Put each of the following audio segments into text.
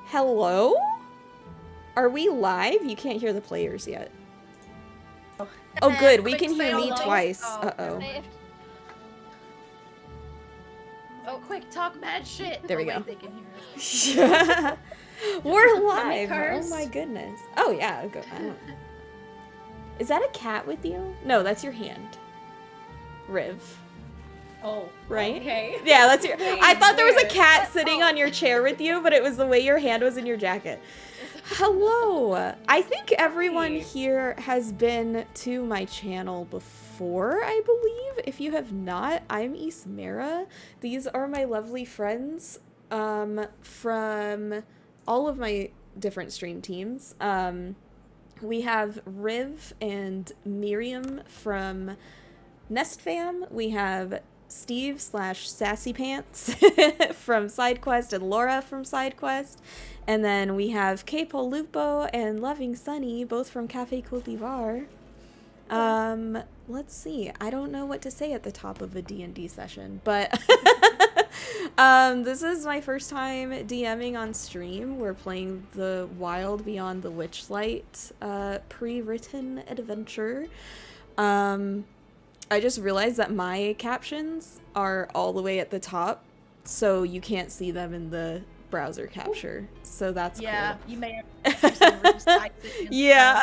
Hello? Are we live? You can't hear the players yet. Oh, good. We can hear me twice. Uh-oh. Oh, quick, talk mad shit. There we go. They can hear us. We're live. Oh my goodness. Oh yeah. Go. I don't... Is that a cat with you? No, that's your hand. Riv. Oh. Right? Okay. Yeah, that's your... I thought there was a cat What? sitting on your chair with you, but it was the way your hand was in your jacket. Hello. I think everyone here has been to my channel before, I believe. If you have not, I'm Ismera. These are my lovely friends from all of my different stream teams. We have Riv and Miriam from Nest Fam. We have Steve / Sassy Pants from SideQuest and Laura from SideQuest. And then we have Capo Lupo and Loving Sunny, both from Cafe Cultivar. Let's see. I don't know what to say at the top of a D&D session, but this is my first time DMing on stream. We're playing the Wild Beyond the Witchlight pre-written adventure. I just realized that my captions are all the way at the top, so you can't see them in the browser capture. So that's cool. You may have yeah.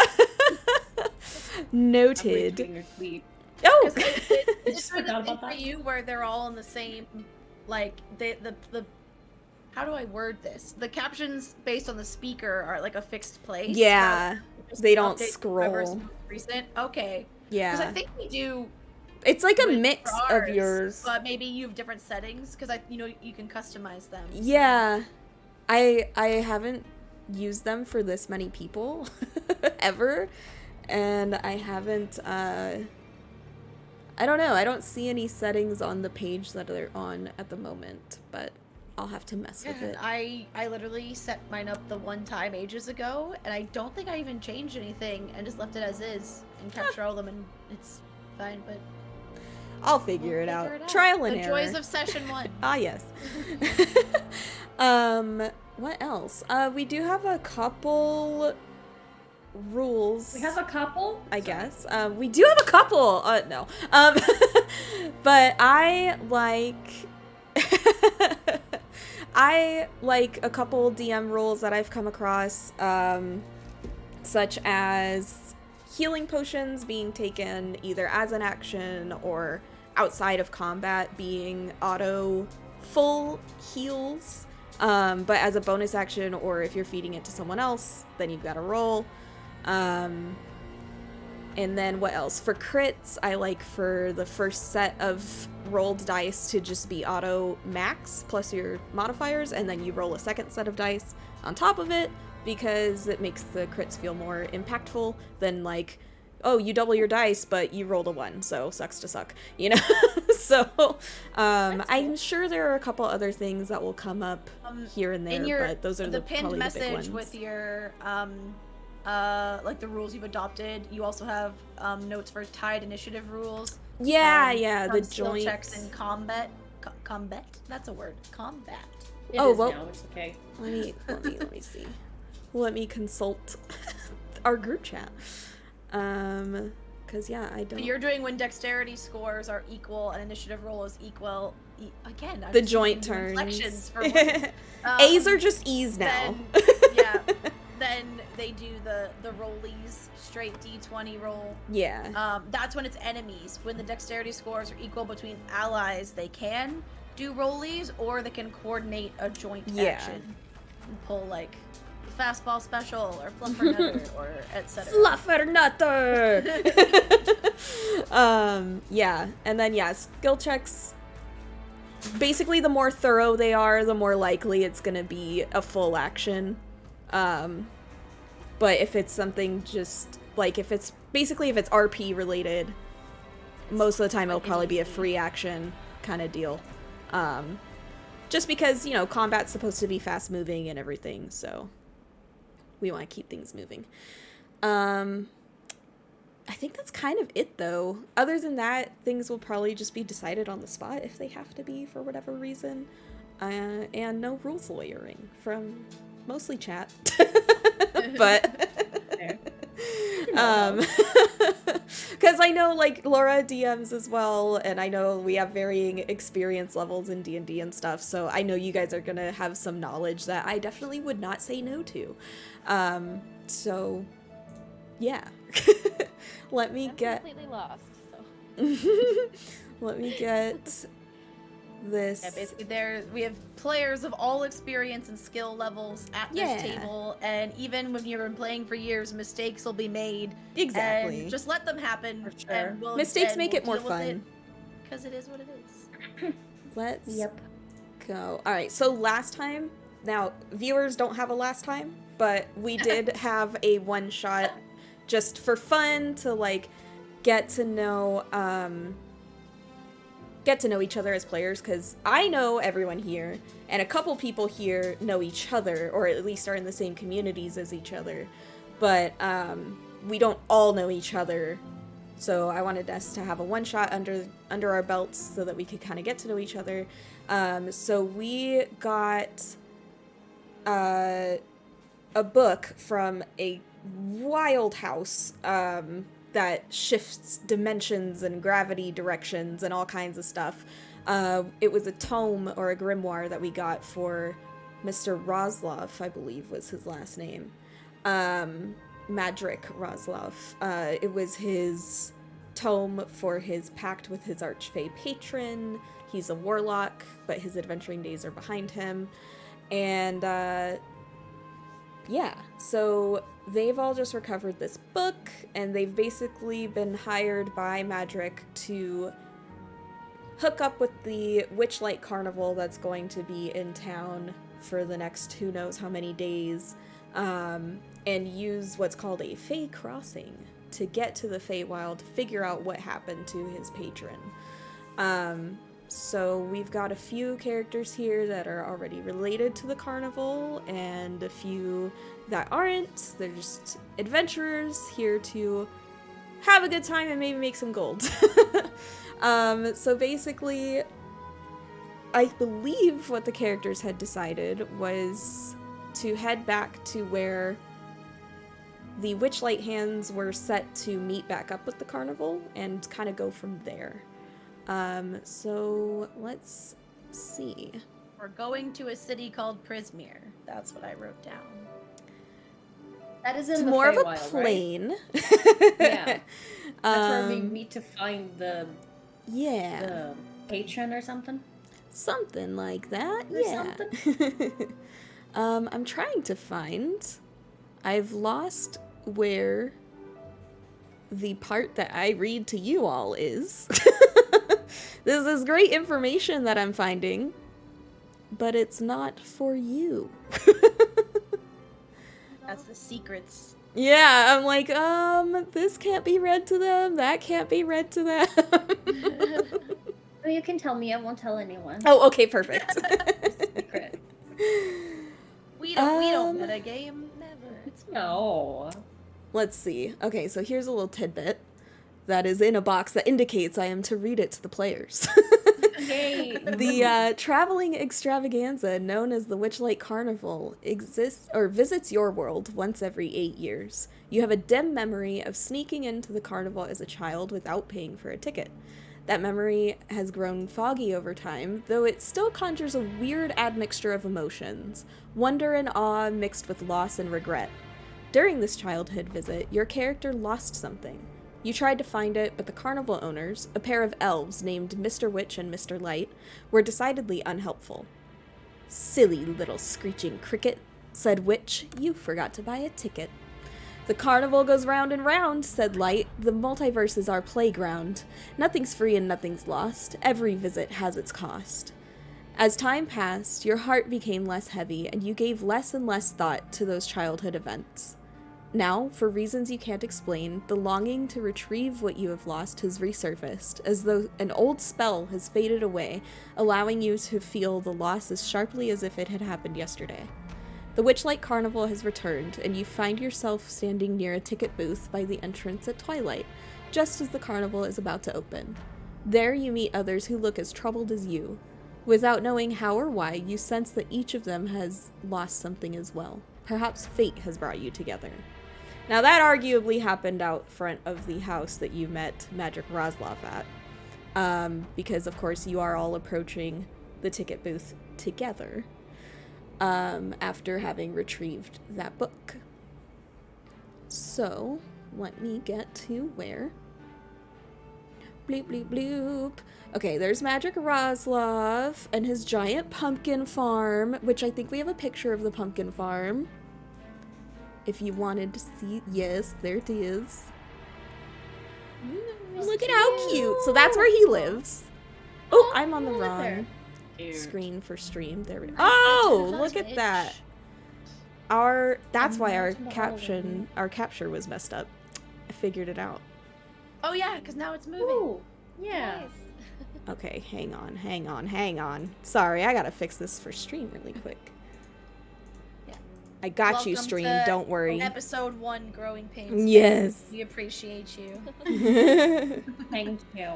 Noted. Oh, it's for the thing for you where they're all in the same, like the how do I word this? The captions based on the speaker are like a fixed place. Yeah, so they don't scroll. Recent. Okay. Yeah. Because I think we do. It's like a mix of yours. But maybe you have different settings because you can customize them. So. Yeah, I haven't used them for this many people ever, and I haven't. I don't know. I don't see any settings on the page that they're on at the moment, but I'll have to mess with it. I literally set mine up the one time ages ago, and I don't think I even changed anything and just left it as is and kept all them, and it's fine. But I'll figure it out. Trial and error. The joys of session 1. Ah, yes. What else? We do have a couple rules. We have a couple? I guess. We do have a couple. No. But I like a couple DM rules that I've come across, such as healing potions being taken either as an action or outside of combat being auto full heals, but as a bonus action, or if you're feeding it to someone else, then you've got to roll. And then what else? For crits, I like for the first set of rolled dice to just be auto max plus your modifiers, and then you roll a second set of dice on top of it, because it makes the crits feel more impactful than like, oh, you double your dice, but you rolled a 1, so sucks to suck, you know? So, I'm sure there are a couple other things that will come up here and there, but those are the probably pinned the big message ones. with your, like the rules you've adopted. You also have, notes for tied initiative rules. Yeah, the skill joint checks in combat. Combat? That's a word. Combat. It is now. It's okay. Let me see. Let me consult our group chat. Cause yeah, I don't. You're doing when dexterity scores are equal and initiative roll is equal. Again, the joint turns. For A's are just E's now. Then they do the rollies, straight D20 roll. Yeah. That's when it's enemies. When the dexterity scores are equal between allies, they can do rollies, or they can coordinate a joint action and pull like fastball special or fluffernutter or etc. Fluffernutter. Yeah, and then skill checks. Basically, the more thorough they are, the more likely it's gonna be a full action. But if it's something just like if it's RP related, most of the time it'll probably be a free action kind of deal. Just because, you know, combat's supposed to be fast moving and everything, so we want to keep things moving. I think that's kind of it, though. Other than that, things will probably just be decided on the spot if they have to be for whatever reason. And no rules lawyering from mostly chat. But because I know like Laura DMs as well, and I know we have varying experience levels in D&D and stuff, so I know you guys are gonna have some knowledge that I definitely would not say no to. So yeah. Let me I'm get completely lost. let me get this. Yeah, basically we have players of all experience and skill levels at this table, and even when you've been playing for years, mistakes will be made. Exactly. And just let them happen. For sure. And Mistakes make it more fun. Because it is what it is. Let's go. All right, so last time, now viewers don't have a last time, but we did have a one shot just for fun to like get to know each other as players, because I know everyone here, and a couple people here know each other, or at least are in the same communities as each other, but we don't all know each other. So I wanted us to have a one shot under our belts so that we could kind of get to know each other. So we got a book from a wild house that shifts dimensions and gravity directions and all kinds of stuff. It was a tome or a grimoire that we got for Mr. Roslof, I believe was his last name. Madryck Roslof. It was his tome for his pact with his archfey patron. He's a warlock, but his adventuring days are behind him. And yeah, so they've all just recovered this book, and they've basically been hired by Madryck to hook up with the Witchlight Carnival that's going to be in town for the next who knows how many days, and use what's called a Fey crossing to get to the Feywild to figure out what happened to his patron. So we've got a few characters here that are already related to the carnival, and a few that aren't. They're just adventurers here to have a good time and maybe make some gold. So basically, I believe what the characters had decided was to head back to where the Witchlight hands were set to meet back up with the carnival and kind of go from there. So let's see. We're going to a city called Prismere. That's what I wrote down. That is in It's the more of a Feywild, plane. Right? Yeah. That's where we meet to find the patron or something? Something like that, Or yeah. something? I'm trying to find. I've lost where the part that I read to you all is. This is great information that I'm finding, but it's not for you. That's the secrets. Yeah, I'm like, this can't be read to them, that can't be read to them. Well, you can tell me, I won't tell anyone. Oh, okay, perfect. Secret. We don't metagame, never. No. Let's see. Okay, so here's a little tidbit that is in a box that indicates I am to read it to the players. Yay. The traveling extravaganza known as the Witchlight Carnival exists or visits your world once every 8 years. You have a dim memory of sneaking into the carnival as a child without paying for a ticket. That memory has grown foggy over time, though it still conjures a weird admixture of emotions, wonder and awe mixed with loss and regret. During this childhood visit, your character lost something. You tried to find it, but the carnival owners, a pair of elves named Mr. Witch and Mr. Light, were decidedly unhelpful. "Silly little screeching cricket," said Witch, "you forgot to buy a ticket." "The carnival goes round and round," said Light. "The multiverse is our playground. Nothing's free and nothing's lost. Every visit has its cost." As time passed, your heart became less heavy, and you gave less and less thought to those childhood events. Now, for reasons you can't explain, the longing to retrieve what you have lost has resurfaced, as though an old spell has faded away, allowing you to feel the loss as sharply as if it had happened yesterday. The Witchlight Carnival has returned, and you find yourself standing near a ticket booth by the entrance at twilight, just as the carnival is about to open. There you meet others who look as troubled as you. Without knowing how or why, you sense that each of them has lost something as well. Perhaps fate has brought you together. Now that arguably happened out front of the house that you met Madryck Roslof at. Because of course you are all approaching the ticket booth together. After having retrieved that book. So, let me get to where. Bleep, bleep, bloop. Okay, there's Madryck Roslof and his giant pumpkin farm, which I think we have a picture of the pumpkin farm. If you wanted to see, yes, there it is. Look at how cute. So that's where he lives. Oh, I'm on the wrong screen for stream. There we go. Oh, look at that. That's why our capture was messed up. I figured it out. Oh yeah, because now it's moving. Ooh, yeah. Nice. Okay, hang on. Sorry, I gotta fix this for stream really quick. Yeah. I got Welcome you, stream. to Don't worry. Episode 1, Growing Pains. Yes. We appreciate you. Thank you.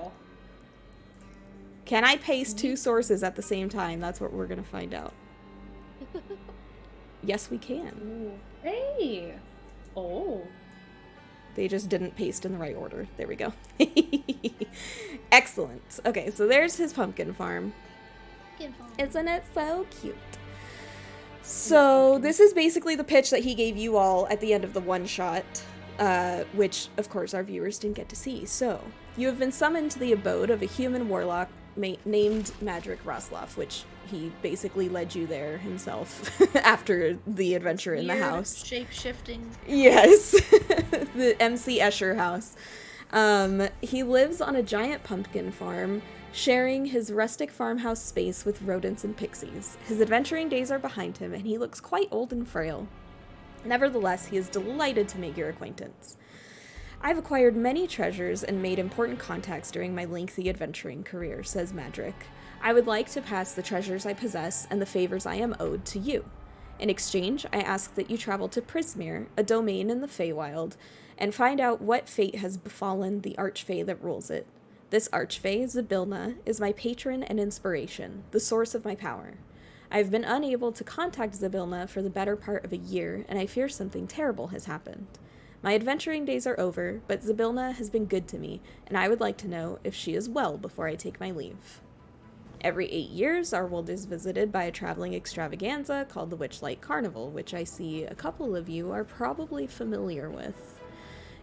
Can I paste 2 sources at the same time? That's what we're gonna find out. Yes, we can. Ooh. Hey. Oh. They just didn't paste in the right order. There we go. Excellent. Okay, so there's his pumpkin farm. Isn't it so cute? So this is basically the pitch that he gave you all at the end of the one-shot, which, of course, our viewers didn't get to see. So, you have been summoned to the abode of a human warlock named Madryck Roslof, which he basically led you there himself after the adventure in the house. Shape-shifting. Yes. The MC Escher House. He lives on a giant pumpkin farm, sharing his rustic farmhouse space with rodents and pixies. His adventuring days are behind him, and he looks quite old and frail. Nevertheless, he is delighted to make your acquaintance. I've acquired many treasures and made important contacts during my lengthy adventuring career, says Madryck. I would like to pass the treasures I possess and the favors I am owed to you. In exchange, I ask that you travel to Prismere, a domain in the Feywild, and find out what fate has befallen the Archfey that rules it. This Archfey, Zybilna, is my patron and inspiration, the source of my power. I have been unable to contact Zybilna for the better part of a year, and I fear something terrible has happened. My adventuring days are over, but Zybilna has been good to me, and I would like to know if she is well before I take my leave. Every 8 years, our world is visited by a traveling extravaganza called the Witchlight Carnival, which I see a couple of you are probably familiar with.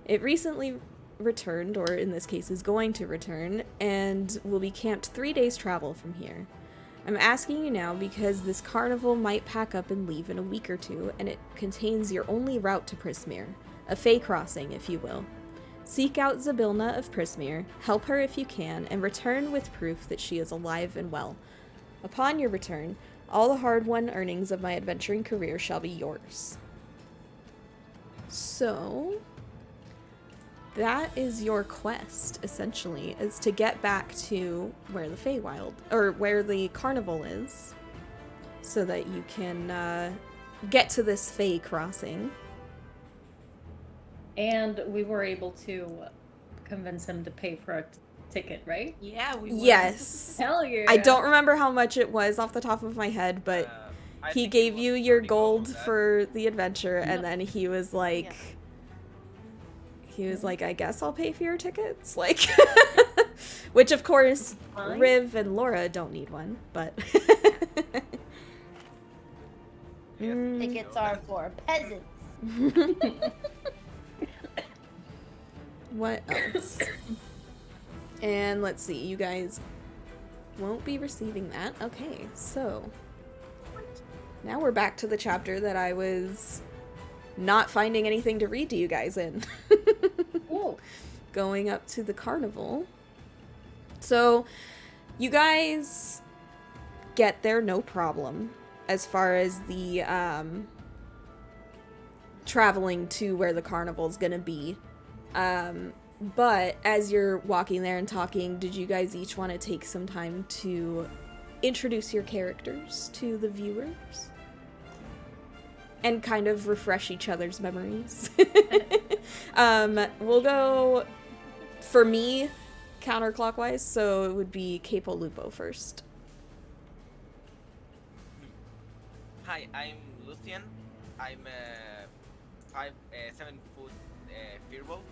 It recently returned, or in this case is going to return, and will be camped 3 days travel from here. I'm asking you now because this carnival might pack up and leave in a week or two, and it contains your only route to Prismere, a Fey crossing, if you will. Seek out Zybilna of Prismere, help her if you can, and return with proof that she is alive and well. Upon your return, all the hard-won earnings of my adventuring career shall be yours. So, that is your quest, essentially, is to get back to where the Feywild, or where the carnival is, so that you can get to this Fey crossing. And we were able to convince him to pay for a ticket, right? Yeah, we were. Yes. Hell yeah. I don't remember how much it was off the top of my head, but he gave you your gold for the adventure, and then he was like, I guess I'll pay for your tickets, like, which of course, Riv and Laura don't need one, but. Tickets are for peasants. What else? And let's see, you guys won't be receiving that. Okay, so now we're back to the chapter that I was not finding anything to read to you guys in. Going up to the carnival. So you guys get there no problem as far as the traveling to where the carnival's gonna be. But as you're walking there and talking, did you guys each want to take some time to introduce your characters to the viewers? And kind of refresh each other's memories? We'll go, for me, counterclockwise, so it would be Capo Lupo first. Hi, I'm Luthien. I'm 7 foot firbolg.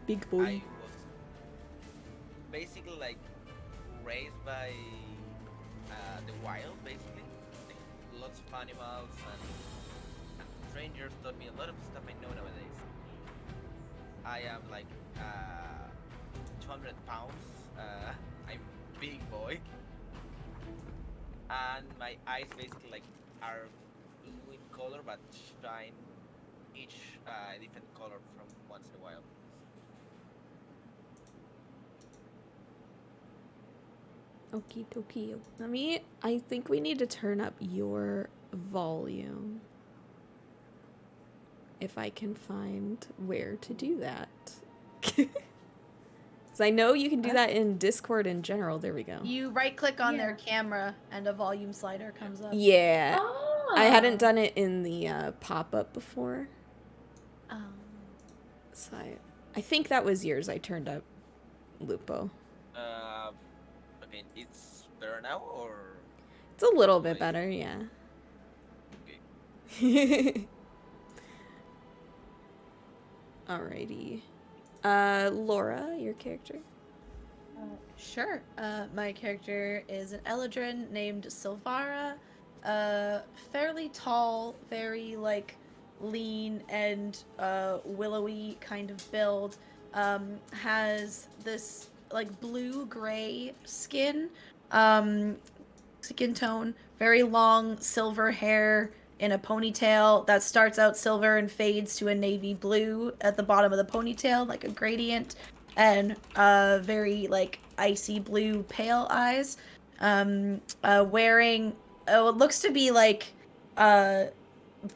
Big boy. I was basically like raised by the wild, basically. Like, lots of animals and strangers taught me a lot of stuff I know nowadays. I am like 200 pounds. I'm big boy, and my eyes basically like are blue in color but shine each different color from once in a while. Okie dokie. I think we need to turn up your volume. If I can find where to do that. Because I know you can do that in Discord in general. There we go. You right click on their camera and a volume slider comes up. Yeah. Oh. I hadn't done it in the pop-up before. So I think that was yours I turned up, Lupo. Okay, it's better now or? It's a little bit better, yeah. Okay. Alrighty. Laura, your character? Sure. My character is an Eladrin named Cylvara. Fairly tall, very like lean and willowy kind of build. Has this like blue-gray skin tone, very long silver hair in a ponytail that starts out silver and fades to a navy blue at the bottom of the ponytail, like a gradient, and very like icy blue pale eyes. Wearing what looks to be like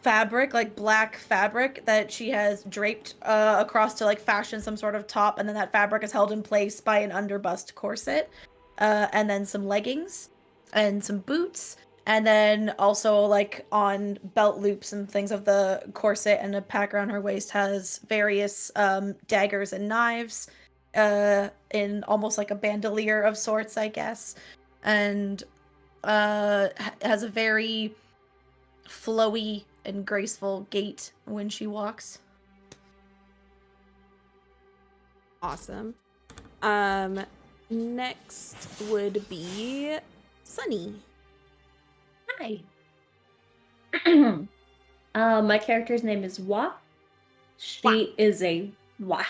fabric, like black fabric that she has draped across to like fashion some sort of top, and then that fabric is held in place by an underbust corset, and then some leggings and some boots, and then also like on belt loops and things of the corset and a pack around her waist has various daggers and knives in almost like a bandolier of sorts, I guess, and has a very flowy and graceful gait when she walks. Awesome. Next would be Sunny. Hi. My character's name is Wa. She is a Wa.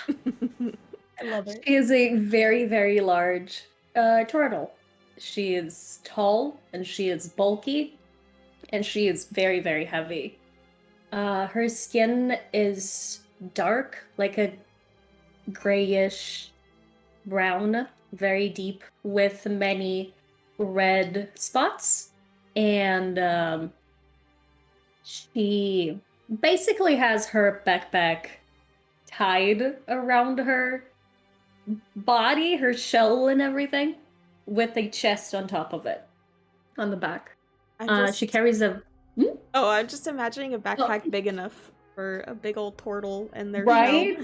I love it. She is a very, very large turtle. She is tall and she is bulky and she is very, very heavy. Her skin is dark, like a grayish brown, very deep, with many red spots. And she basically has her backpack tied around her body, her shell and everything, with a chest on top of it, on the back. She carries a... Oh, I'm just imagining a backpack big enough for a big old turtle and their right?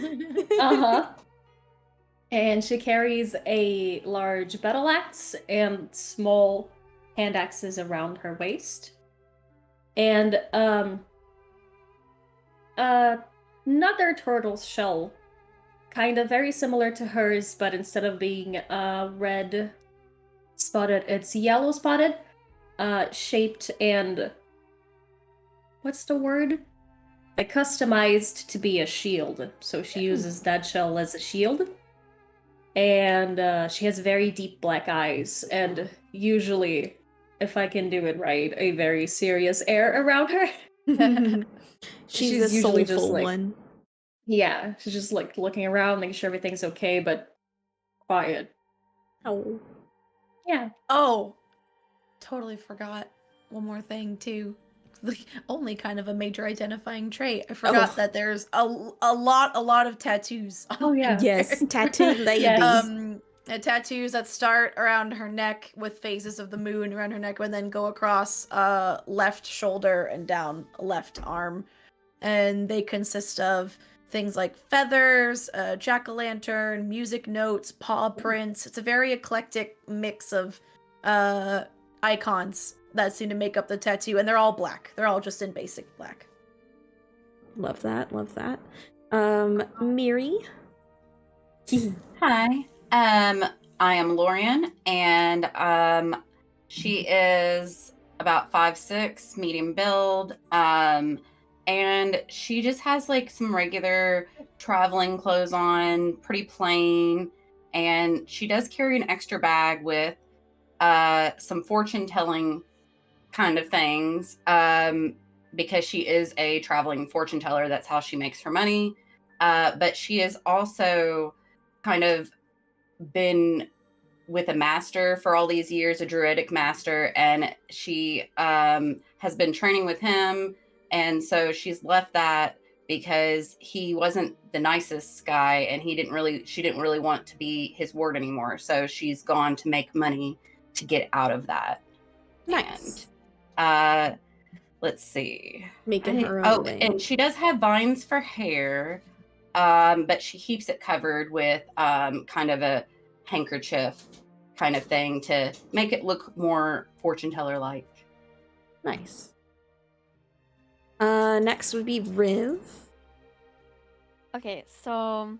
shell. And she carries a large battle axe and small hand axes around her waist. And another turtle's shell, kind of very similar to hers, but instead of being red spotted, it's yellow spotted, shaped and... what's the word? Like customized to be a shield. So she uses that shell as a shield. And she has very deep black eyes. And usually, if I can do it right, a very serious air around her. She's a usually soulful just like, one. Yeah, she's just like looking around, making sure everything's okay, but quiet. Oh. Yeah. Oh, totally forgot one more thing too. Like, only kind of a major identifying trait. I forgot that there's a lot of tattoos. Oh yeah. Yes, tattooed lady. Yes. Tattoos that start around her neck with phases of the moon around her neck, and then go across left shoulder and down left arm, and they consist of things like feathers, jack-o'-lantern, music notes, paw prints. It's a very eclectic mix of icons that seem to make up the tattoo, and they're all black. They're all just in basic black. Love that. Love that. Miri. Hi. I am Lorein, and she is about 5'6", medium build. And she just has like some regular traveling clothes on, pretty plain. And she does carry an extra bag with some fortune telling kind of things. Because she is a traveling fortune teller. That's how she makes her money. But she is also kind of been with a master for all these years, a druidic master, and she has been training with him. And so she's left that because he wasn't the nicest guy, and she didn't really want to be his ward anymore. So she's gone to make money to get out of that. Nice. And let's see. Making her own way. And she does have vines for hair, but she keeps it covered with kind of a handkerchief kind of thing to make it look more fortune teller like. Nice. Next would be Riv. Okay, so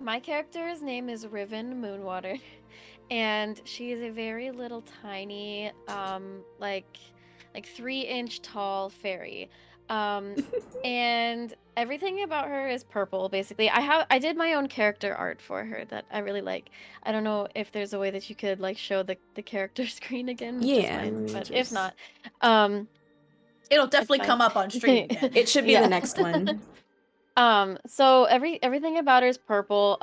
my character's name is Rivan Moonwater, and she is a very little tiny, like 3-inch tall fairy. And everything about her is purple, basically. I did my own character art for her that I really like. I don't know if there's a way that you could like show the character screen again. Yeah, but if not, It'll definitely come up on stream again. It should be the next one. So everything about her is purple.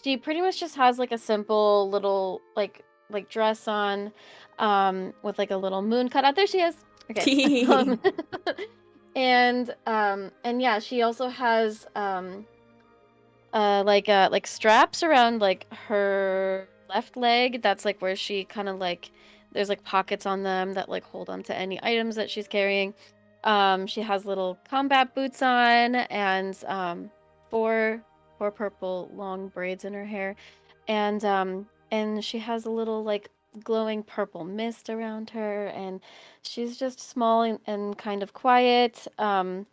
She pretty much just has like a simple little like dress on, with like a little moon cut out. There she is. Okay. And yeah, she also has like straps around like her left leg. That's like where she kind of like, there's like pockets on them that like hold on to any items that she's carrying. She has little combat boots on, and four purple long braids in her hair, and she has a little like glowing purple mist around her, and she's just small and kind of quiet, and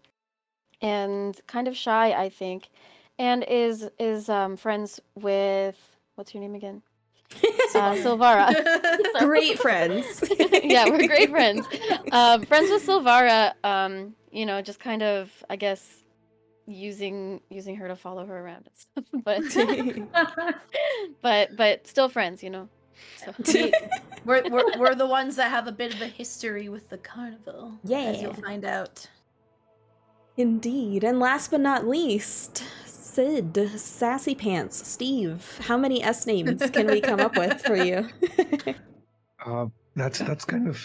kind of shy, I think, and is friends with, what's your name again? Cylvara. Great friends. Yeah, we're great friends. Friends with Cylvara, you know, just kind of, I guess, using her to follow her around and stuff. But still friends, you know. So. We're the ones that have a bit of a history with the carnival. Yeah. As you'll find out. Indeed. And last but not least, Sid, Sassy Pants, Steve. How many S names can we come up with for you? That's kind of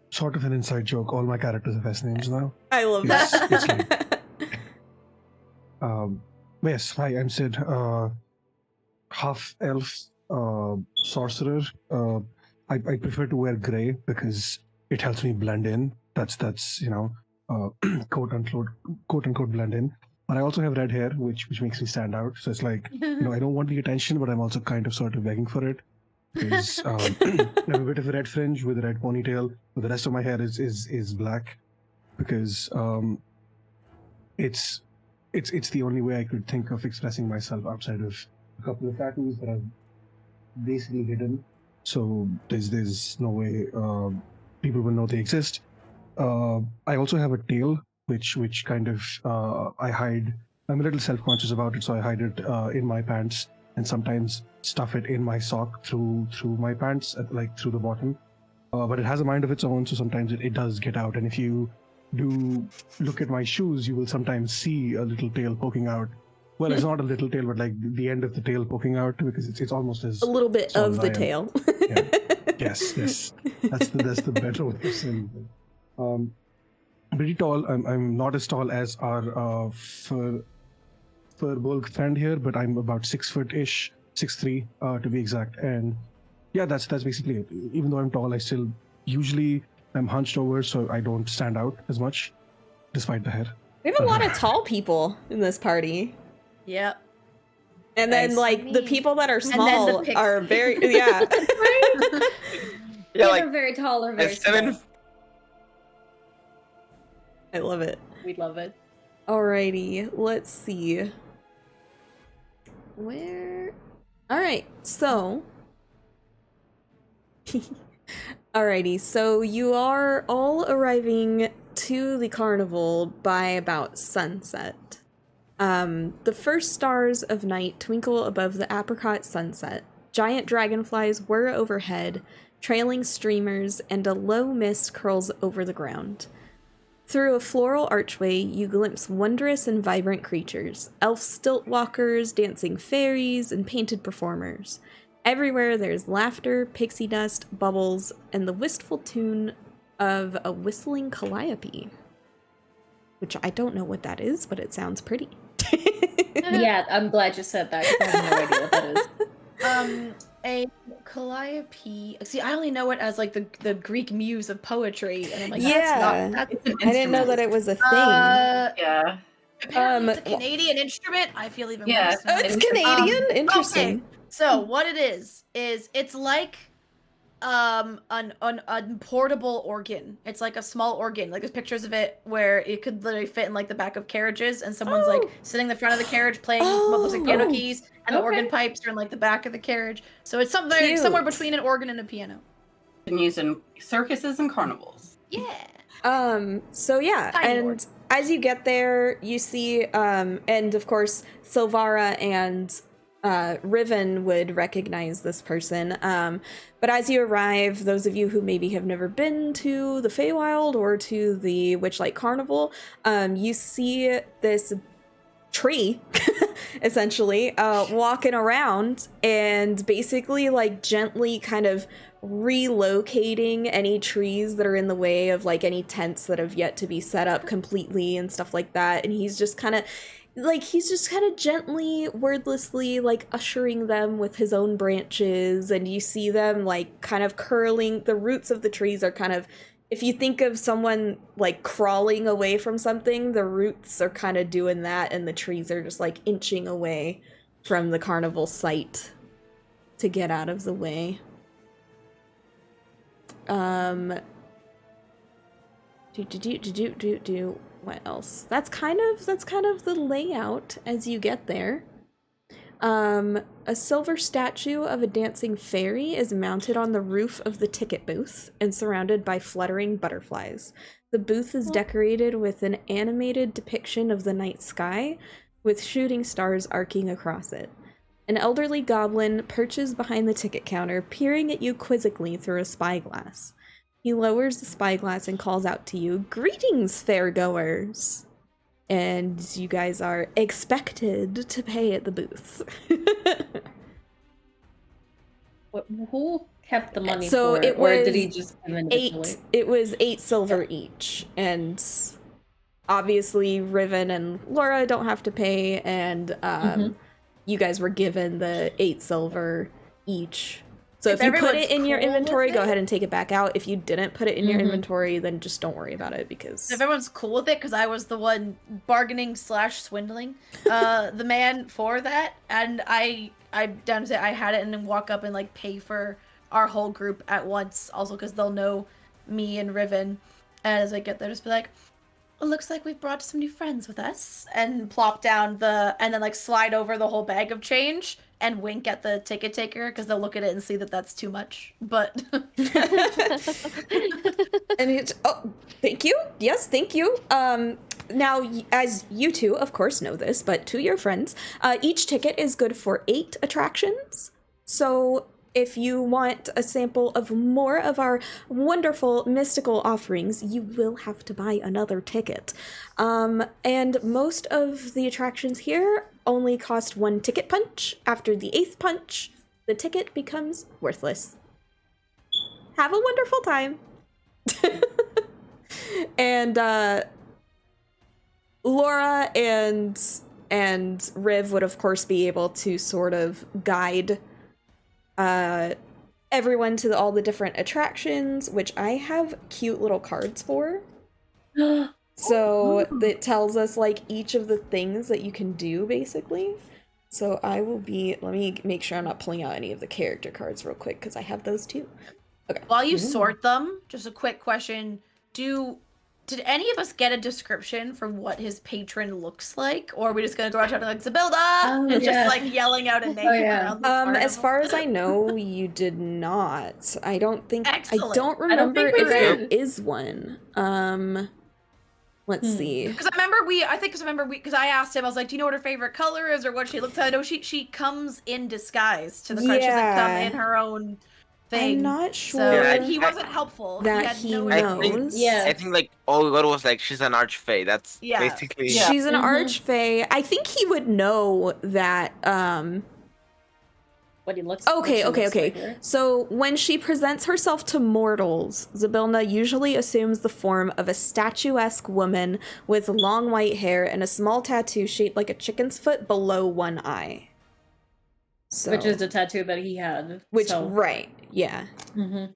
sort of an inside joke. All my characters have S names now. I love that. It's like, yes, hi, I'm Sid. Half elf sorcerer. I prefer to wear grey because it helps me blend in. That's you know, quote unquote blend in. But I also have red hair, which makes me stand out. So it's like, you know, I don't want the attention, but I'm also kind of sort of begging for it. Because I have a bit of a red fringe with a red ponytail, but the rest of my hair is black. Because it's the only way I could think of expressing myself outside of a couple of tattoos that I've basically hidden. So there's no way people will know they exist. I also have a tail, which kind of I hide. I'm a little self-conscious about it, so I hide it in my pants and sometimes stuff it in my sock through my pants, like through the bottom. But it has a mind of its own, so sometimes it does get out. And if you do look at my shoes, you will sometimes see a little tail poking out. Well, it's not a little tail, but like the end of the tail poking out, because it's almost as a little bit of the tail. Yeah. Yes. That's the better way of saying it. Pretty tall. I'm not as tall as our fur-bulk friend here, but I'm about 6 foot-ish, 6'3" to be exact. And yeah, that's basically it. Even though I'm tall, I still usually I'm hunched over, so I don't stand out as much, despite the hair. We have a lot of tall people in this party. Yep. And then, Nice. like, the people that are then small the are very, yeah. Yeah, Yeah, like they're very tall or very a 7. small. I love it. We love it. Alrighty, let's see. Where? Alright, so. Alrighty, so you are all arriving to the carnival by about sunset. The first stars of night twinkle above the apricot sunset. Giant dragonflies whir overhead, trailing streamers, and a low mist curls over the ground. Through a floral archway, you glimpse wondrous and vibrant creatures, elf stilt walkers, dancing fairies, and painted performers. Everywhere there's laughter, pixie dust, bubbles, and the wistful tune of a whistling calliope. Which I don't know what that is, but it sounds pretty. Yeah, I'm glad you said that, 'cause I have no idea what that is. A calliope. See, I only know it as like the Greek muse of poetry, and I'm like, Yeah. that's I didn't know that it was a thing. Yeah. apparently it's a Canadian instrument. I feel even Yeah. worse. now. Oh, it's Canadian? Interesting. Okay, so what it is it's like an portable organ. It's like a small organ. Like there's pictures of it where it could literally fit in like the back of carriages, and someone's like sitting in the front of the carriage playing what looks like piano keys, and the organ pipes are in like the back of the carriage. So it's something Cute. somewhere between an organ and a piano. Been used in circuses and carnivals. Yeah. So yeah, Tiny and organ. as you get there, you see, and of course, Cylvara and Rivan would recognize this person. But as you arrive, those of you who maybe have never been to the Feywild or to the Witchlight Carnival, you see this tree, essentially, walking around and basically like gently kind of relocating any trees that are in the way of like any tents that have yet to be set up completely and stuff like that. And he's just kind of gently, wordlessly, like ushering them with his own branches, and you see them like kind of curling. The roots of the trees are kind of, if you think of someone like crawling away from something, the roots are kind of doing that, and the trees are just like inching away from the carnival site to get out of the way. What else? That's kind of the layout as you get there. A silver statue of a dancing fairy is mounted on the roof of the ticket booth and surrounded by fluttering butterflies. The booth is decorated with an animated depiction of the night sky, with shooting stars arcing across it. An elderly goblin perches behind the ticket counter, peering at you quizzically through a spyglass. He lowers the spyglass and calls out to you, "Greetings, fairgoers!" And you guys are expected to pay at the booth. Who kept the money So for it, it or was did he just give individually? It was 8 silver each, and obviously Rivan and Laura don't have to pay, and you guys were given the 8 silver each. So if you put it in your inventory, go ahead and take it back out. If you didn't put it in your inventory, then just don't worry about it, because If everyone's cool with it, because I was the one bargaining / swindling the man for that, and I down to say I had it and then walk up and like pay for our whole group at once, also because they'll know me and Rivan. And as I get there, just be like, "It looks like we've brought some new friends with us," and plop down and then like slide over the whole bag of change and wink at the ticket taker, because they'll look at it and see that that's too much. But and it's, thank you. Yes, thank you. Now, as you two, of course, know this, but to your friends, each ticket is good for 8 attractions. So if you want a sample of more of our wonderful mystical offerings, you will have to buy another ticket. And most of the attractions here only cost 1 ticket punch. After the 8th punch, the ticket becomes worthless. Have a wonderful time. And Laura and Riv would of course be able to sort of guide everyone to all the different attractions, which I have cute little cards for. So that tells us like each of the things that you can do, basically. So I will be, let me make sure I'm not pulling out any of the character cards real quick, because I have those too. Okay. While you Ooh. sort them, just a quick question: did any of us get a description for what his patron looks like, or are we just gonna go out shouting like Zabilda and yeah. just like yelling out a name yeah. around the As carnival? far as I know, you did not. I don't think. I Excellent. don't I don't remember think we if there did. is one. Let's see. Because I asked him, I was like, do you know what her favorite color is or what she looks like? I know she comes in disguise to the carnival. She doesn't come in her own thing. I'm not So sure and he wasn't helpful. that had he no knows. Yeah. I think like all we got was like she's an archfey. That's Yeah. basically Yeah. She's an Mhm. archfey. I think he would know that. What he looks. Okay. Like her. So when she presents herself to mortals, Zybilna usually assumes the form of a statuesque woman with long white hair and a small tattoo shaped like a chicken's foot below one eye. So, Which is the tattoo that he had. right, yeah. Mhm.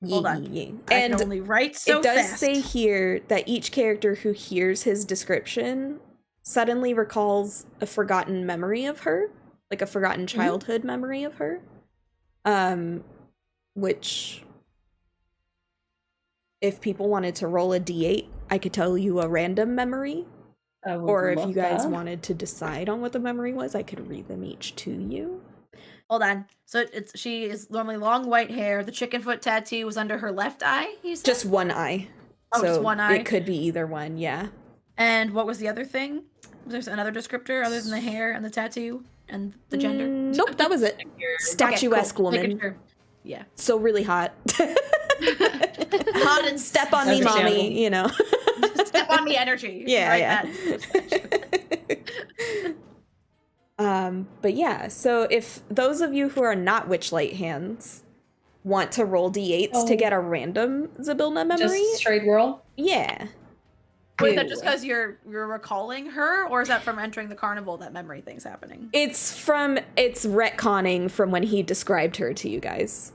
Hold on. Yeah. I And can only write so it does fast. say here that each character who hears his description suddenly recalls a forgotten memory of her, like a forgotten childhood memory of her. Which, if people wanted to roll a d8, I could tell you a random memory. I would Or if love you guys that. wanted to decide on what the memory was, I could read them each to you. Hold on. So she is normally long white hair. The chicken foot tattoo was under her left eye, you said? Just one eye. Oh, so just one eye? It could be either one, yeah. And what was the other thing? Was there another descriptor other than the hair and the tattoo and the gender? Nope, that was it. Statuesque cool. Making woman. sure. Yeah. So really hot. Hot and Step on me, Understandable. mommy, you know. Step on me energy. Yeah, Right, yeah. But yeah, so if those of you who are not Witchlight hands want to roll d8s to get a random Zybilna memory, Just straight roll. yeah. Wait, that just because you're recalling her, or is that from entering the carnival that memory thing's happening? It's retconning from when he described her to you guys.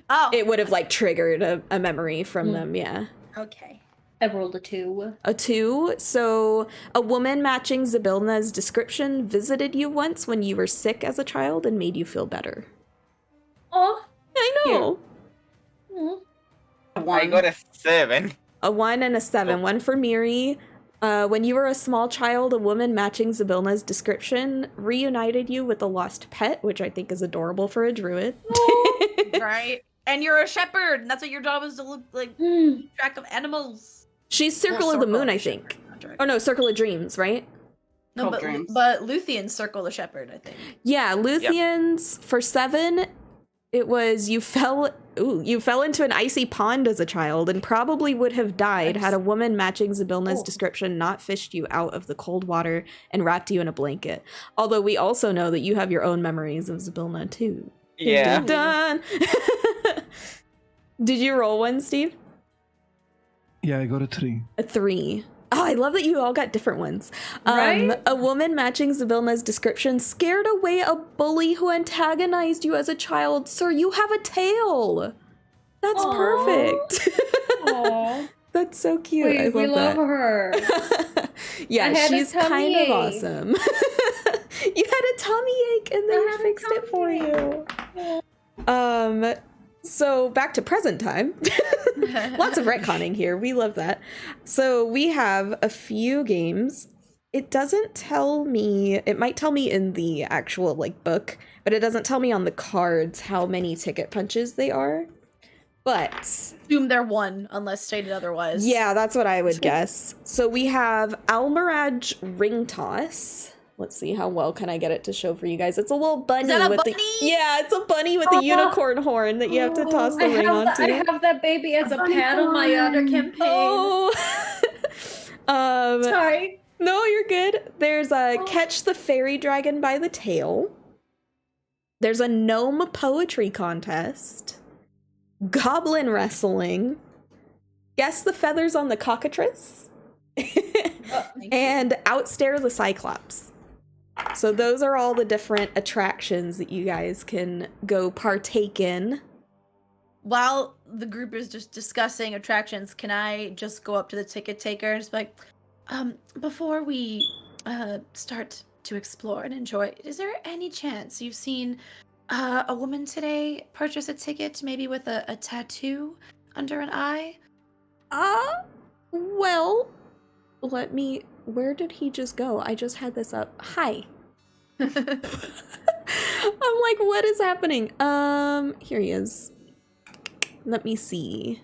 Oh, It would have like triggered a memory from them, yeah. okay. I rolled a 2. A 2. So a woman matching Zybilna's description visited you once when you were sick as a child and made you feel better. Oh. I know. I got a 7. A 1 and a 7. One for Miri. When you were a small child, a woman matching Zybilna's description reunited you with a lost pet, which I think is adorable for a druid. Right. And you're a shepherd, and that's what your job is to look like keep track of animals. She's Circle of the Moon, I think. Oh no, Circle of Dreams, right? No, Cold but dreams. Luthien circle the shepherd, I think. Yeah, Luthien's for 7. It was you fell into an icy pond as a child and probably would have died had a woman matching Zybilna's description not fished you out of the cold water and wrapped you in a blanket. Although we also know that you have your own memories of Zybilna too. Yeah. Dun, dun. Did you roll one, Steve? Yeah, I got a 3. A 3. Oh, I love that you all got different ones. Right? A woman matching Zybilna's description scared away a bully who antagonized you as a child. Sir, you have a tail. That's Aw. perfect. Aw. That's so cute. We love her. Yeah, I had a she's tummy kind of ache. awesome. You had a tummy ache and I they had a fixed it for tummy you. So back to present time. Lots of retconning here. We love that. So we have a few games. It doesn't tell me, it might tell me in the actual like book, but it doesn't tell me on the cards how many ticket punches they are. But Assume they're one, unless stated otherwise. yeah, that's what I would guess. So we have Almiraj Ring Toss. Let's see, how well can I get it to show for you guys? It's a little bunny that a with bunny? yeah, it's a bunny with a unicorn horn that you have to toss the ring onto. I have that baby as a pet on my other campaign. Oh. Sorry. No, you're good. There's a Catch the Fairy Dragon by the Tail. There's a gnome poetry contest. Goblin wrestling. Guess the feathers on the cockatrice. And Outstare the Cyclops. So those are all the different attractions that you guys can go partake in. While the group is just discussing attractions, can I just go up to the ticket taker and just be like, before we start to explore and enjoy, is there any chance you've seen a woman today purchase a ticket, maybe with a tattoo under an eye? Well, where did he just go? I just had this up. Hi. I'm like, what is happening? Here he is. Let me see.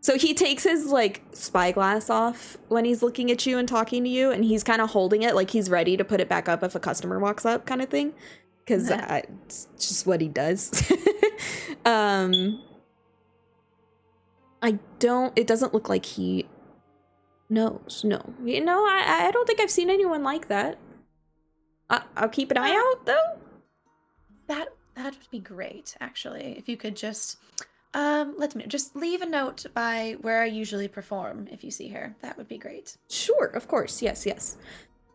So he takes his, like, spyglass off when he's looking at you and talking to you, and he's kind of holding it like he's ready to put it back up if a customer walks up, kind of thing. Because it's just what he does. It doesn't look like he knows. No. You know, I don't think I've seen anyone like that. I'll keep an eye out, though. That would be great, actually. If you could just let me just leave a note by where I usually perform if you see her. That would be great. Sure, of course. Yes.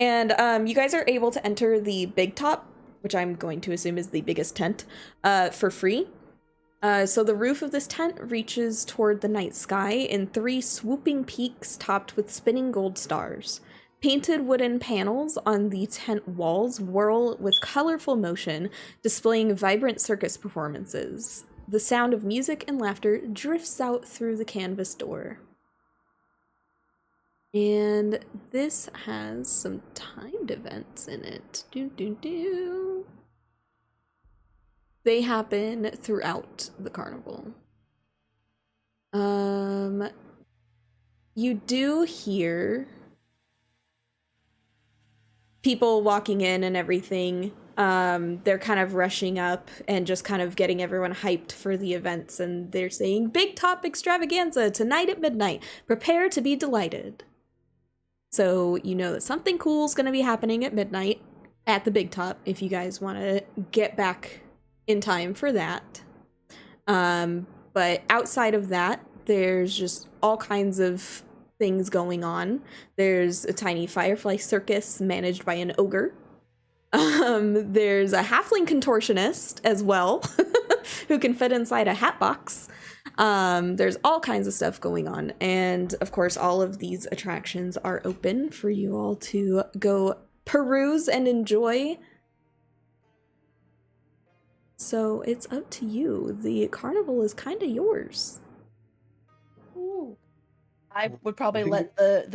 And you guys are able to enter the big top, which I'm going to assume is the biggest tent, for free. So the roof of this tent reaches toward the night sky in 3 swooping peaks topped with spinning gold stars. Painted wooden panels on the tent walls whirl with colorful motion, displaying vibrant circus performances. The sound of music and laughter drifts out through the canvas door. And this has some timed events in it. They happen throughout the carnival. You do hear people walking in and everything. They're kind of rushing up and just kind of getting everyone hyped for the events, and they're saying, "Big Top Extravaganza tonight at midnight. Prepare to be delighted." So you know that something cool is going to be happening at midnight at the Big Top if you guys want to get back in time for that. But outside of that, there's just all kinds of things going on. There's a tiny firefly circus managed by an ogre. There's a halfling contortionist as well, who can fit inside a hat box. There's all kinds of stuff going on. And of course, all of these attractions are open for you all to go peruse and enjoy. So it's up to you. The carnival is kind of yours. Ooh. I would probably let the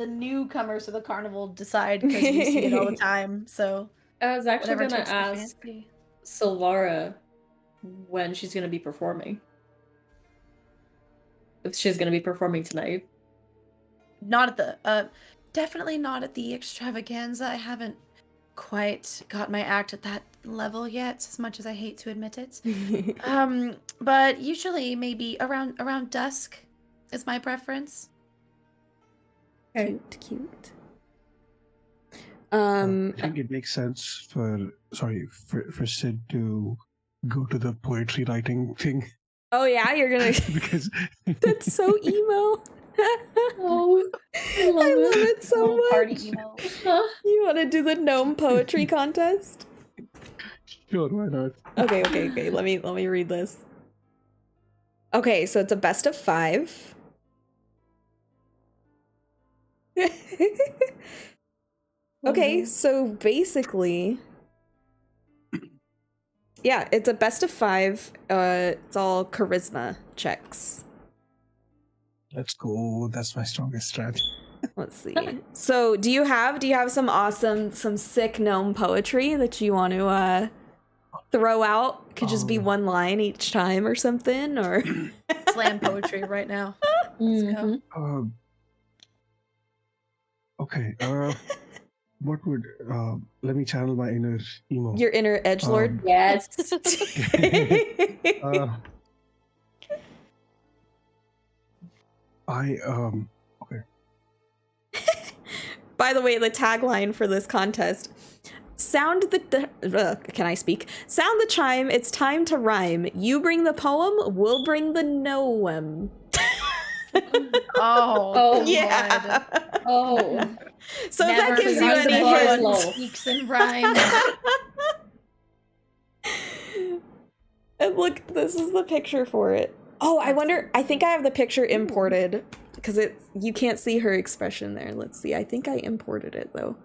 newcomers to the carnival decide, because we see it all the time. So I was actually whatever gonna takes their ask fancy. Cylvara when she's gonna be performing. If she's gonna be performing tonight. Not at the definitely not at the extravaganza. I haven't quite got my act at that level yet, as much as I hate to admit it. But usually maybe around dusk is my preference. Okay. Cute. I think it makes sense for Sid to go to the poetry writing thing. Oh yeah, you're gonna Because that's so emo. Oh, I love it so Little much. party emo. You want to do the gnome poetry contest? Sure, why not? Okay. Let me read this. Okay, so it's a best of 5. Okay, so basically, yeah, it's a best of 5. It's all charisma checks. Let's go. That's my strongest strat. Let's see. So, do you have some sick gnome poetry that you want to throw out? Could just be one line each time or something, or Slam poetry right now. Let's go. Okay. What would let me channel my inner emo. your inner edgelord? Yes. Okay. By the way, the tagline for this contest: Sound can I speak? Sound the chime. It's time to rhyme. You bring the poem. We'll bring the gnome. Oh yeah. God. Oh. So if Never that gives you forgotten any that hints. Roslof. speaks in rhyme. And look, this is the picture for it. Oh, I wonder. I think I have the picture imported because you can't see her expression there. Let's see. I think I imported it though.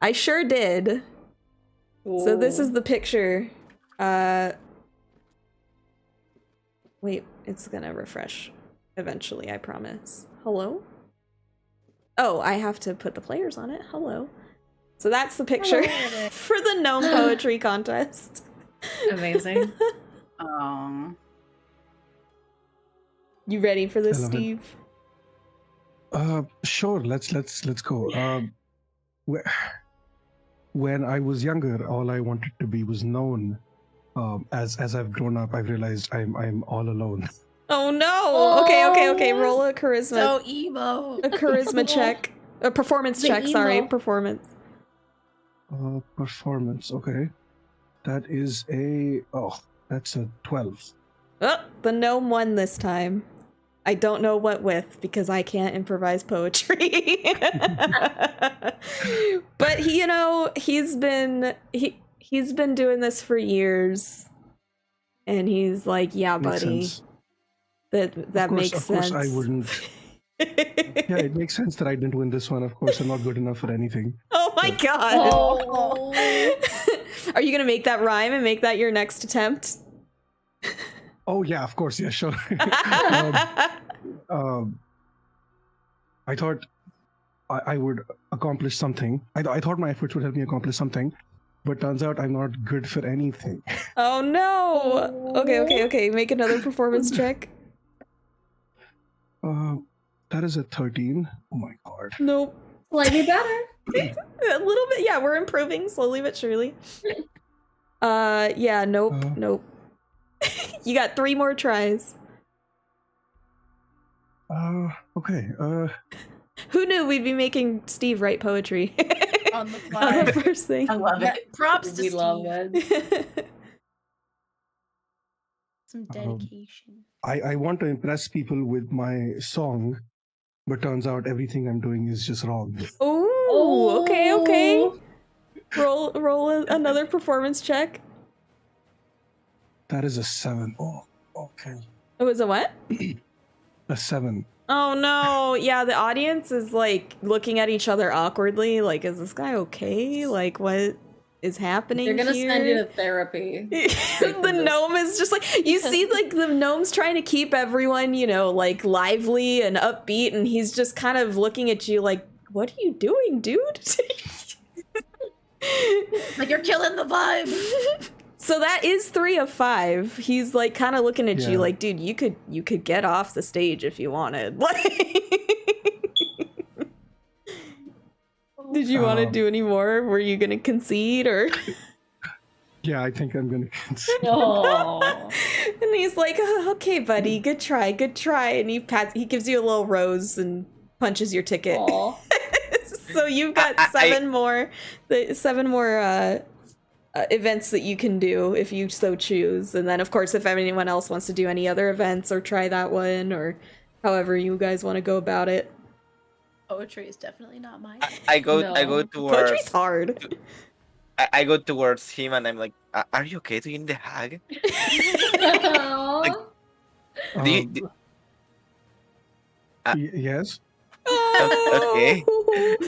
I sure did. So this is the picture. Wait, it's gonna refresh eventually, I promise. Hello? Oh, I have to put the players on it. Hello. So that's the picture for the gnome poetry contest. Amazing. You ready for this, I love it. Steve? Sure. Let's go. When I was younger, all I wanted to be was known. As I've grown up, I've realized I'm all alone. Oh no! Okay. Roll a charisma. So emo. A charisma check. A performance The check. Sorry, emo. performance. Performance. Okay, that is that's a 12. Oh, the gnome won this time. I don't know what with because I can't improvise poetry. But he's been doing this for years, and he's like, yeah, buddy. Sense. That makes sense. Of course, I wouldn't. Yeah, it makes sense that I didn't win this one. Of course, I'm not good enough for anything. Oh my god! Oh. Are you gonna make that rhyme and make that your next attempt? Oh yeah, of course, yeah, sure. I thought I would accomplish something. I thought my efforts would help me accomplish something, but turns out I'm not good for anything. Oh no! Okay. Make another performance check. That is a 13. Oh my god. Nope. Slightly better. A little bit. Yeah, we're improving slowly but surely. Yeah. Nope. You got 3 more tries. Okay. Who knew we'd be making Steve write poetry On the on fly. the first thing? I love it. Props to We Steve. love it. Some dedication. I want to impress people with my song, but turns out everything I'm doing is just wrong. Oh, okay. Roll another performance check. That is a 7. Oh, okay. It was a what? A 7. Oh no. Yeah, the audience is like looking at each other awkwardly. Like, is this guy okay? Like, what is happening They're gonna here? send you to therapy. The gnome is just like, you see, like the gnome's trying to keep everyone, like lively and upbeat, and he's just kind of looking at you like, what are you doing, dude? Like, you're killing the vibe. So that is 3 of 5. He's like kind of looking at you Yeah. like, dude, you could get off the stage if you wanted. Did you want to do any more? Were you gonna concede or? Yeah, I think I'm gonna concede. Oh. And he's like, oh, okay, buddy, good try. And he gives you a little rose and punches your ticket. Aw. So you've got 7 more events that you can do if you so choose. And then, of course, if anyone else wants to do any other events or try that one or however you guys want to go about it. Poetry is definitely not mine. I go No. towards Poetry's hard. I go towards him and I'm like, are you okay to get the hag? Aw. Do you- Yes. Okay.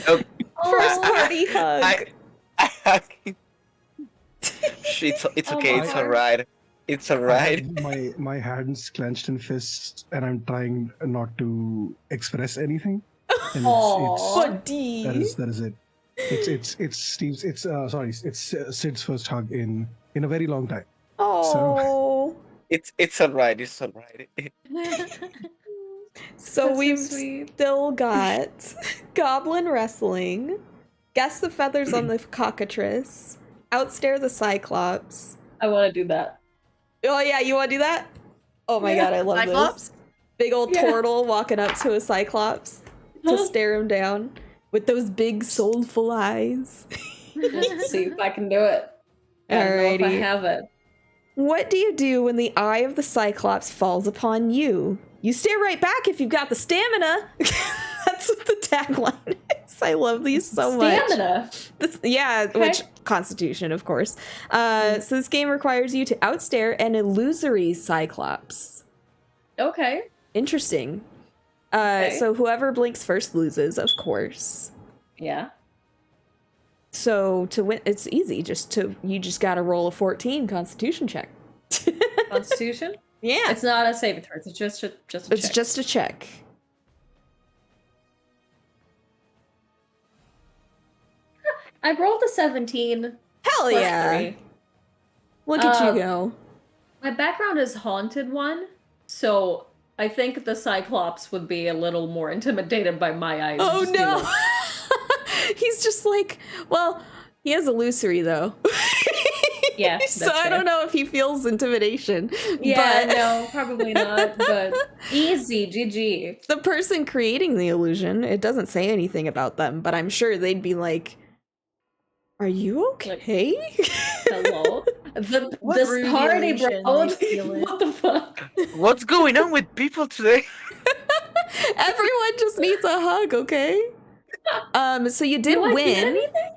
Oh, first party hug. It's Oh okay. my It's God. alright. It's I alright. have my hands clenched in fists, and I'm trying not to express anything. And Aw. Buddy. that is it. It's Steve's. It's Sid's first hug in a very long time. Oh. It's alright. It's alright. So That's so we've sweet. still got goblin wrestling, guess the feathers on the cockatrice, outstare the cyclops. I want to do that. Oh yeah, you want to do that? Oh my god, I love Cyclops? this. Big old Yeah. turtle walking up to a cyclops to stare him down with those big soulful eyes. Let's see if I can do it. I don't know if I Alrighty. have it. What do you do when the eye of the cyclops falls upon you? You stare right back if you've got the stamina. That's what the tagline is. I love these so much. Stamina. Yeah, Okay. which Constitution, of course. So this game requires you to outstare an illusory cyclops. Okay. Interesting. Okay. So whoever blinks first loses, of course. Yeah. So to win, it's easy. You just gotta roll a 14 Constitution check. Constitution? Yeah, It's not a saving throw. It's just a check. it's just a check. I rolled a 17. Hell plus yeah! 3. Look at you Um, go. My background is Haunted One, so I think the Cyclops would be a little more intimidated by my eyes. Oh Just be no! like, He's just like, well, he has illusory though. Yeah, So that's I fair. don't know if he feels intimidation. Yeah, but no, probably not, but easy, GG. the person creating the illusion, it doesn't say anything about them, but I'm sure they'd be like, "Are you okay?" Hello? This Rude party, illusion, bro. they feel it. What the fuck? What's going on with people today? Everyone just needs a hug, okay? So you did Do I get win. anything?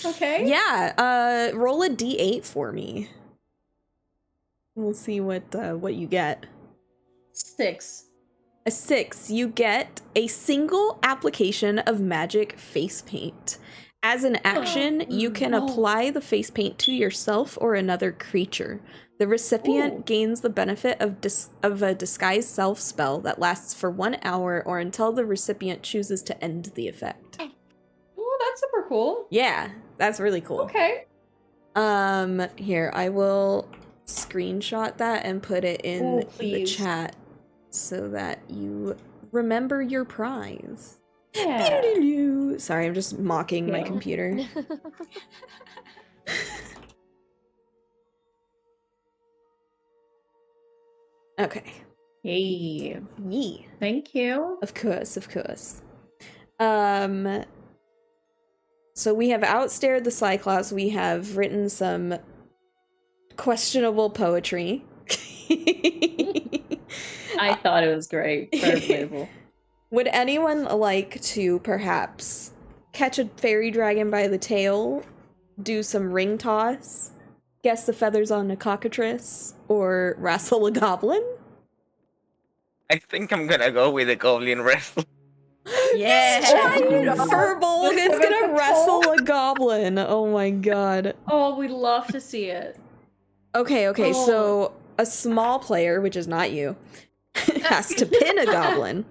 Okay. Yeah, roll a d8 for me. We'll see what you get. 6. A 6, you get a single application of magic face paint. As an action, you can apply the face paint to yourself or another creature. The recipient gains the benefit of a disguise self spell that lasts for 1 hour or until the recipient chooses to end the effect. Oh, that's super cool. Yeah, that's really cool. Okay. Here, I will screenshot that and put it in Oh, the please. chat so that you remember your prize. Yeah. Sorry, I'm just mocking my Yeah. computer. Okay. Hey. Yee. Thank you. Of course, of course. So we have outstared the Cyclops. We have written some questionable poetry. I thought it was great. Very playable. Would anyone like to perhaps catch a fairy dragon by the tail, do some ring toss, guess the feathers on a cockatrice, or wrestle a goblin? I think I'm gonna go with the goblin wrestle. Yeah. Furbolg is seventh gonna patrol? wrestle a goblin. Oh my god. Oh, we'd love to see it. Okay, Oh. so a small player, which is not you, has to pin a goblin.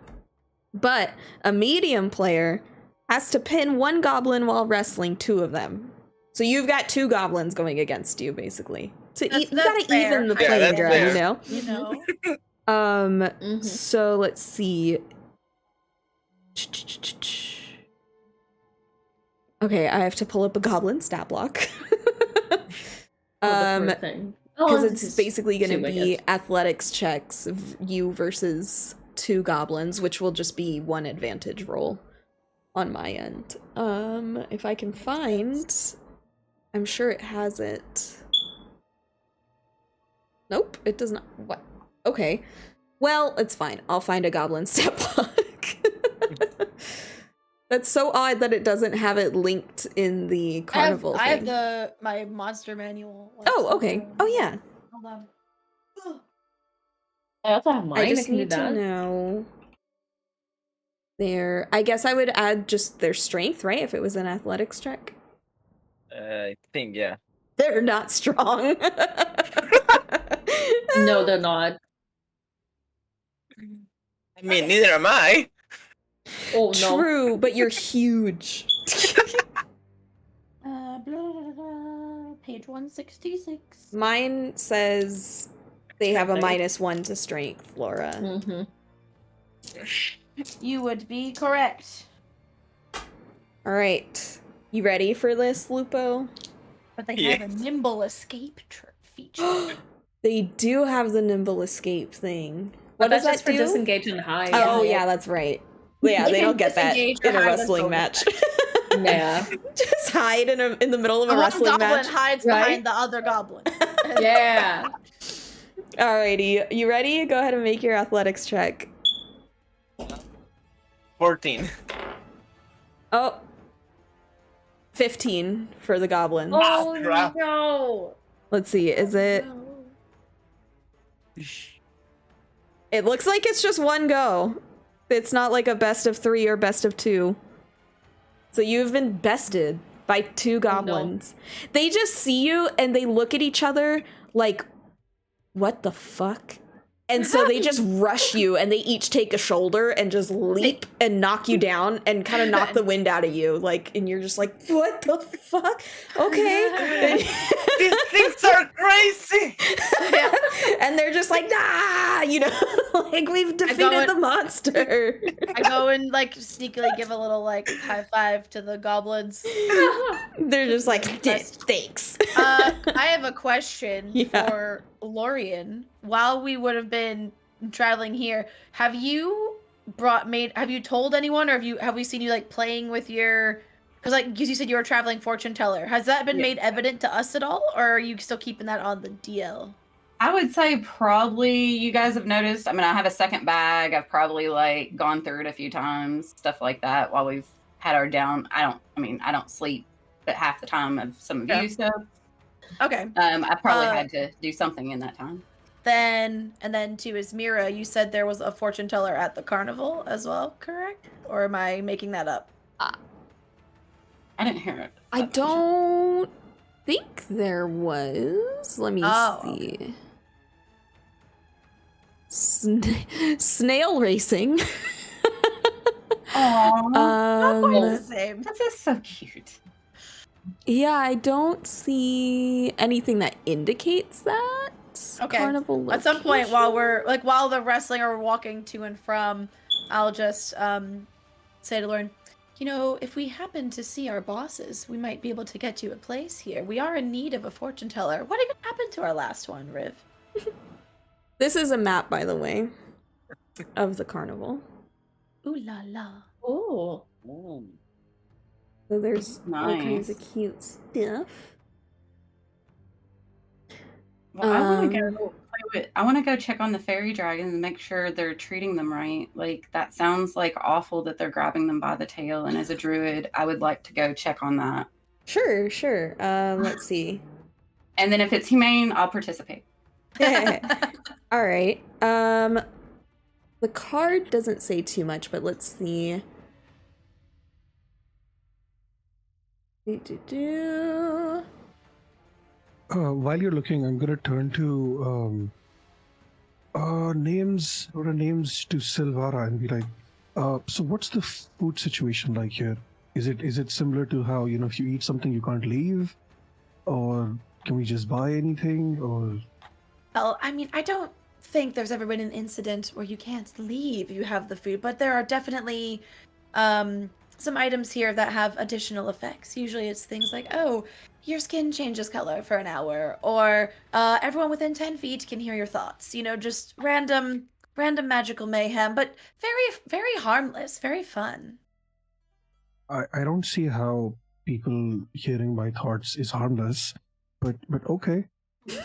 But a medium player has to pin one goblin while wrestling 2 of them. So you've got 2 goblins going against you, basically. So you That's gotta fair. even the Yeah, playing that's ground, fair. you know? You know. Mhm. So let's see. Okay, I have to pull up a goblin stat block. Oh, the poor thing. Because Oh, it's this is basically going too to be wicked. athletics checks, you versus 2 goblins, which will just be 1 advantage roll on my end. If I can find, I'm sure it has it. Nope, it does not. What? Okay. Well, it's fine. I'll find a goblin stat block. That's so odd that it doesn't have it linked in the carnival I have thing. my monster manual. like, Oh, okay. somewhere. Oh, yeah. Hold on. I also have mine. I just can do need to that. know their. I guess I would add just their strength, right? If it was an athletics check. I think, yeah. They're not strong. No, they're not. I mean, neither am I. Oh no. True, but you're huge. Blah, blah, blah, page 166. Mine says they have a Strength. -1 to strength, Laura. Mm-hmm. You would be correct. All right. You ready for this, Lupo? But they Yes. have a nimble escape feature. They do have the nimble escape thing. But What does that's just that for do? disengage and hide. Oh, yeah, that's right. Yeah, They they can don't get that disengage or in a hide wrestling us match. Yeah. Just hide in the middle of a One wrestling goblin match. hides Right? behind the other goblin. Yeah. Alrighty, you ready? Go ahead and make your athletics check. 14. Oh. 15 for the goblins. Oh crap. no. Let's see, is it... It looks like it's just 1 go. It's not like a best of 3 or best of 2. So you've been bested. by 2 goblins. They just see you and they look at each other like, what the fuck? And so they just rush you and they each take a shoulder and just leap and knock you down and kind of knock the wind out of you. Like, and you're just like, what the fuck? Okay. These things are crazy. And they're just like, nah, you know, like we've defeated the monster. I go and like sneakily give a little like high five to the goblins. They're just like, thanks. I have a question for Lorein. While we would have been traveling here, have you told anyone, or have we seen you like playing with your, because you said you were a traveling fortune teller. Has that been made evident to us at all, or are you still keeping that on the DL? I would say probably you guys have noticed. I mean, I have a second bag. I've probably like gone through it a few times, stuff like that while we've had our down. I don't sleep but half the time of some of you, so okay. I probably had to do something in that time. And then to Ismira, you said there was a fortune teller at the carnival as well, correct? Or am I making that up? I didn't hear it. I don't think there was. Let me see. Snail racing. Aww. The same. That's just so cute. Yeah, I don't see anything that indicates that. Okay. Carnival At some point while the wrestling or we're walking to and from, I'll just say to Lorein, if we happen to see our bosses, we might be able to get you a place here. We are in need of a fortune teller. What even happened to our last one, Riv? This is a map, by the way, of the carnival. Ooh la la. Oh. So there's all kinds Nice. of cute stuff. Well, I want to go check on the fairy dragons and make sure they're treating them right. Like, that sounds like awful that they're grabbing them by the tail. And as a druid, I would like to go check on that. Sure. Let's see. And then if it's humane, I'll participate. All right. The card doesn't say too much, but let's see. While you're looking, I'm gonna turn to names to Cylvara and be like, so what's the food situation like here? Is it similar to how, if you eat something you can't leave, or can we just buy anything, or? Well, I mean, I don't think there's ever been an incident where you can't leave. You have the food, but there are definitely some items here that have additional effects. Usually it's things like, your skin changes color for an hour, or everyone within 10 feet can hear your thoughts. Just random magical mayhem, but very, very harmless, very fun. I don't see how people hearing my thoughts is harmless, but okay,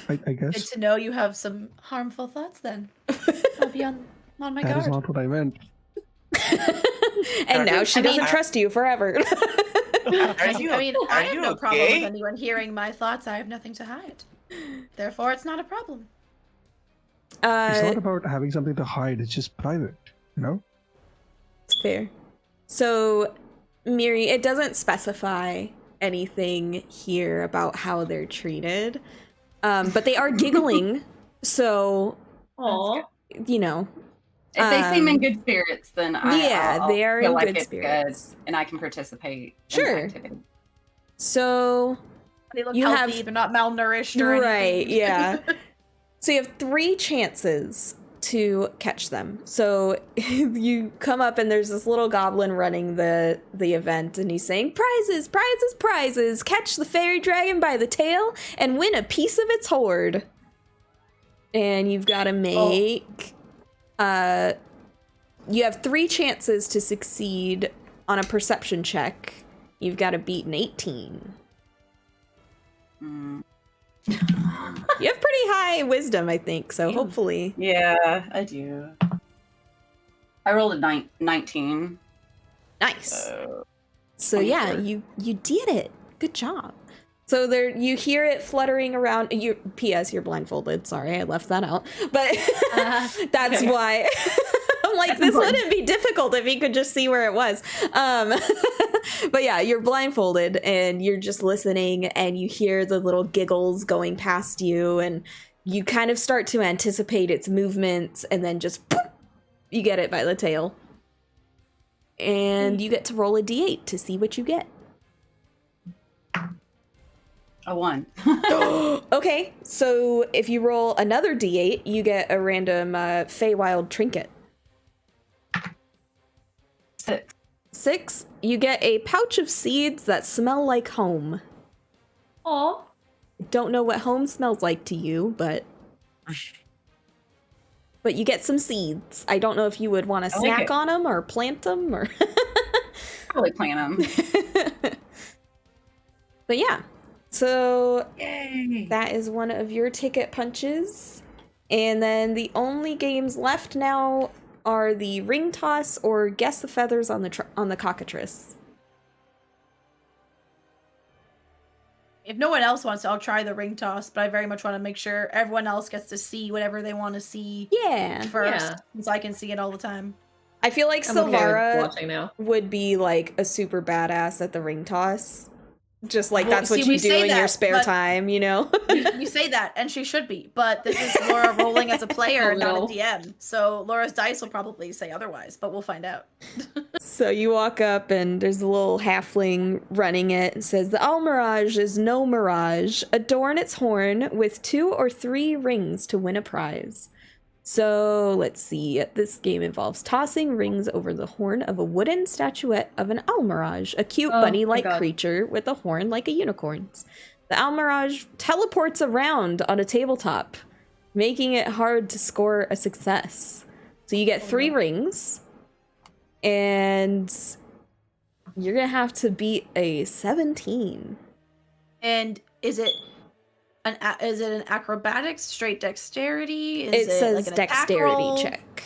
I Good guess. to know you have some harmful thoughts then. I'll be on my That is guard. not what I meant. And now she doesn't trust you forever. I have no problem okay? with anyone hearing my thoughts. I have nothing to hide. Therefore, it's not a problem. It's not about having something to hide, it's just private, It's fair. So, Miri, it doesn't specify anything here about how they're treated, but they are giggling, so, Aw. If they seem in good spirits, then I'll they are feel in like good it's spirits. good, and I can participate. Sure. In the activity. So, They look You healthy. have- They're not malnourished or anything. right, yeah. So you have 3 chances to catch them. So you come up and there's this little goblin running the event, and he's saying, prizes, prizes, prizes, catch the fairy dragon by the tail and win a piece of its hoard. And you've got to make you have 3 chances to succeed on a perception check. You've got to beat an 18. Mm. You have pretty high wisdom, I think, so hopefully. Yeah, I do. I rolled a 19. Nice. So yeah, 24. you did it. Good job. So there, you hear it fluttering around. P.S. You're blindfolded. Sorry, I left that out. But that's why. I'm like, this wouldn't be difficult if he could just see where it was. But yeah, you're blindfolded and you're just listening, and you hear the little giggles going past you, and you kind of start to anticipate its movements, and then just poof, you get it by the tail. And you get to roll a d8 to see what you get. A 1. Okay, so if you roll another d8, you get a random Feywild trinket. 6. 6, you get a pouch of seeds that smell like home. Aw. Don't know what home smells like to you, but you get some seeds. I don't know if you would want to snack on them or plant them or Probably plant them. But yeah. So Yay. that is one of your ticket punches. And then the only games left now are the ring toss or guess the feathers on the cockatrice. If no one else wants to, I'll try the ring toss, but I very much want to make sure everyone else gets to see whatever they want to see Yeah. first, since I can see it all the time. I feel like I'm okay with Cylvara watching now. would be like a super badass at the ring toss. Just like Well, that's what see, we you do say in your that, spare but- time, you know? You say that, and she should be, but this is Laura rolling as a player, Oh, not no. a DM. So Laura's dice will probably say otherwise, but we'll find out. So you walk up and there's a little halfling running it. It says, the Almirage is no mirage. Adorn its horn with 2 or 3 rings to win a prize. So let's see. This game involves tossing rings over the horn of a wooden statuette of an Almirage, a cute Oh, bunny-like my God. creature with a horn like a unicorn's. The Almirage teleports around on a tabletop, making it hard to score a success. So you get 3 rings, and you're gonna have to beat a 17. And is it an acrobatics, straight dexterity? It says like an attack dexterity roll? check.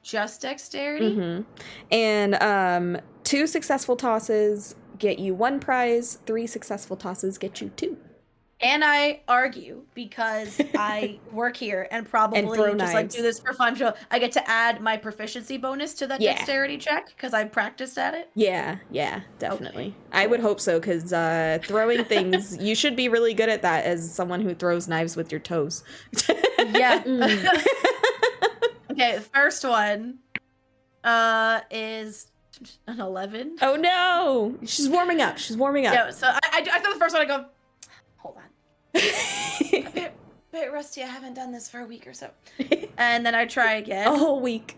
Just dexterity? Mm-hmm. And 2 successful tosses get you 1 prize. 3 successful tosses get you 2. And I argue because I work here and probably throw just like knives. do this for fun. So I get to add my proficiency bonus to that Yeah. dexterity check because I practiced at it. Yeah, definitely. Okay, I would hope so, because throwing things, you should be really good at that as someone who throws knives with your toes. Yeah. Okay, the first one is an 11. Oh no! She's warming up. Yeah, so I thought the first one, I go, hold on. a bit rusty. I haven't done this for a week or so. And then I try again. A whole week.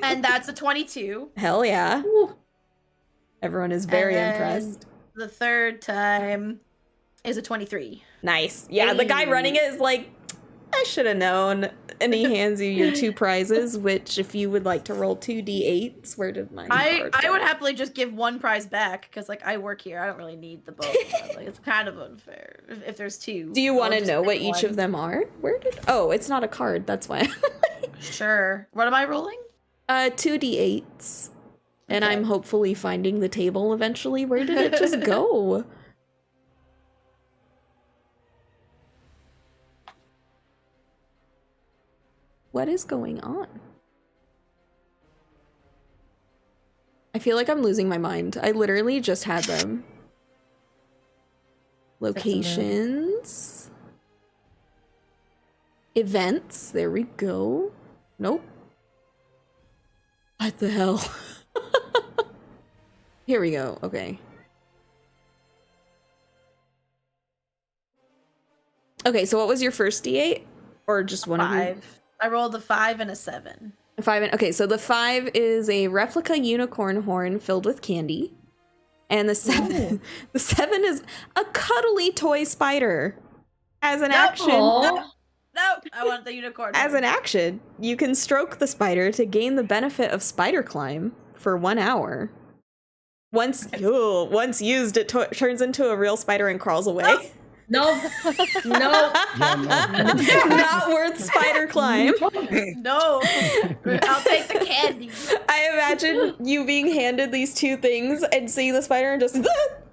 And that's a 22. Hell yeah. Everyone is very And then impressed. The third time is a 23. Nice. Yeah, the guy Hey. running it is like, I should have known. And he hands you your 2 prizes, which if you would like to roll 2 d8s, where did mine I go? would happily just give 1 prize back because like I work here. I don't really need the both of them. Like it's kind of unfair if there's 2. Do you I'll want to just know what pick each one. of them are? Where did? Oh, it's not a card. That's why. Sure. What am I rolling? 2 d8s, and Okay. I'm hopefully finding the table eventually. Where did it just go? What is going on? I feel like I'm losing my mind. I literally just had them. Locations. Events. There we go. Nope. What the hell? Here we go. Okay. Okay, so what was your first D8? Or just one of them? 5. I rolled a 5 and a 7. 5 and okay, so the 5 is a replica unicorn horn filled with candy. And the 7 the 7 is a cuddly toy spider. As an action. Aw. No, I want the unicorn. As an action, you can stroke the spider to gain the benefit of spider climb for 1 hour. Once used, it turns into a real spider and crawls away. No. No. Yeah, no. Not worth spider climb. No, I'll take the candy. I imagine you being handed these 2 things and seeing the spider and just,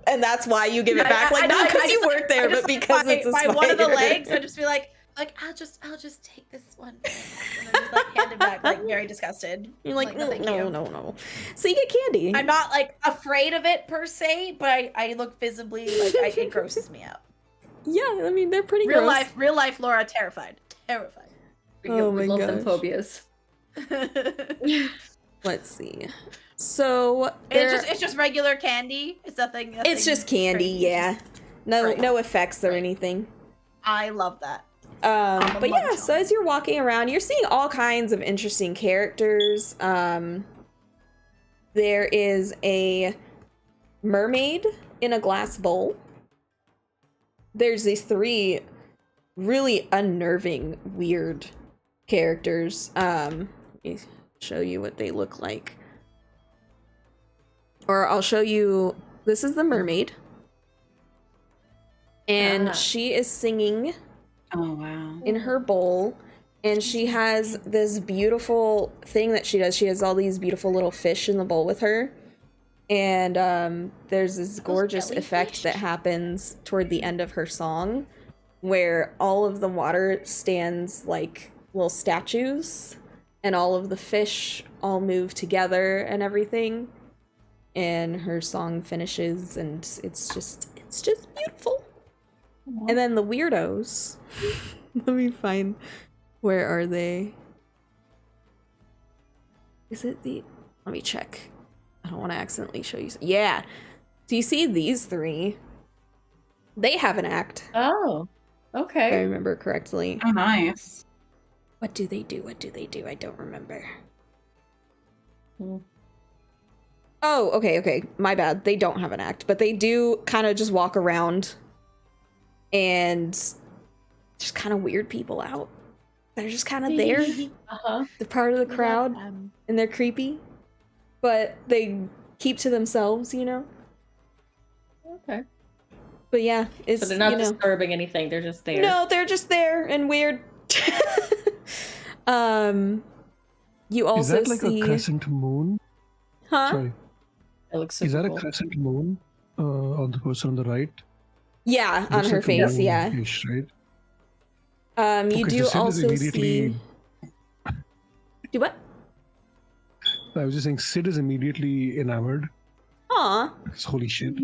and that's why you give it back. Like, not because you work there, but because it's a by spider. one of the legs, I'd just be like, Like, I'll just take this one. And then just like hand it back, like very disgusted. You're like, no, thank no, you." no. So you get candy. I'm not like afraid of it per se, but I look visibly like it grosses me out. Yeah, I mean they're pretty Real gross. life Laura terrified. Oh we my love them gosh. phobias. Let's see. So It's just regular candy. It's nothing. it's just candy, crazy. It's yeah. just- No Right. no effects or Right. anything. I love that. But yeah, so as you're walking around, you're seeing all kinds of interesting characters. There is a mermaid in a glass bowl. There's these 3 really unnerving, weird characters. Let me show you what they look like. Or I'll show you, this is the mermaid. And she is singing Oh wow. in her bowl, and she has this beautiful thing that she does. She has all these beautiful little fish in the bowl with her, and there's this gorgeous effect that happens toward the end of her song where all of the water stands like little statues and all of the fish all move together and everything, and her song finishes, and it's just beautiful. And then the weirdos. Let me find. Where are they? Is it the. Let me check. I don't want to accidentally show you. Yeah. Do you see these 3? They have an act. Oh, If I okay. remember correctly. Oh nice. What do they do? I don't remember. Hmm. Oh, okay. My bad. They don't have an act. But they do kind of just walk around and just kind of weird people out. They're just kind of there. Uh-huh. They're part of the crowd, and they're creepy, but they keep to themselves, you know? Okay. But yeah, it's, So they're not you know, disturbing anything. They're just there. no, they're just there and weird. You also Is that like see, a crescent moon? huh? Sorry. It looks Is super that a cool. crescent moon on the person on the right? Yeah, on Looks her like a face, yeah. moon-ish, right? You Okay, do so Sid is also immediately- see. Do what? I was just saying, Sid is immediately enamored. Aw. Because holy shit.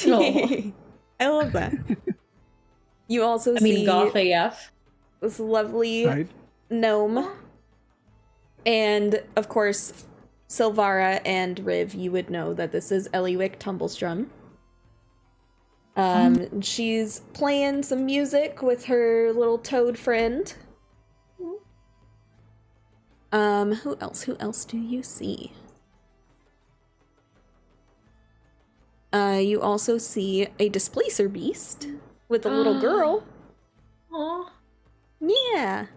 Aw. I love that. You also I see mean, goth AF. this lovely Right? gnome. And of course, Cylvara and Riv, you would know that this is Eliwick Tumblestrum. She's playing some music with her little toad friend. Who else do you see? You also see a displacer beast with a little girl. Aw, Yeah.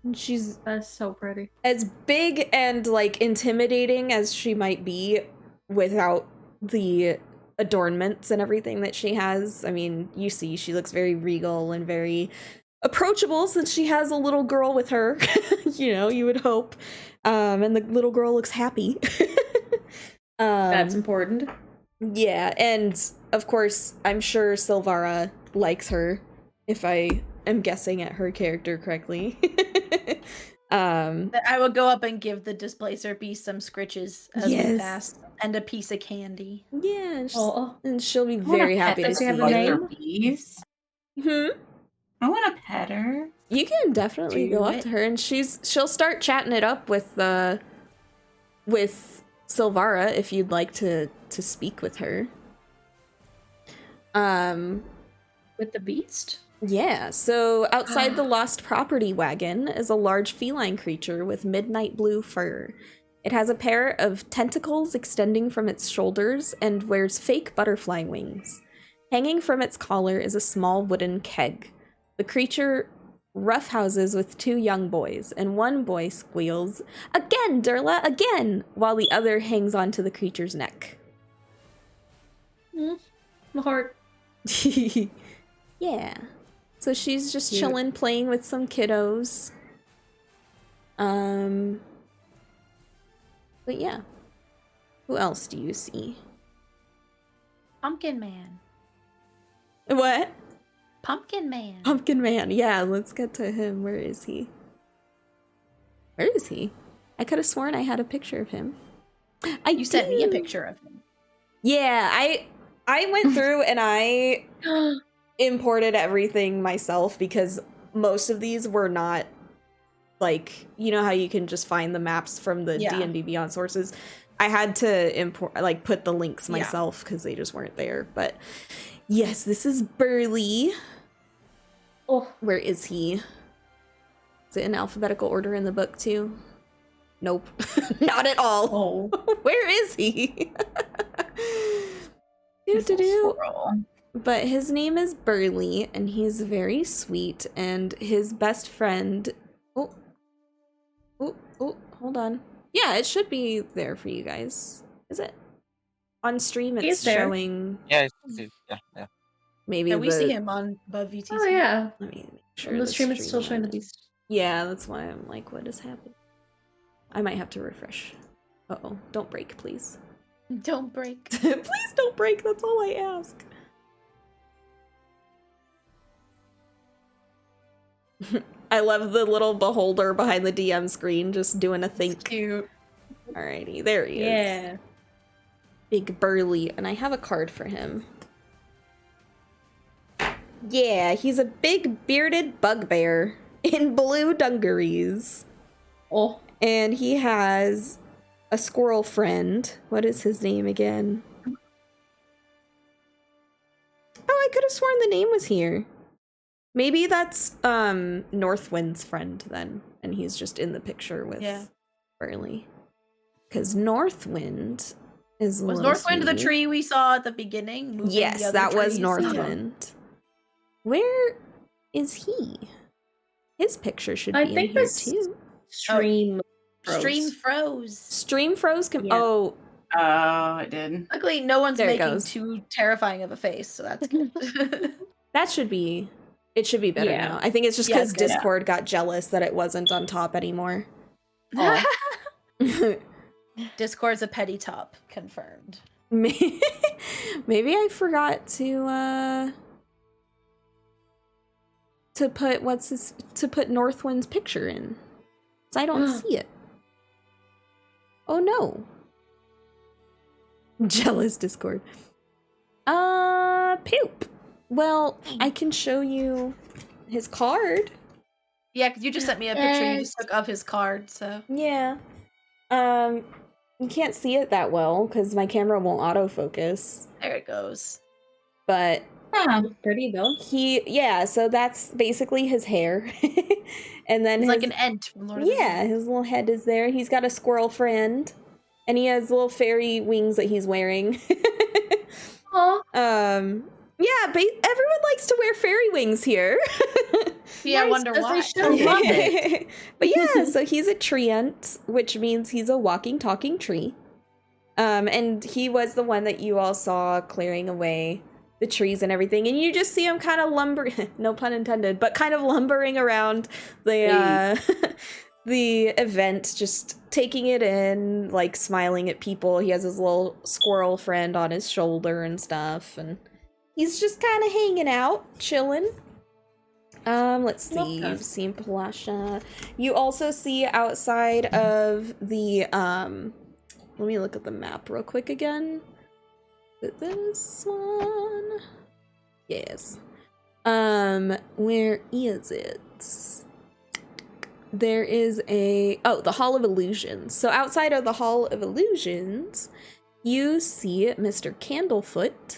And she's that's so pretty. as big and like intimidating as she might be without the adornments and everything that she has. I mean, you see she looks very regal and very approachable since she has a little girl with her. You know, you would hope. And the little girl looks happy. That's important. Yeah, and of course, I'm sure Cylvara likes her, if I am guessing at her character correctly. I will go up and give the displacer beast some scritches as we Yes. pass, and a piece of candy. Yeah, Oh, and she'll be I wanna very pet happy to Does see she have a you. name? Beast. Hmm? I want to pet her. You can definitely Do go up it. to her, and she'll start chatting it up with Cylvara if you'd like to speak with her. with the beast? Yeah, so outside the lost property wagon is a large feline creature with midnight blue fur. It has a pair of tentacles extending from its shoulders and wears fake butterfly wings. Hanging from its collar is a small wooden keg. The creature roughhouses with 2 young boys, and one boy squeals, "Again, Durla, again!" while the other hangs onto the creature's neck. My heart. Yeah. So she's just Cute. chilling, playing with some kiddos. But yeah. Who else do you see? Pumpkin Man. What? Pumpkin Man. Pumpkin Man. Yeah, let's get to him. Where is he? Where is he? I could have sworn I had a picture of him. You sent me a picture of him. Yeah, I went through and I imported everything myself because most of these were not, like, you know how you can just find the maps from the D&D Beyond sources? I had to import, like, put the links myself because they just weren't there. But yes, this is Burley. Oh, Where is he? Is it in alphabetical order in the book too? Nope. Not at all. oh. Where is he? But his name is Burley, and he's very sweet, and his best friend... Oh, hold on. Yeah, it should be there for you guys. Is it? On stream, it's showing... Yeah, yeah. Maybe we see him on above VTC. Oh, yeah. Let me make sure On the stream it's still showing the beast. Yeah, that's why I'm like, what is happening? I might have to refresh. Uh-oh. Don't break, please. Don't break. Please don't break, that's all I ask. I love the little beholder behind the DM screen just doing a think. Cute. Alrighty, there he is. Yeah. Big Burly, and I have a card for him. Yeah, he's a big bearded bugbear in blue dungarees. Oh. And he has a squirrel friend. What is his name again? Oh, I could have sworn the name was here. Maybe that's Northwind's friend then, and he's just in the picture with Burley. Because Northwind is Was Northwind the tree we saw at the beginning? Yes, that was Northwind. Yeah. Where is he? His picture should be in here too. Stream froze. Stream froze? Oh, it did. Luckily, no one's making too terrifying of a face, so that's good. That should be... It should be better now. I think it's just because Discord got jealous that it wasn't on top anymore. Discord's a petty top, confirmed. Maybe I forgot to put put Northwind's picture in. So I don't see it. Oh no. Jealous Discord. Poop. Well, I can show you his card. Yeah, because you just sent me a picture you just took of his card, so. Yeah. You can't see it that well because my camera won't autofocus. There it goes. But pretty though. So that's basically his hair. And then it's like an Ent from Lord of the Rings. His little head is there. He's got a squirrel friend. And he has little fairy wings that he's wearing. Aww. Yeah, everyone likes to wear fairy wings here. Yeah, I wonder why. But yeah, so he's a treant, which means he's a walking, talking tree. And he was the one that you all saw clearing away the trees and everything. And you just see him kind of no pun intended, but kind of lumbering around the the event, just taking it in, like smiling at people. He has his little squirrel friend on his shoulder and stuff, and he's just kind of hanging out, chilling. Let's see. You've seen Palasha. You also see outside of the let me look at the map real quick again. This one. Yes. Where is it? There is the Hall of Illusions. So outside of the Hall of Illusions, you see Mr. Candlefoot.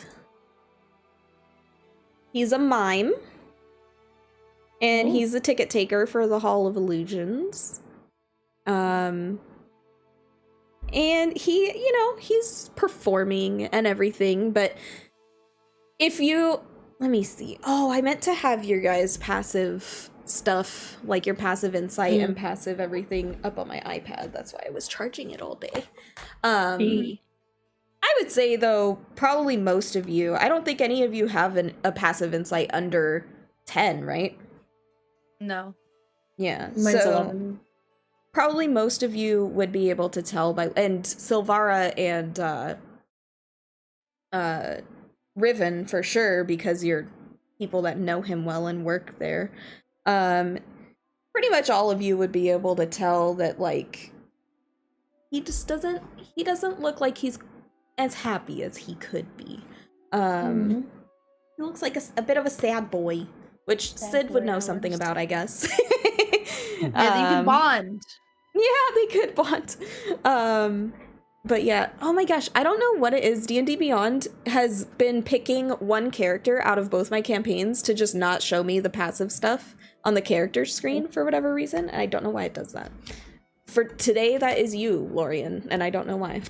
He's a mime. And he's a ticket taker for the Hall of Illusions. And he, he's performing and everything, but if you, let me see. Oh, I meant to have your guys' passive stuff, like your passive insight and passive everything up on my iPad. That's why I was charging it all day. I would say, though, probably most of you, I don't think any of you have a passive insight under 10, right? No. Yeah. Mine's 11. Probably most of you would be able to tell by, and Cylvara and Rivan for sure, because you're people that know him well and work there. Pretty much all of you would be able to tell that, like, he doesn't look like he's as happy as he could be. He looks like a bit of a sad boy, which Sid would know something about, I guess. Yeah, you can bond. Yeah, they could bond. But yeah, oh my gosh, I don't know what it is. D&D Beyond has been picking one character out of both my campaigns to just not show me the passive stuff on the character screen for whatever reason, and I don't know why it does that. For today, that is you, Lorein, and I don't know why.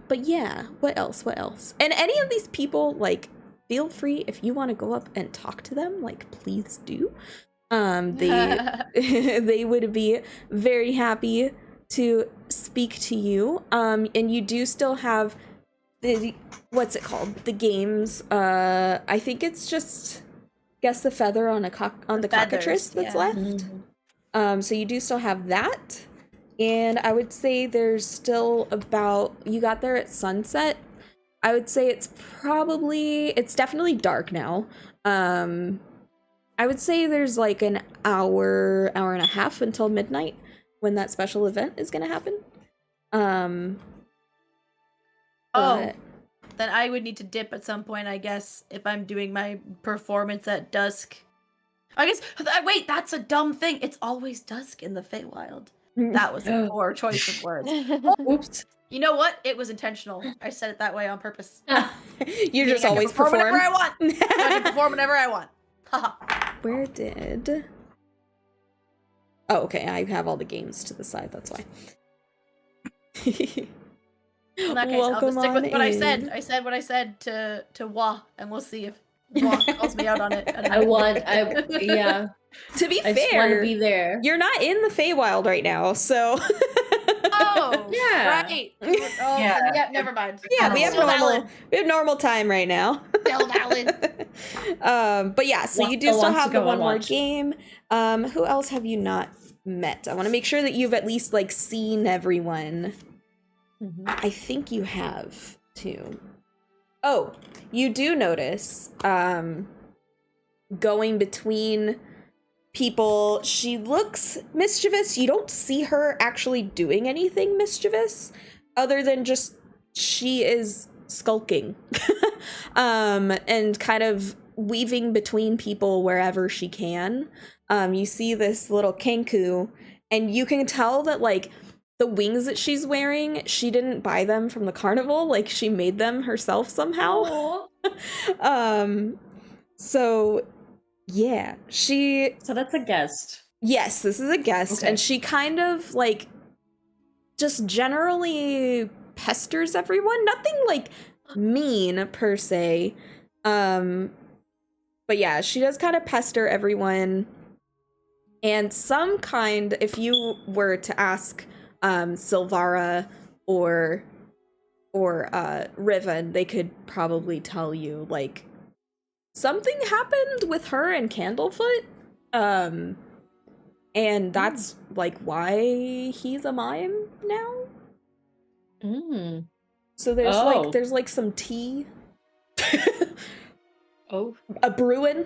But yeah, what else? And any of these people, like, feel free, if you want to go up and talk to them, like, please do. They would be very happy to speak to you. And you do still have the, what's it called? The games. I think it's just guess the feather on the cockatrice that's left. So you do still have that. And I would say there's still about, you got there at sunset. I would say it's definitely dark now. I would say there's like an hour and a half until midnight when that special event is going to happen. Then I would need to dip at some point, I guess, if I'm doing my performance at dusk. I guess, wait, that's a dumb thing. It's always dusk in the Feywild. That was a poor choice of words. Oops. You know what? It was intentional. I said it that way on purpose. You just always perform whenever I want. I can perform whenever I want. Where did... Oh, okay, I have all the games to the side, that's why. In that case, I'll just stick with what I said. I said what I said to Wah, and we'll see if Wah calls me out on it. Yeah. To be I just want to fair, be there. you're not in the Feywild right now, so... Oh, Yeah. right. Oh, yeah, never mind. Yeah, we have normal time right now. Still valid. But yeah, so you do Still still wants to have the go one and more watch. game. Who else have you not met? I want to make sure that you've at least like seen everyone. I think you have too. Oh, you do notice going between people, she looks mischievous. You don't see her actually doing anything mischievous other than just she is skulking and kind of weaving between people wherever she can. You see this little Kenku, and you can tell that like the wings that she's wearing, she didn't buy them from the carnival, like she made them herself somehow. So yeah, So that's a guest. yes, this is a guest, Okay. and she kind of like just generally pesters everyone. Nothing like mean per se. But yeah, she does kind of pester everyone. And some kind, if you were to ask Cylvara or Rivan, they could probably tell you like something happened with her and Candlefoot. And that's like why he's a mime now. So there's like some tea. A brewing.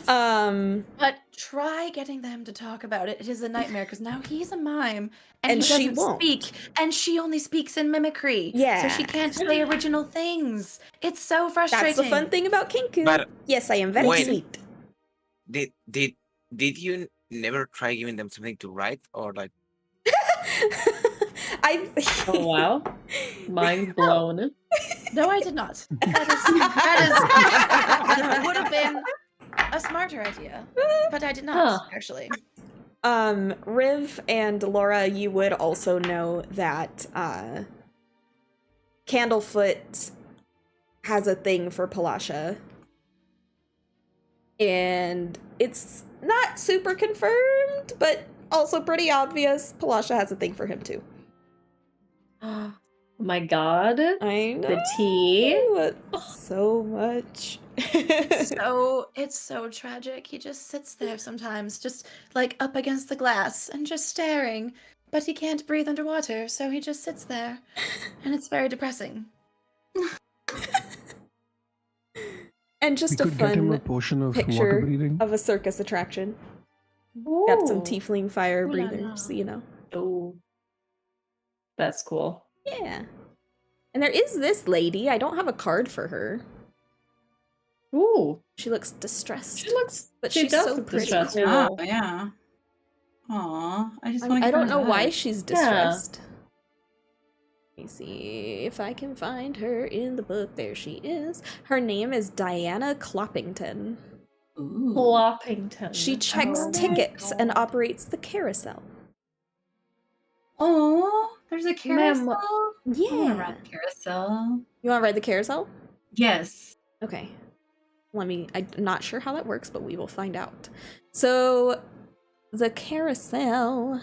But try getting them to talk about it. It is a nightmare because now he's a mime and he she doesn't won't. speak, and she only speaks in mimicry. Yeah. So she can't say original things. It's so frustrating. That's the fun thing about Kenku. But yes, I am very when- sweet. Did you never try giving them something to write, or like? Oh wow. Mind blown. No, I did not. That would have been a smarter idea, but I did not actually. Riv and Laura, you would also know that Candlefoot has a thing for Palasha. And it's not super confirmed, but also pretty obvious. Palasha has a thing for him too. Oh my god. I know. The tea. So much. It's so tragic. He just sits there sometimes, just like up against the glass and just staring. But he can't breathe underwater, so he just sits there. And it's very depressing. And We just a could get him a fun potion of water picture breathing. of a circus attraction. Got some tiefling fire Ooh la breathers, la. you know. Oh, that's cool. Yeah. And there is this lady. I don't have a card for her. Ooh, She looks distressed. But she she's does so look pretty. distressed. Oh, yeah. Aw, I just want to I don't know why she's Yeah. distressed. Let me see if I can find her in the book. There she is. Her name is Diana Cloppington. Ooh. Ploppington. She checks Oh my tickets and God. operates the carousel. Oh, there's a Ma'am, carousel. I want to Yeah. ride the carousel. You want to ride the carousel? Yes. Okay. I'm not sure how that works, but we will find out. So, the carousel.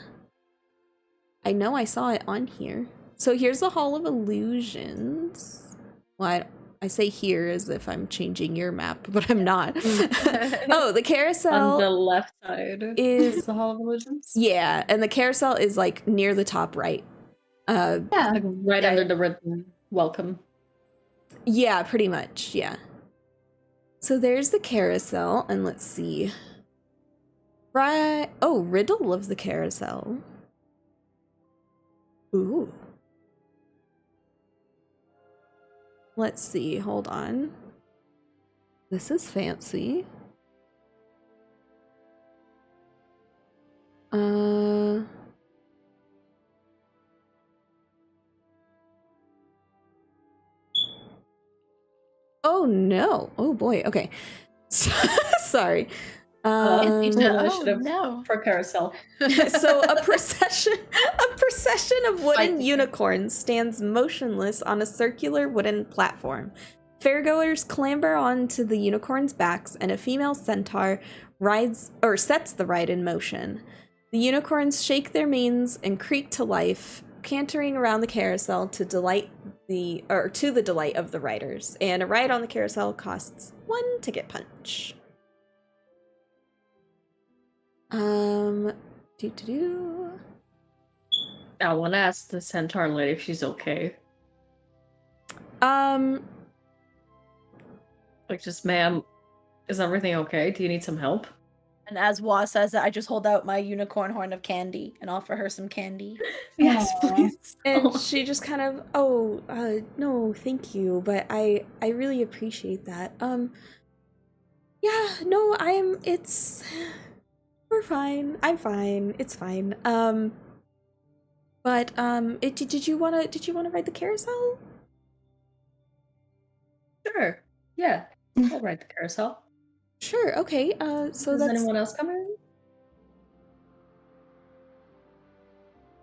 I know I saw it on here. So here's the Hall of Illusions. Well, I say here as if I'm changing your map, but I'm not. Oh, the carousel on the left side is the Hall of Illusions. yeah, and the carousel is like near the top right. Yeah. Like right Yeah. under the written welcome. Yeah, pretty much. Yeah. So there's the carousel, and let's see. Right. Oh, riddle of the carousel. Ooh. Let's see. Hold on. This is fancy. Oh no. Oh boy. Okay. Sorry. Oh Oh, no. For carousel. So a procession of wooden Fight. unicorns stands motionless on a circular wooden platform. Fairgoers clamber onto the unicorns' backs, and a female centaur sets the ride in motion. The unicorns shake their manes and creak to life, cantering around the carousel to the delight of the riders. And a ride on the carousel costs 1 ticket punch. I want to ask the centaur lady if she's okay. Like, just, ma'am, is everything okay? Do you need some help? And as Wa says that, I just hold out my unicorn horn of candy and offer her some candy. Yes, Aw. please. And she just kind of, no, thank you, but I really appreciate that. Yeah, no, we're fine. I'm fine. It's fine. But, did you wanna ride the carousel? Sure. Yeah. I'll ride the carousel. Sure, okay, so Does that's... anyone else come in?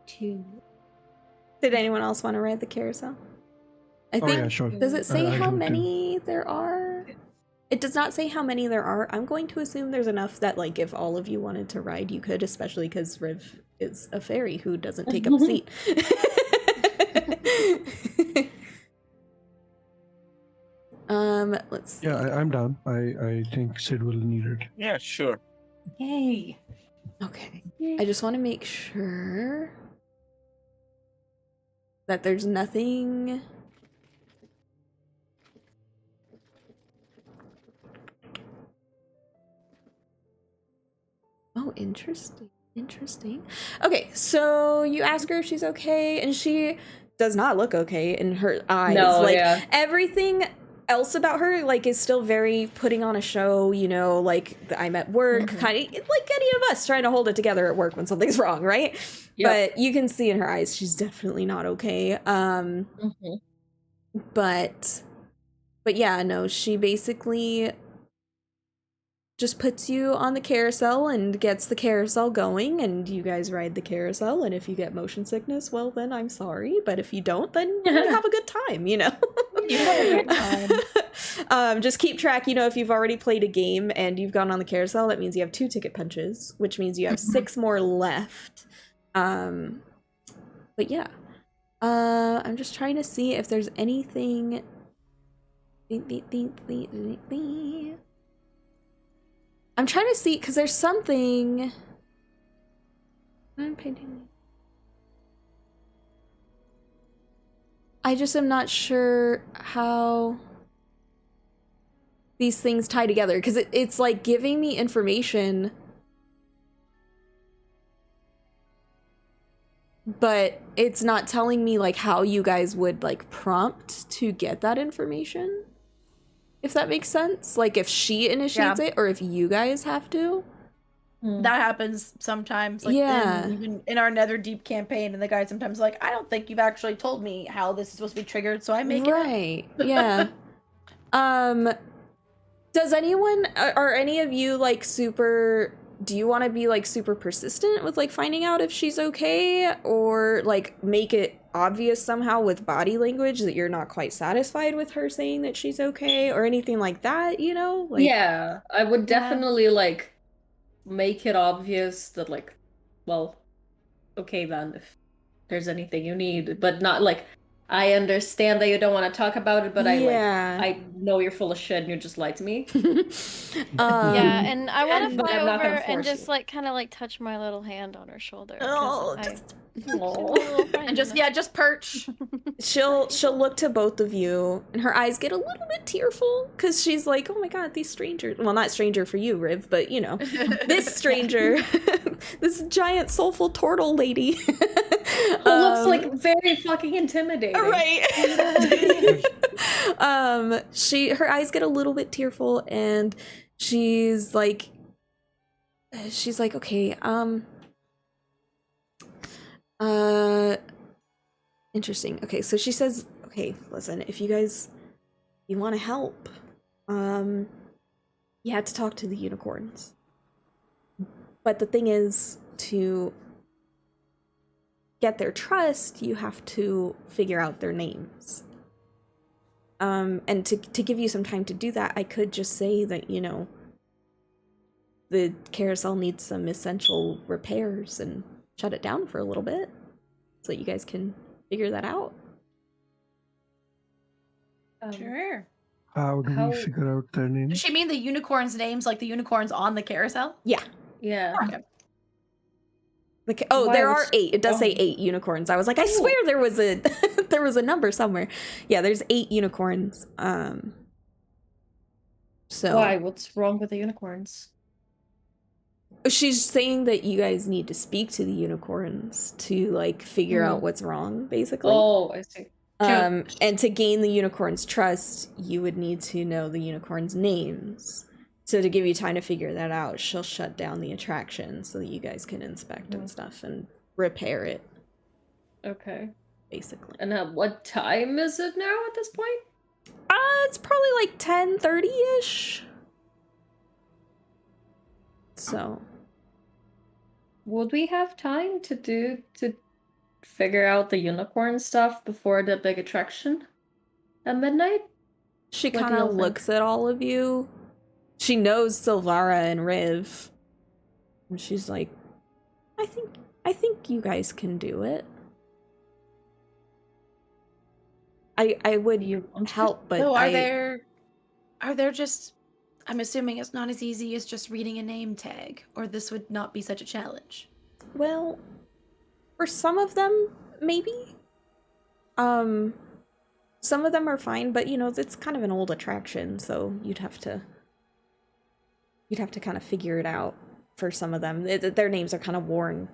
2. Did anyone else want to ride the carousel? I Oh think, yeah, sure. does it say I how do too. many there are? It does not say how many there are. I'm going to assume there's enough that, like, if all of you wanted to ride, you could, especially because Riv is a fairy who doesn't take up a seat. Let's see. Yeah, I'm down. I think Sid will need it. Yeah, sure. Yay. Okay. I just want to make sure that there's nothing... Oh, interesting. Interesting. Okay, so you ask her if she's okay, and she does not look okay in her eyes. No, like, yeah. everything else about her, like, is still very putting on a show, you know, like, I'm at work, kind of like any of us trying to hold it together at work when something's wrong, right? Yep. But you can see in her eyes she's definitely not okay. But yeah, no, she basically just puts you on the carousel and gets the carousel going, and you guys ride the carousel, and if you get motion sickness, well, then I'm sorry, but if you don't, then you have a good time, you know? You have a good time. Just keep track, you know, if you've already played a game and you've gone on the carousel, that means you have 2 ticket punches, which means you have 6 more left. But yeah. I'm just trying to see if there's anything... I'm trying to see, because there's something... I'm painting... I just am not sure how... these things tie together, because it's like giving me information, but it's not telling me like how you guys would like prompt to get that information, if that makes sense. Like if she initiates it or if you guys have to. That happens sometimes, like even in our Netherdeep campaign, and the guy sometimes like, I don't think you've actually told me how this is supposed to be triggered, so I make it up. Yeah. Does anyone, are any of you like super, do you want to be like super persistent with like finding out if she's okay, or like make it obvious somehow with body language that you're not quite satisfied with her saying that she's okay, or anything like that, you know? Like, yeah, I would definitely like make it obvious that like, well, okay then, if there's anything you need, but not like, I understand that you don't want to talk about it, but I know you're full of shit and you just lied to me. Yeah, and I want to but fly I'm not over gonna and force just you. like kind of like touch my little hand on her shoulder. Oh, and just perch. She'll look to both of you, and her eyes get a little bit tearful because she's like, oh my god, these strangers, well, not stranger for you, Riv, but you know, this stranger, this giant soulful turtle lady who looks like very fucking intimidating, right? Her eyes get a little bit tearful, and she's like, okay, interesting. Okay, so she says, okay, listen, if you want to help, you had to talk to the unicorns. But the thing is, to get their trust, you have to figure out their names. And to give you some time to do that, I could just say that, you know, the carousel needs some essential repairs and shut it down for a little bit so you guys can figure that out. Sure. How do we figure out their names? Does she mean the unicorns' names, like the unicorns on the carousel? Yeah. Okay. There are 8. It does say 8 unicorns. I was like, I swear there was a there was a number somewhere. Yeah, there's 8 unicorns. So why? What's wrong with the unicorns? She's saying that you guys need to speak to the unicorns to like figure out what's wrong, basically. Oh, I see. And to gain the unicorn's trust, you would need to know the unicorns' names. So to give you time to figure that out, she'll shut down the attraction so that you guys can inspect and stuff and repair it. Okay. Basically. And at what time is it now at this point? It's probably like 10:30-ish. So would we have time to figure out the unicorn stuff before the big attraction at midnight? She kind of looks at all of you. She knows Cylvara and Riv. And she's like, I think you guys can do it. I would help, but so are there just, I'm assuming it's not as easy as just reading a name tag, or this would not be such a challenge. Well, for some of them, maybe. Some of them are fine, but you know, it's kind of an old attraction, so you'd have to kind of figure it out for some of them. Their names are kind of worn.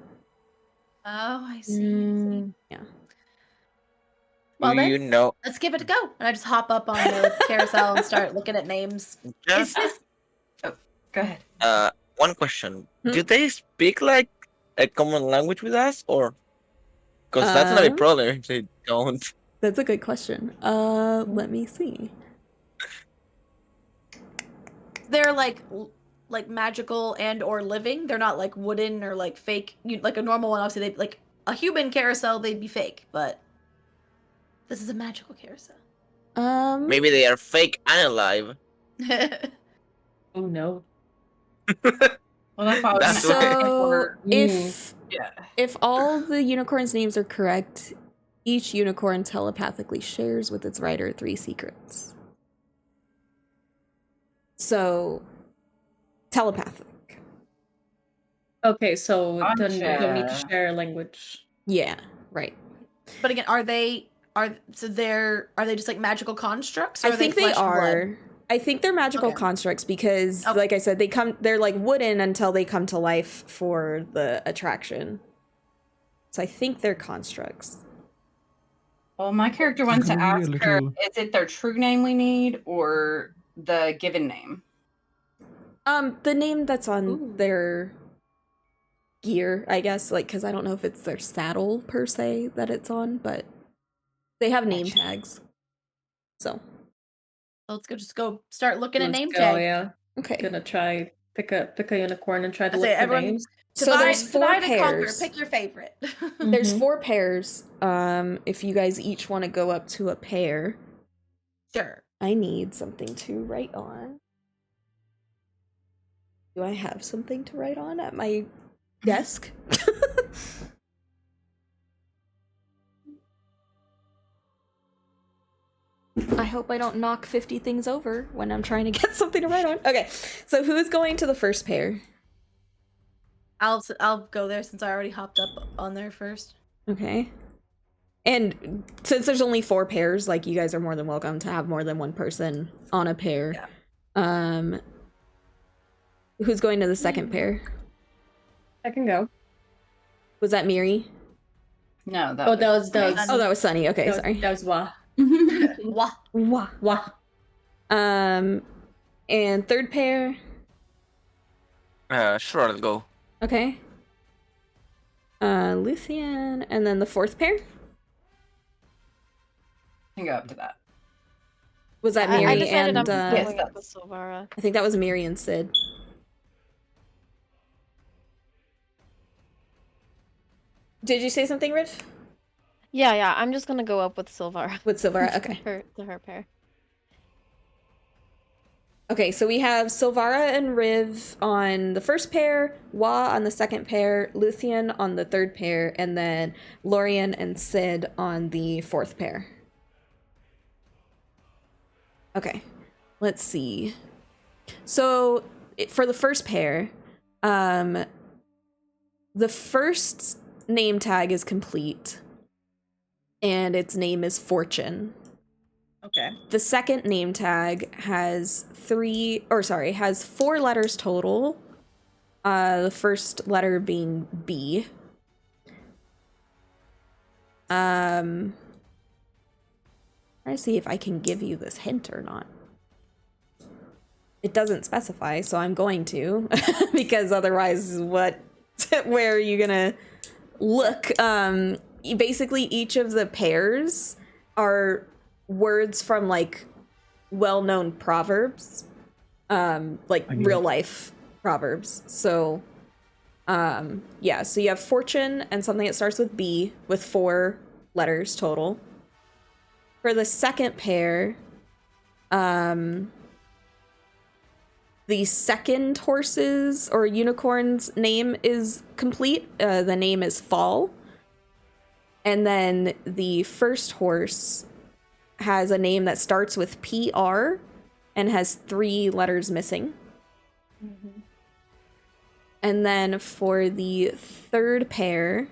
Oh, I see. Yeah. Well, then, let's give it a go. And I just hop up on the carousel and start looking at names. Just go ahead. One question: do they speak like a common language with us, or because that's not a problem if they don't? That's a good question. Let me see. They're like magical and or living. They're not like wooden or like fake. Like a normal one, obviously, they like a human carousel. They'd be fake, but this is a magical carousel. Maybe they are fake and alive. Oh no. Well, that's so if all the unicorns' names are correct, each unicorn telepathically shares with its rider 3 secrets. So telepathic. Okay, so then you don't need to share a language. Yeah, right. But again, are they just like magical constructs? Or I think they are. I think they're magical Okay. constructs because, Okay. like I said, they're like wooden until they come to life for the attraction. So I think they're constructs. Well, my character wants to Gonna be a ask her, little- is it their true name we need or the given name? The name that's on Ooh. their gear, I guess, like, because I don't know if it's their saddle per se that it's on, but they have name Gotcha. tags. So, Let's just go start looking at Let's name go, tags. yeah. okay. Gonna try pick a unicorn and try to I look say for everyone- names. So Divide, there's 4 divide and conquer. pairs. Pick your favorite. There's Mhm. 4 pairs. If you guys each want to go up to a pair, Sure. I need something to write on. Do I have something to write on at my desk? I hope I don't knock 50 things over when I'm trying to get something to write on. Okay, so who is going to the first pair? I'll go there since I already hopped up on there first. Okay. And since there's only 4 pairs, like, you guys are more than welcome to have more than one person on a pair. Yeah. Who's going to the second pair? I can go. Was that Miri? No, Oh, that was Oh, that was Sunny. Okay, that was, sorry. That was Wah. Wah. Wah. Wah. And third pair. Sure, I'll go. Okay. Luthien, and then the fourth pair. Can go up to that. Was that I Miri decided and I'm Yes, going up with that's- Cylvara. I think that was Miri and Sid. Did you say something, Riv? Yeah, I'm just gonna go up with Cylvara. With Cylvara? Okay. her pair. Okay, so we have Cylvara and Riv on the first pair, Wa on the second pair, Luthien on the third pair, and then Lorein and Sid on the fourth pair. Okay, let's see. So for the first pair, the first name tag is complete, and its name is Fortune. Okay. The second name tag has 4 letters total. The first letter being B. Try to see if I can give you this hint or not. It doesn't specify, so I'm going to, because otherwise, where are you gonna look? Basically, each of the pairs are words from, like, well-known proverbs, like real life proverbs. So yeah, so you have fortune and something that starts with B with 4 letters total. For the second pair, the second horse's or unicorn's name is complete. The name is Fall. And then the first horse has a name that starts with PR and has 3 letters missing. Mm-hmm. And then for the third pair,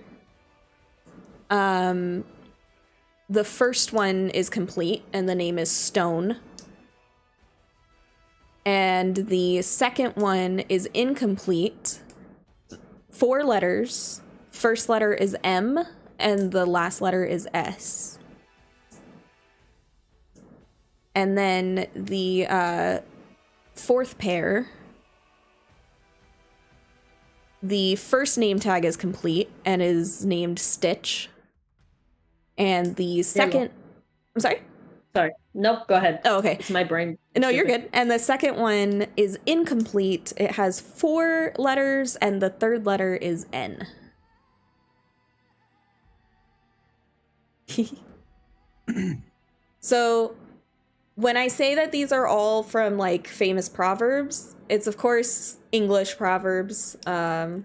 the first one is complete and the name is Stone. And the second one is incomplete. 4 letters. First letter is M and the last letter is S. And then the fourth pair, the first name tag is complete and is named Stitch. And the second... I'm sorry? Sorry. Nope, go ahead. Oh, okay. It's my brain. No, you're good. And the second one is incomplete. It has 4 letters and the third letter is N. So when I say that these are all from, like, famous proverbs, it's of course English proverbs. And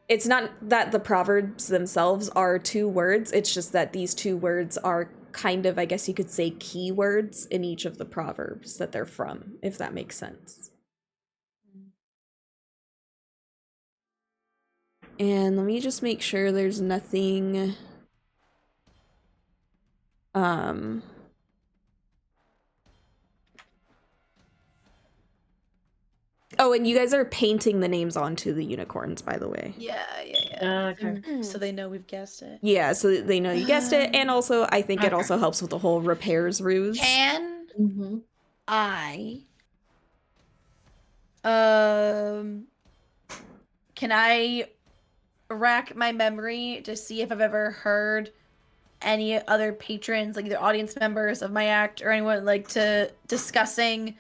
it's not that the proverbs themselves are 2 words. It's just that these 2 words are kind of, I guess you could say, keywords in each of the proverbs that they're from, if that makes sense. And let me just make sure there's nothing Oh, and you guys are painting the names onto the unicorns, by the way. Yeah. Okay. So they know we've guessed it. Yeah, so they know you guessed it, and also I think it Okay. also helps with the whole repairs ruse. Can Mm-hmm. can I rack my memory to see if I've ever heard any other patrons, like either audience members of my act or anyone, like to discussing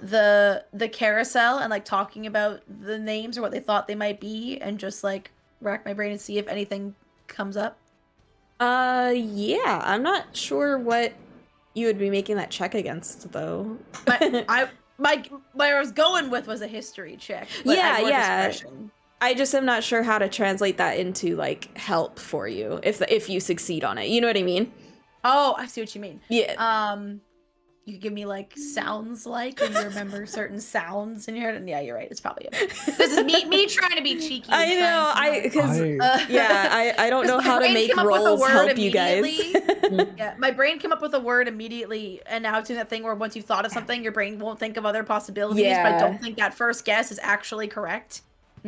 the carousel and like talking about the names or what they thought they might be, and just like rack my brain and see if anything comes up? Yeah, I'm not sure what you would be making that check against, though. What I was going with was a history check. But I have more discretion. I just am not sure how to translate that into like help for you if you succeed on it. You know what I mean? Oh, I see what you mean. Yeah. You could give me like sounds like, and you remember certain sounds in your head. And yeah, you're right. It's probably this is me trying to be cheeky. I know. I don't know how to make rolls help you guys. Yeah, my brain came up with a word immediately, and now it's doing that thing where once you've thought of something, your brain won't think of other possibilities. Yeah. But I don't think that first guess is actually correct.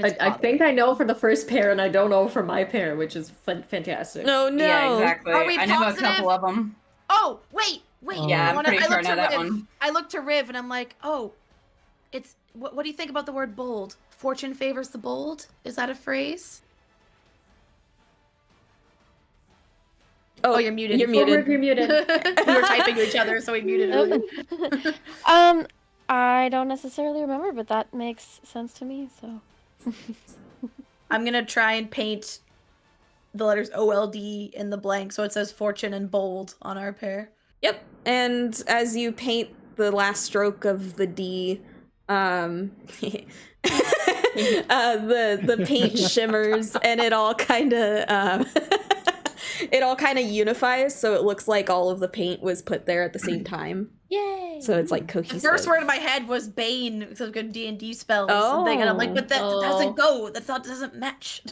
I think I know for the first pair, and I don't know for my pair, which is fantastic. No. Yeah, exactly. Are we I know positive? a couple of them. Oh, wait. Yeah, I'm pretty sure I know that one. I looked to Riv, and I'm like, oh, it's what do you think about the word bold? Fortune favors the bold. Is that a phrase? Oh, you're muted. You're muted. You're muted. We were typing to each other, so we muted it. I don't necessarily remember, but that makes sense to me, so. I'm gonna try and paint the letters OLD in the blank, so it says fortune and bold on our pair. Yep. And as you paint the last stroke of the D, the paint shimmers and it all kind of unifies, so it looks like all of the paint was put there at the same time. Yay! So it's like cohesive. The first word in my head was Bane, because of good D&D spells. Oh. And I'm like, but that doesn't go. That doesn't match.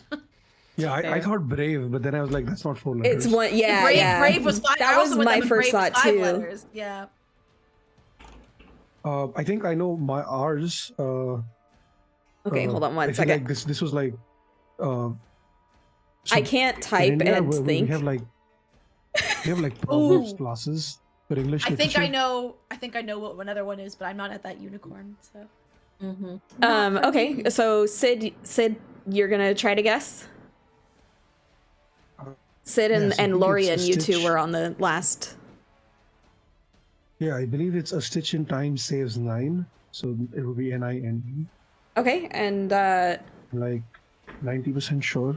Yeah, I thought brave, but then I was like, that's not 4 letters. It's one, yeah, Brave, yeah. Brave was 5. That was my first thought too. Letters. Yeah. I think I know ours. Okay, hold on one I feel second. like this was like. I can't type India, and think. We have like Proverbs classes for English. I think literature. I know what another one is, but I'm not at that unicorn. So. Okay, so Sid, you're gonna try to guess. Sid and Yes, I think Lorein, it's a you two stitch. were on the last. Yeah, I believe it's a stitch in time saves 9, so it will be NINE. Okay, and Like 90% sure.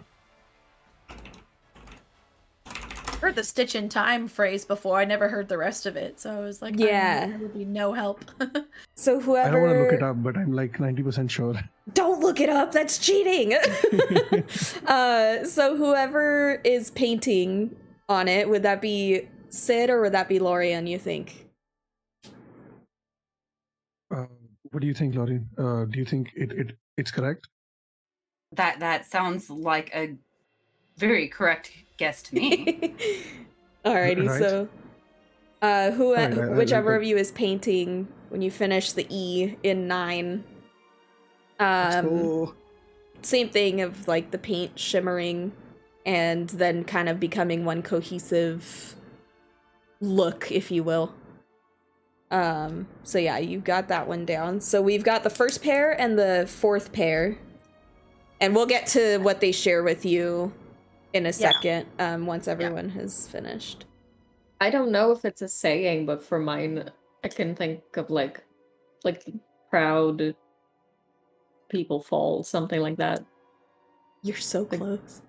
I've heard the stitch in time phrase before. I never heard the rest of it, so I was like, Yeah. there would be no help. so whoever. I don't want to look it up, but I'm like 90% sure. Don't look it up. That's cheating. So whoever is painting on it, would that be Sid or would that be Lorein, you think? What do you think, Laurie? Do you think it's correct? That sounds like a very correct guess to me. Alrighty, Right. so whichever of you is painting, when you finish the E in 9, So same thing of like the paint shimmering and then kind of becoming one cohesive look, if you will. So yeah, you got that one down. So we've got the first pair and the fourth pair. And we'll get to what they share with you in a second, once everyone has finished. I don't know if it's a saying, but for mine, I can think of like proud people fall, something like that. You're so close.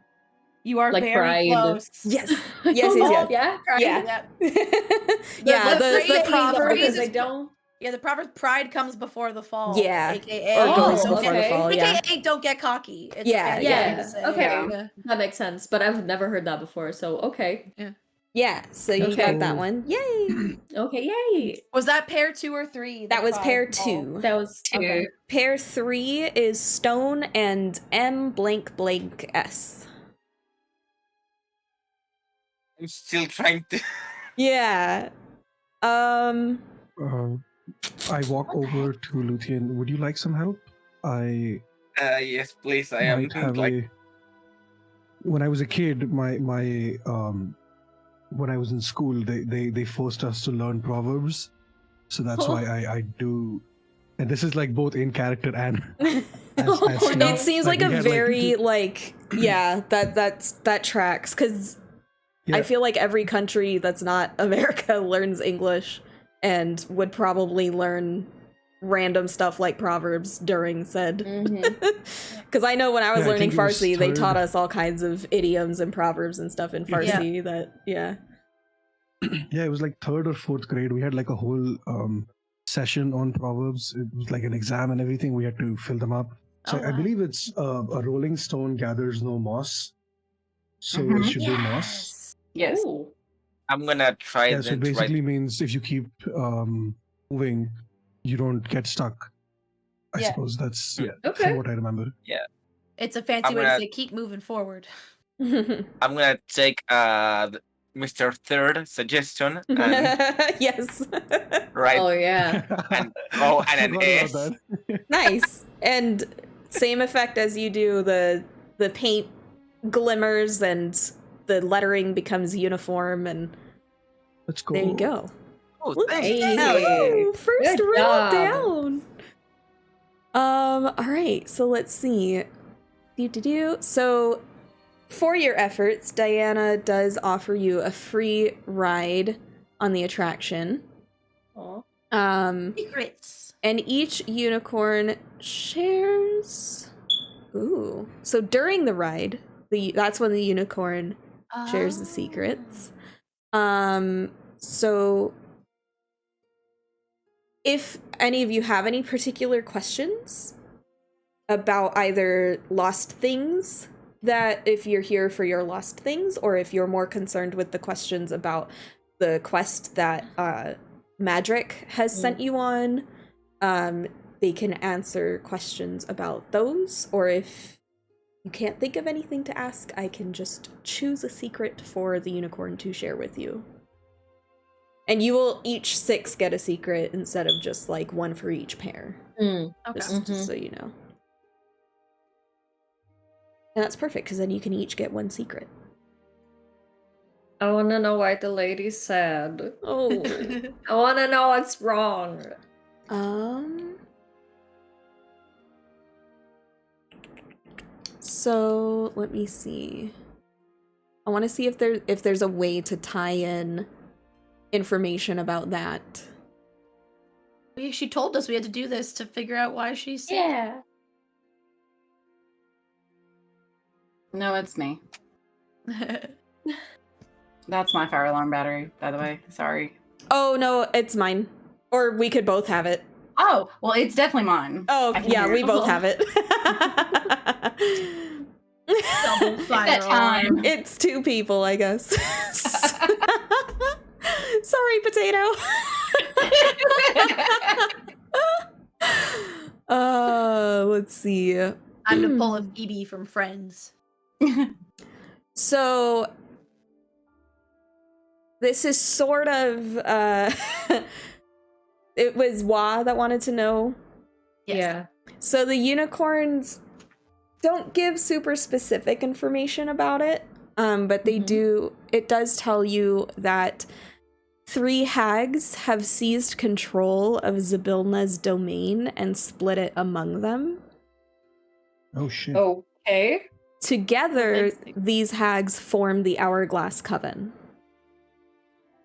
You are Like very pride. close. Yes. Yes. Yeah, pride. Yeah. Yeah, the proverb phrase is is- I don't. Yeah, the proverb "pride comes before the fall." Yeah. AKA, Or goes don't before get, the fall, yeah. AKA, don't get cocky. It's Yeah, a yeah. thing to say. Okay. Yeah. That makes sense, but I've never heard that before, so okay. Yeah, so you Okay. got that one. Yay! Okay, yay! Was that pair 2 or 3? That was pair pride fall? 2. That was okay. Pair 3 is Stone and M blank blank S. I'm still trying to. Yeah. I walk over to Luthien. Would you like some help? I Yes, please. I am might have like. when I was a kid, my when I was in school, they forced us to learn proverbs, so that's why I do. And this is like both in character and as no. It seems like we a had, very yeah, that tracks, because I feel like every country that's not America learns English and would probably learn random stuff like proverbs during said. Because I know when I was I learning think it was Farsi, they taught third. us all kinds of idioms and proverbs and stuff in Farsi Yeah, it was like third or fourth grade. We had like a whole session on proverbs. It was like an exam and everything. We had to fill them up. So Oh, I wow. believe it's a rolling stone gathers no moss. So it should be moss. Yes. Ooh. I'm gonna try Yeah, so it then to write. basically means if you keep moving, you don't get stuck. I Yeah. suppose that's Okay. from what I remember. It's a fancy I'm way to gonna- say keep moving forward. I'm gonna take Mr. Third suggestion and Yes. write Oh yeah. and O and an Forgot S. about that. Nice. And same effect as you do, the paint glimmers and the lettering becomes uniform, and Let's go. there you go. Oh, Look at thanks. you. First Good round job. down. All right, so let's see. So for your efforts, Diana does offer you a free ride on the attraction. Aw. Secrets. And each unicorn shares. Ooh. So during the ride, that's when the unicorn shares the secrets. So if any of you have any particular questions about either lost things, that if you're here for your lost things, or if you're more concerned with the questions about the quest that Madryck has sent you on, they can answer questions about those. Or if you can't think of anything to ask, I can just choose a secret for the unicorn to share with you. And you will each 6 get a secret instead of just like one for each pair. Mm. Okay. Just so you know. And that's perfect, because then you can each get one secret. I want to know why the lady's sad. Oh. I want to know what's wrong. So let me see. I want to see if there's a way to tie in information about that. She told us we had to do this to figure out why she's sad. Yeah. No, it's me. That's my fire alarm battery, by the way. Sorry. Oh no, it's mine. Or we could both have it. Oh, well, it's definitely mine. Oh I can yeah, hear we it. both have it. Double fire that time. alarm. It's 2 people, I guess. Sorry, potato. Let's see. I'm to pull a Phoebe from Friends. So this is sort of it was Wa that wanted to know. Yes. Yeah. So the unicorns don't give super specific information about it, but they do. It does tell you that 3 hags have seized control of Zybilna's domain and split it among them. Oh shit. Okay. Together, Interesting. these hags form the Hourglass Coven.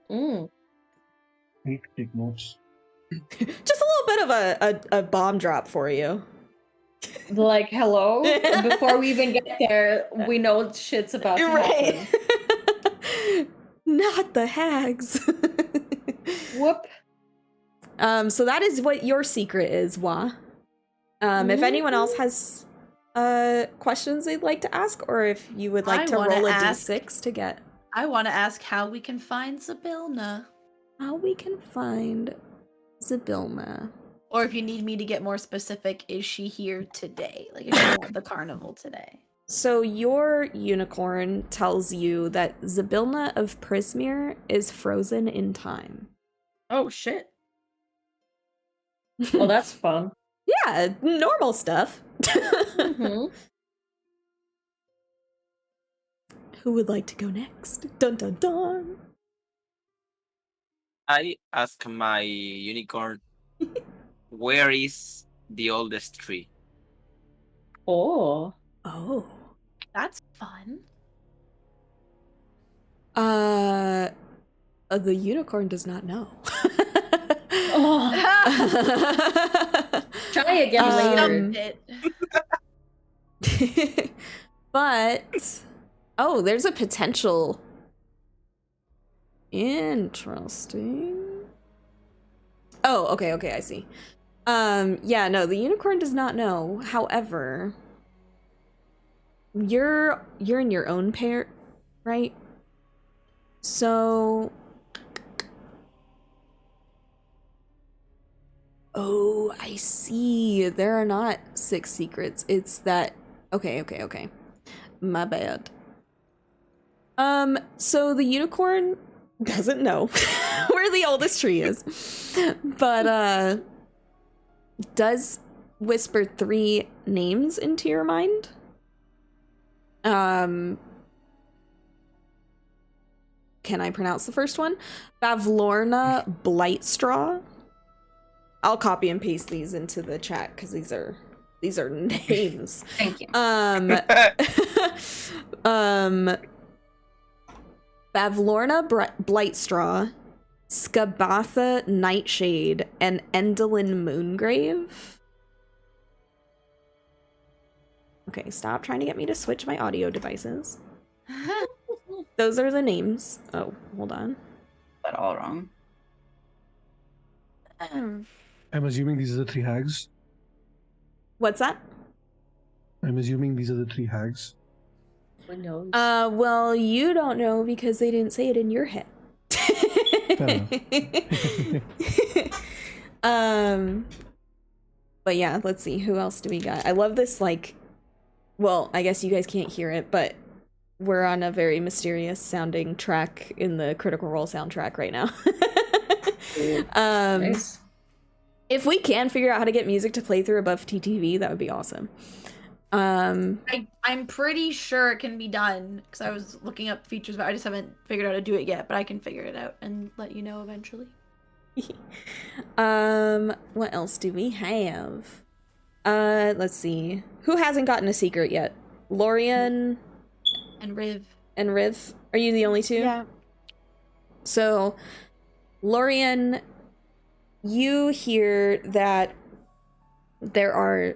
Mm. I need to take notes. Just a little bit of a bomb drop for you. Like, hello? Before we even get there, we know shit's about to happen. Not the hags. Whoop. So that is what your secret is, Wa. If anyone else has questions they'd like to ask, or if you would like I to wanna roll a ask- d6 to get I want to ask how we can find Zybilna. how we can find Zybilna. Or if you need me to get more specific, is she here today? Like, is she at the carnival today? So your unicorn tells you that Zybilna of Prismere is frozen in time. Oh, shit. Well, that's fun. Yeah, normal stuff. Mm-hmm. Who would like to go next? Dun dun dun. I ask my unicorn, where is the oldest tree? Oh. Oh. That's fun. The unicorn does not know. Oh. Try again later. Stumped it. But there's a potential. Interesting. Oh, okay, I see. Yeah, no, the unicorn does not know. However, you're in your own pair, right? So oh, I see. There are not 6 secrets. It's that okay. My bad. So the unicorn doesn't know where the oldest tree is. But does whisper 3 names into your mind. Can I pronounce the first one? Bavlorna Blightstraw. I'll copy and paste these into the chat because these are names. Thank you. Bavlorna Blightstraw, Skabatha Nightshade, and Endolin Moongrave. Okay, stop trying to get me to switch my audio devices. Those are the names. Oh, hold on. But all wrong. I'm assuming these are the 3 hags. What's that? I'm assuming these are the 3 hags. Who knows? Well, you don't know because they didn't say it in your head. But yeah, let's see. Who else do we got? I love this, like, well, I guess you guys can't hear it, but we're on a very mysterious sounding track in the Critical Role soundtrack right now. Nice. If we can figure out how to get music to play through above TTV, that would be awesome. I'm pretty sure it can be done because I was looking up features, but I just haven't figured out how to do it yet. But I can figure it out and let you know eventually. What else do we have? Let's see. Who hasn't gotten a secret yet? Lorein And Riv. and Riv. Are you the only 2? Yeah. So, Lorein, you hear that there are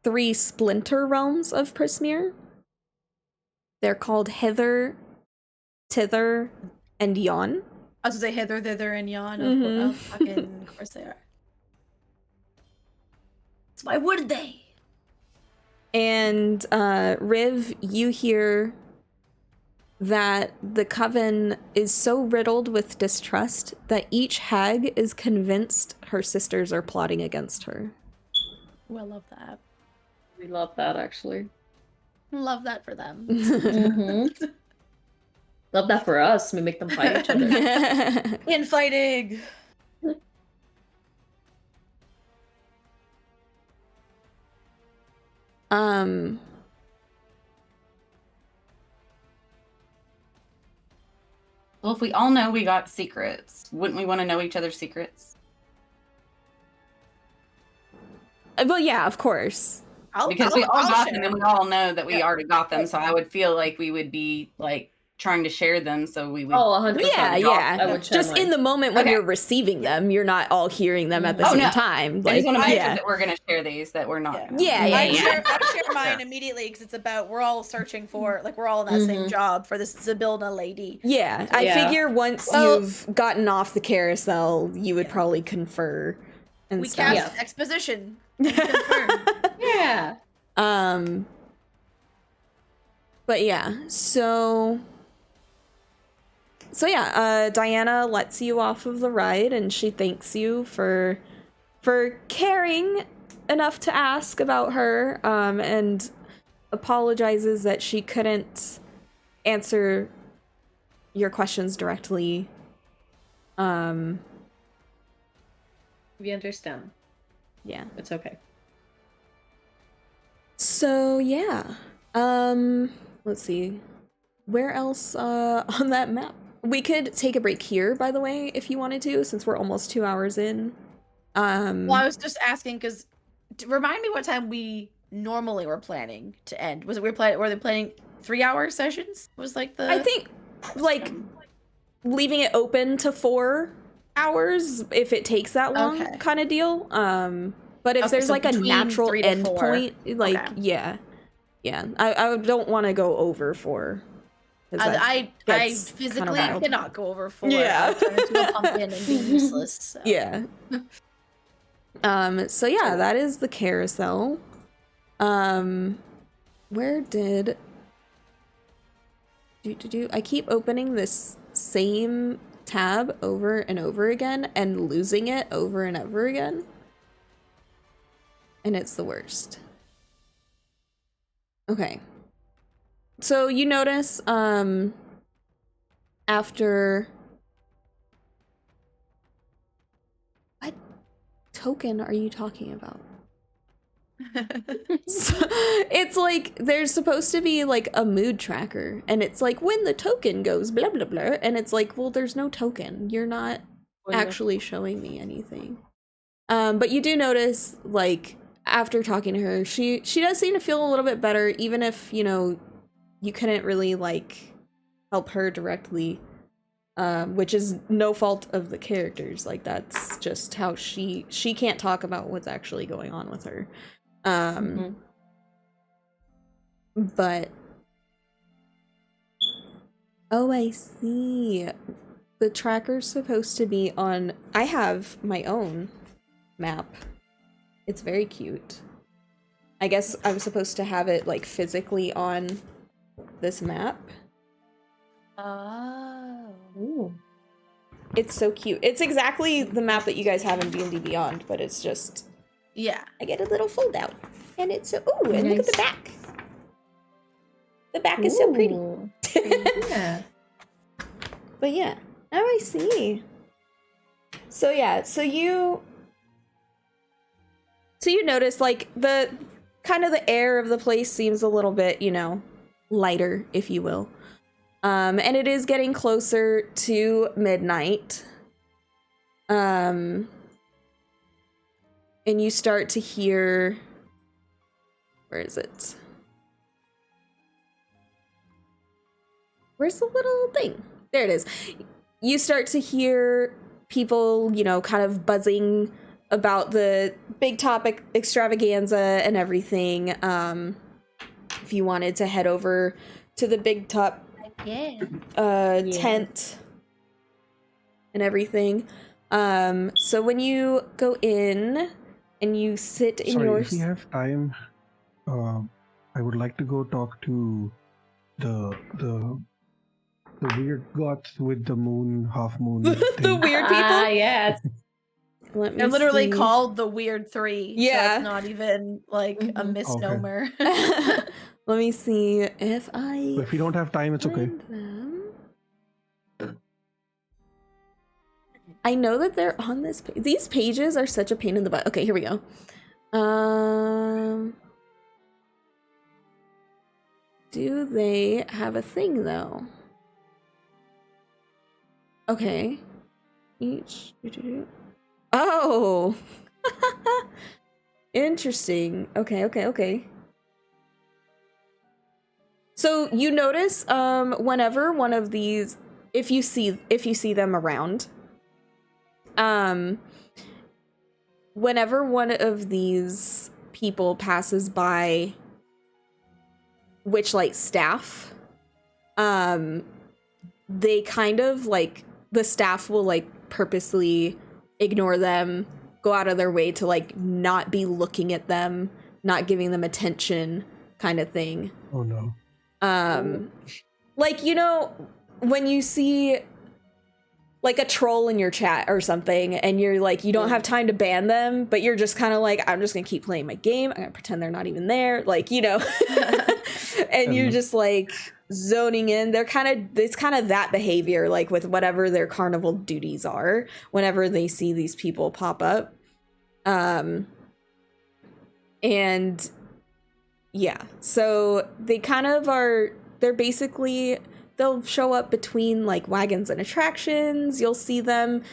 3 splinter realms of Prismere. They're called Hither, Tither, and Yon. I was gonna say hither, thither, and yon. Mhm. Of course they are. So why would they? And Riv, you hear that the coven is so riddled with distrust that each hag is convinced her sisters are plotting against her. Oh, I love that. We love that, actually. Love that for them. Mm-hmm. Love that for us. We make them fight each other. Infighting. Well, if we all know we got secrets, wouldn't we want to know each other's secrets? Well, yeah, of course. Because we all got them and we all know that we already got them, so I would feel like we would be like trying to share them, so we would. Oh, 100%. Yeah. I would Just in the moment when Okay. you're receiving them, you're not all hearing them at the Oh, same no. time. I Like, just want to make sure yeah. that we're going to share these, that we're not. Yeah. Yeah. I share mine immediately because it's about we're all searching for, like, we're all in that same job for this Zybilna lady. Yeah, I Yeah. figure once you've gotten off the carousel, you would probably confer and We stuff. cast exposition. And confirm. Yeah. But yeah, so yeah, Diana lets you off of the ride and she thanks you for caring enough to ask about her, and apologizes that she couldn't answer your questions directly. We understand. Yeah. It's okay. So yeah. Let's see. Where else on that map? We could take a break here, by the way, if you wanted to, since we're almost 2 hours in. Well, I was just asking because remind me what time we normally were planning to end. Was it were they planning 3-hour sessions? Was like the I think like leaving it open to 4 hours if it takes that long Okay. kind of deal. But if Okay, there's so like a between natural 3 to end 4. point, like Okay. yeah. I don't want to go over 4. 'Cause that I gets physically kinda wild. cannot go over 4. Yeah. I'll turn into a pumpkin and be useless. So. Yeah. So yeah, that is the carousel. Where did I keep opening this same tab over and over again and losing it over and over again? And it's the worst. Okay. So you notice after what token are you talking about? So, it's like there's supposed to be like a mood tracker and it's like when the token goes blah blah blah and it's like, well, there's no token. You're not actually showing me anything. But you do notice like after talking to her, she does seem to feel a little bit better, even if, you know, you couldn't really like help her directly. Which is no fault of the characters. Like that's just how she can't talk about what's actually going on with her. But oh, I see. The tracker's supposed to be on. I have my own map. It's very cute. I guess I'm supposed to have it like physically on this map. Oh. Ooh. It's so cute. It's exactly the map that you guys have in D&D Beyond, but it's just Yeah. I get a little fold out. And it's so ooh, and look at the back. The back is so pretty. Ooh. Yeah. But yeah. Oh, I see. So yeah, so you notice like the kind of the air of the place seems a little bit, you know, lighter, if you will. And it is getting closer to midnight. And you start to hear, where is it? Where's the little thing? There it is. You start to hear people, you know, kind of buzzing about the big topic extravaganza and everything. If you wanted to head over to the big top tent and everything. So when you go in and you sit in Sorry, your if we have time, I would like to go talk to the weird goth with the moon, half moon. the thing. weird people. Yes. Let me They're literally see. called the Weird Three. Yeah. So it's not even like a misnomer. Let me see if I. But if we don't have time, it's okay. find them. I know that they're on this page. These pages are such a pain in the butt. Okay, here we go. Do they have a thing though? Okay. Each. Oh. Interesting. Okay. So you notice whenever one of these, if you see them around, whenever one of these people passes by Witchlight staff, they kind of like, the staff will like purposely ignore them, go out of their way to like not be looking at them, not giving them attention kind of thing. Oh no. Like, you know, when you see like a troll in your chat or something and you're like, you don't have time to ban them, but you're just kind of like, I'm just gonna keep playing my game, I'm gonna pretend they're not even there, like, you know. And you're just like zoning in. It's kind of that behavior, like with whatever their carnival duties are whenever they see these people pop up. And yeah, so they kind of they're basically, they'll show up between like wagons and attractions. You'll see them,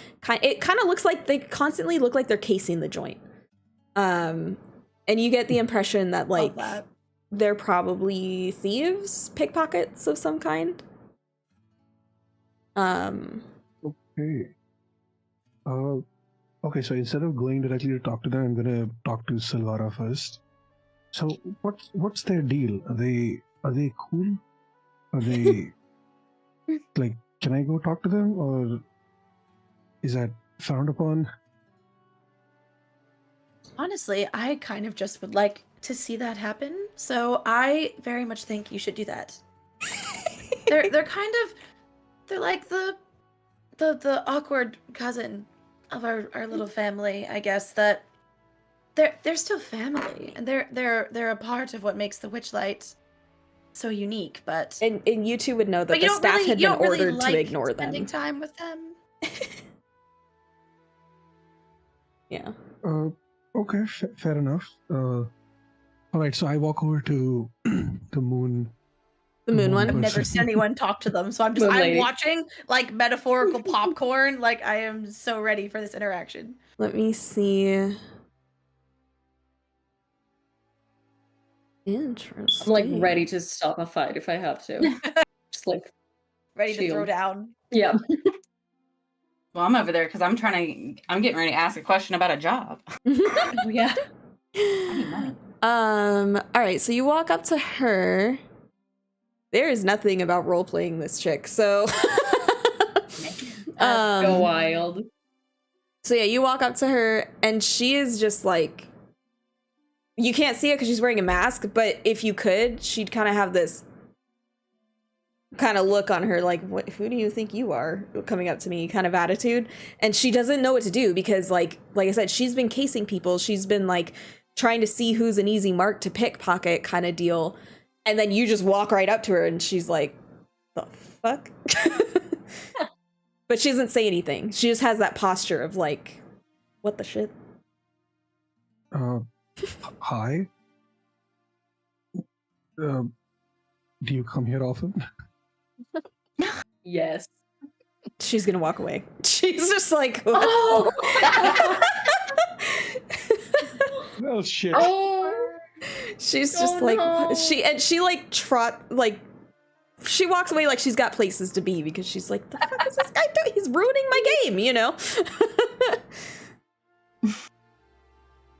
it kind of looks like they constantly look like they're casing the joint. And you get the impression that like they're probably thieves, pickpockets of some kind. Okay. Okay, so instead of going directly to talk to them, I'm gonna talk to Cylvara first. So what's their deal? Are they cool? Are they like, can I go talk to them, or is that frowned upon? Honestly, I kind of just would like to see that happen, so I very much think you should do that. They're like the awkward cousin of our little family, I guess, that they're still family, and they're a part of what makes the Witchlight so unique. But and you two would know that the staff had been ordered to ignore them. Spending time with them. Yeah. Okay, fair enough. All right, so I walk over to the moon. The moon one. I've never seen anyone talk to them, so I'm watching like metaphorical popcorn. Like, I am so ready for this interaction. Let me see. Interesting. I'm like ready to stop a fight if I have to. Just like ready to throw down. Yeah. Well, I'm over there because I'm getting ready to ask a question about a job. Oh, yeah. I need money. All right, so you walk up to her. There is nothing about role playing this chick, so Go wild. So yeah, you walk up to her and she is just like, you can't see it because she's wearing a mask, but if you could, she'd kind of have this kind of look on her like, who do you think you are, coming up to me kind of attitude. And she doesn't know what to do because like I said, she's been casing people. She's been like trying to see who's an easy mark to pickpocket kind of deal. And then you just walk right up to her and she's like, the fuck? But she doesn't say anything. She just has that posture of like, what the shit? Hi. Do you come here often? Yes. She's gonna walk away. She's just like, what? Oh, Oh shit. oh. She's just like, no. she like she walks away like she's got places to be because she's like, the fuck is this guy doing? He's ruining my game, you know?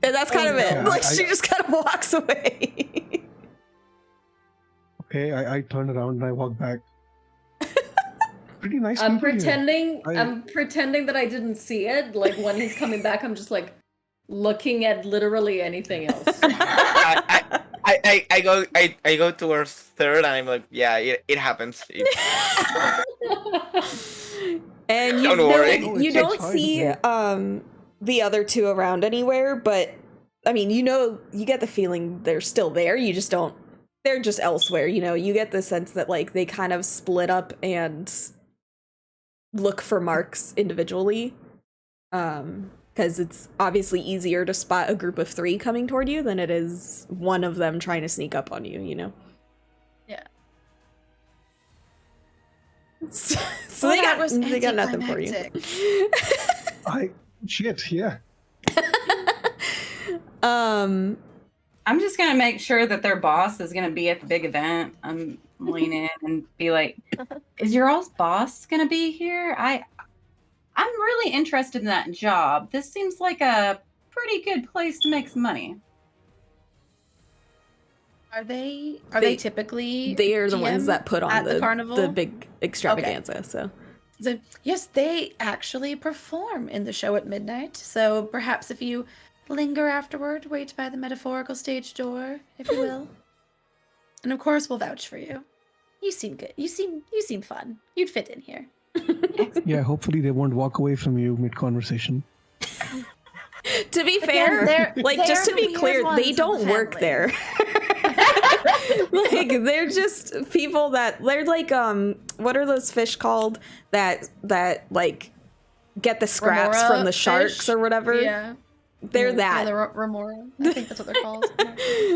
And that's kind of it. Yeah, Like, she just kind of walks away. Okay, I turn around and I walk back. Pretty nice. I'm people here. pretending I- I'm pretending that I didn't see it. Like when he's coming back, I'm just like looking at literally anything else. I go towards third and I'm like, yeah, it happens. And you Don't worry. you don't see the other two around anywhere, but I mean, you know, you get the feeling they're still there. You just don't, they're just elsewhere, you know. You get the sense that like they kind of split up and look for marks individually. Because it's obviously easier to spot a group of 3 coming toward you than it is one of them trying to sneak up on you, you know? Yeah. So Well, they that got, was they got nothing for you. Shit, yeah. I'm just gonna make sure that their boss is gonna be at the big event. I'm lean in and be like, "Is your all's boss gonna be here? I'm really interested in that job. This seems like a pretty good place to make some money." Are they They- typically They are the ones GM that put on at the the carnival? big extravaganza, so. Yes, they actually perform in the show at midnight. So perhaps if you linger afterward, wait by the metaphorical stage door, if you will. And of course, we'll vouch for you. You seem good. You seem fun. You'd fit in here. Yeah, hopefully they won't walk away from you mid-conversation. To be Again, fair, they're- like, they're just to the be weird clear, ones they of the don't work family. there. Like, they're just people that, they're like, what are those fish called that like, get the scraps Remora from the sharks fish? or whatever? Yeah. They're that. Yeah, the Remora. I think that's what they're called.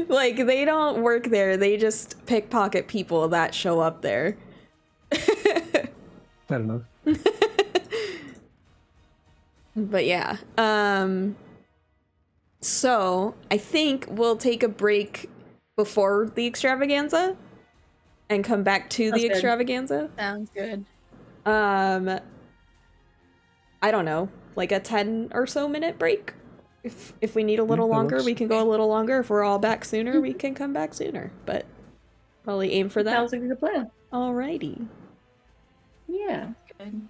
Like, they don't work there. They just pickpocket people that show up there. Fair enough. But yeah. So I think we'll take a break before the extravaganza and come back to Sounds the good. extravaganza. Sounds good. I don't know, like a 10 or so minute break. If we need a little that longer, works. we can go a little longer. If we're all back sooner, we can come back sooner. But probably aim for that. Sounds like a good plan. Alrighty. Yeah. Good.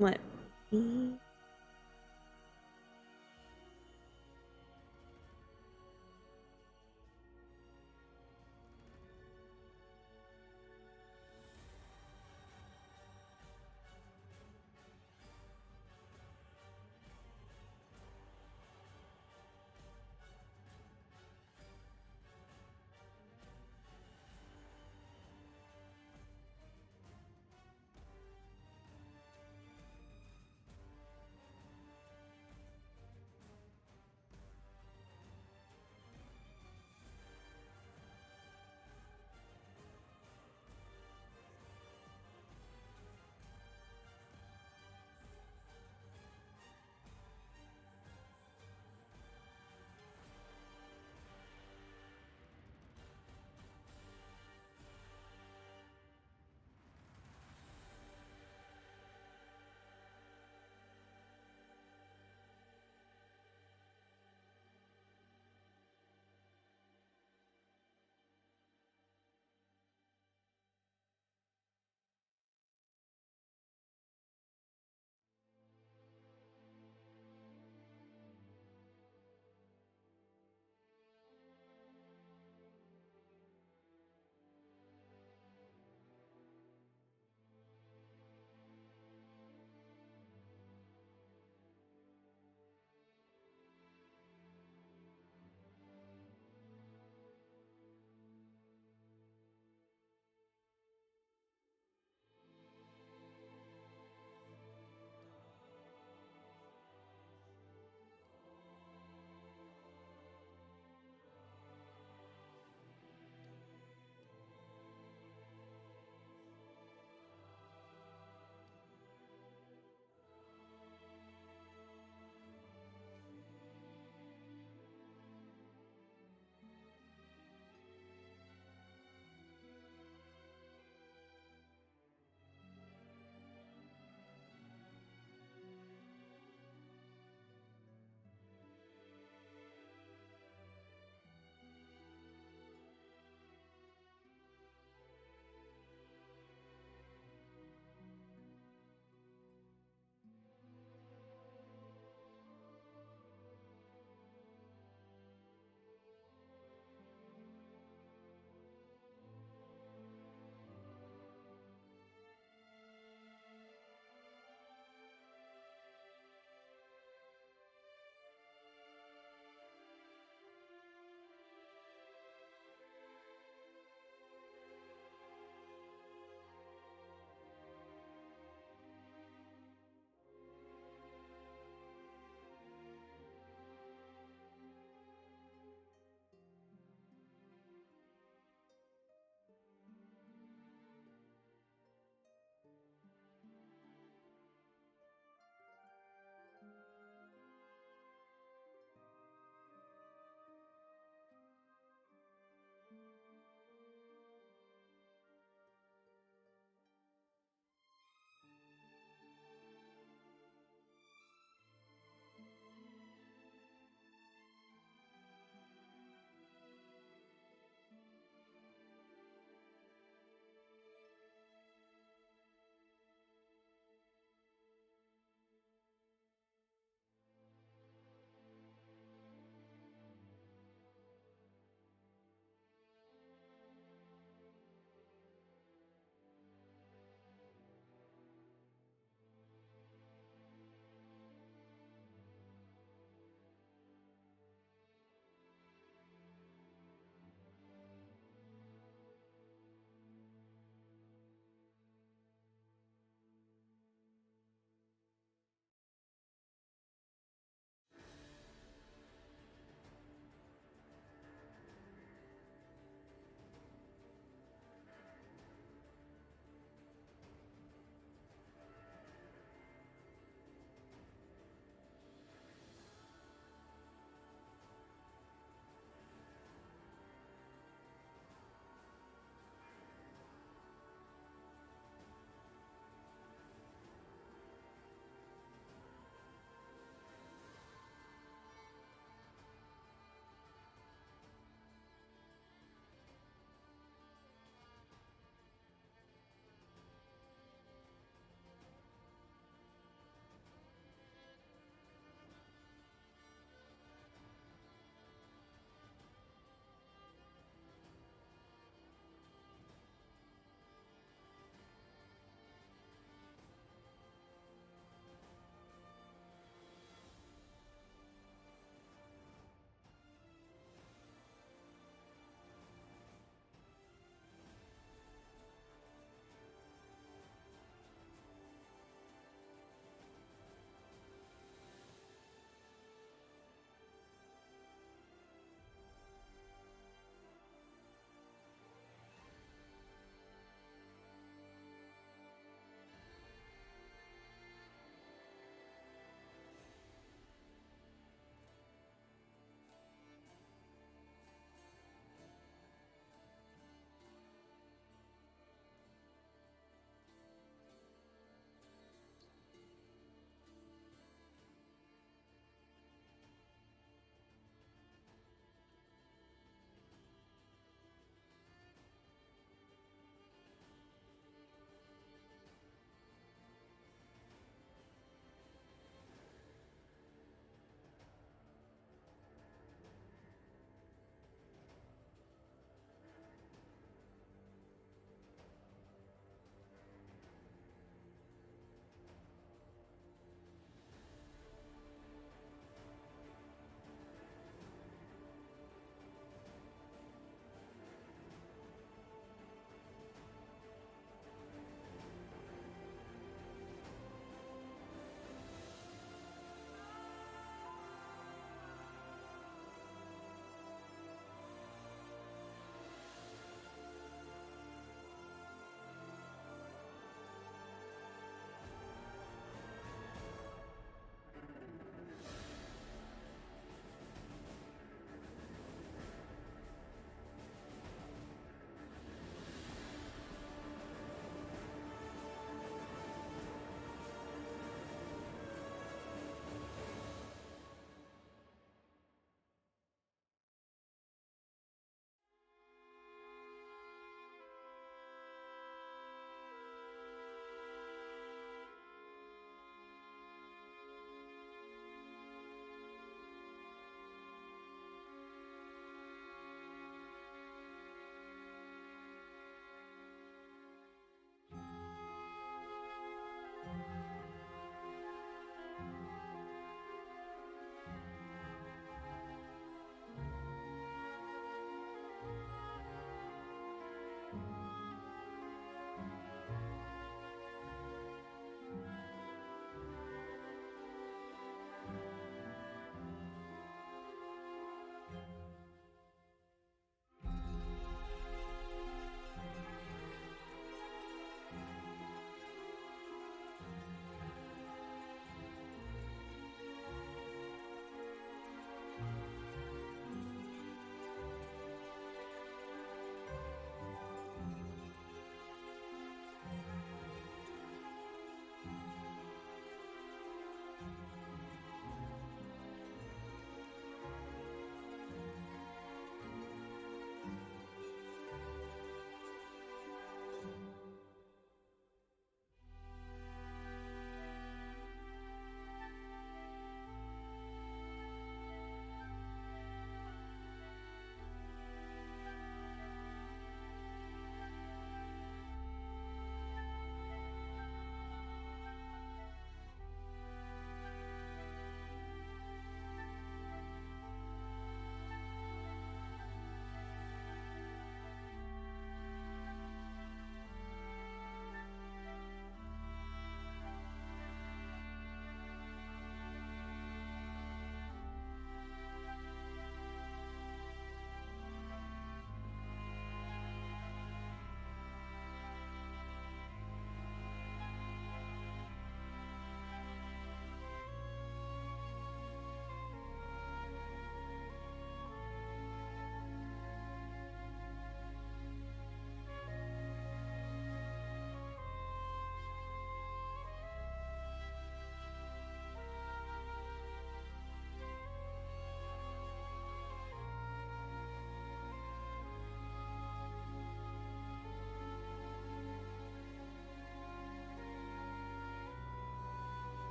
Let me...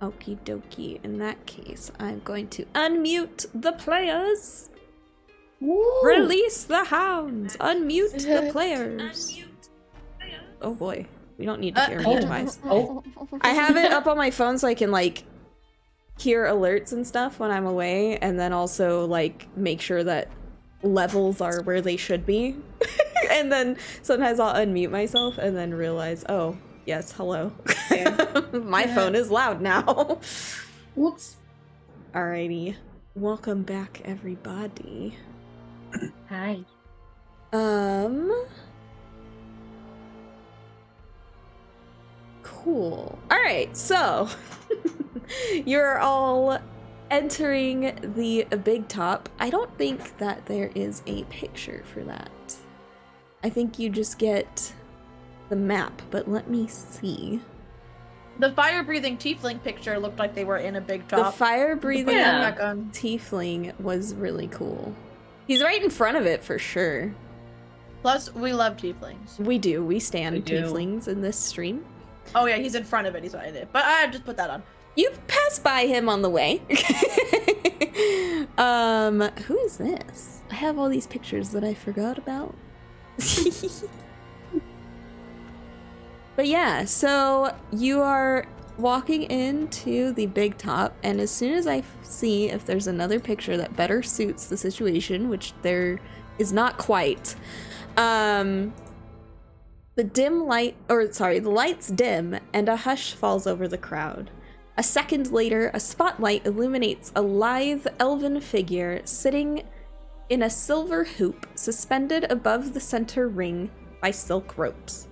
Okie dokie. In that case, I'm going to unmute the players. Woo! Release the hounds. Unmute the players. Oh boy. We don't need to hear me twice. Oh. I have it up on my phone so I can, like, hear alerts and stuff when I'm away, and then also, like, make sure that levels are where they should be. And then sometimes I'll unmute myself and then realize, oh, yes, hello. My phone is loud now. Whoops. Alrighty. Welcome back, everybody. Hi. Cool. Alright, so you're all entering the big top. I don't think that there is a picture for that. I think you just get the map, but let me see. The fire-breathing tiefling picture looked like they were in a big The top. fire-breathing Back on. tiefling was really cool. He's right in front of it for sure. Plus, we love tieflings. We do. We stand We do. tieflings in this stream. Oh yeah, he's in front of it. He's what I did. But I just put that on. You pass by him on the way. Who is this? I have all these pictures that I forgot about. But yeah, so you are walking into the big top, and as soon as I see if there's another picture that better suits the situation, which there is not quite, the lights dim and a hush falls over the crowd. A second later, a spotlight illuminates a lithe elven figure sitting in a silver hoop suspended above the center ring by silk ropes.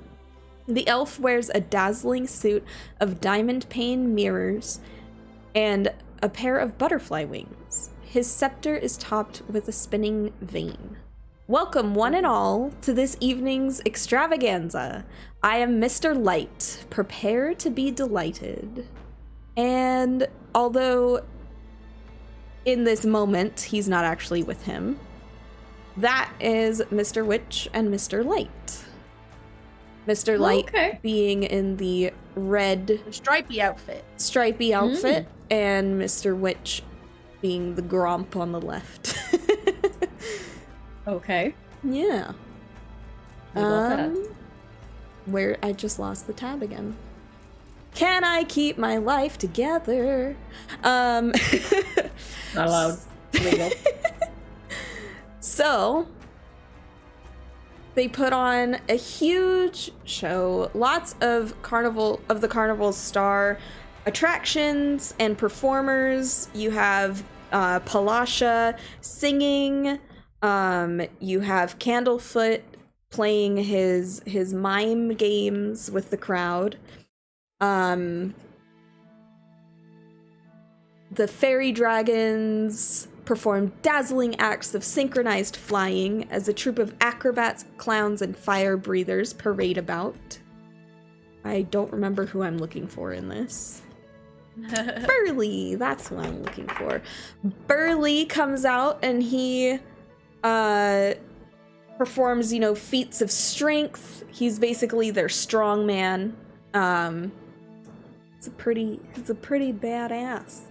The elf wears a dazzling suit of diamond pane mirrors and a pair of butterfly wings. His scepter is topped with a spinning vane. Welcome, one and all, to this evening's extravaganza. I am Mr. Light. Prepare to be delighted. And although in this moment he's not actually with him, that is Mr. Witch and Mr. Light. Mr. Light being in the red Stripy outfit. And Mr. Witch being the gromp on the left. Okay. Yeah. I love that. Where I just lost the tab again. Can I keep my life together? Not allowed. Legal. So they put on a huge show, lots of the carnival's star attractions and performers. You have Palasha singing. You have Candlefoot playing his mime games with the crowd. The fairy dragons perform dazzling acts of synchronized flying as a troupe of acrobats, clowns, and fire breathers parade about. I don't remember who I'm looking for in this. Burley, that's who I'm looking for. Burley comes out and he performs, feats of strength. He's basically their strong man. He's a pretty badass.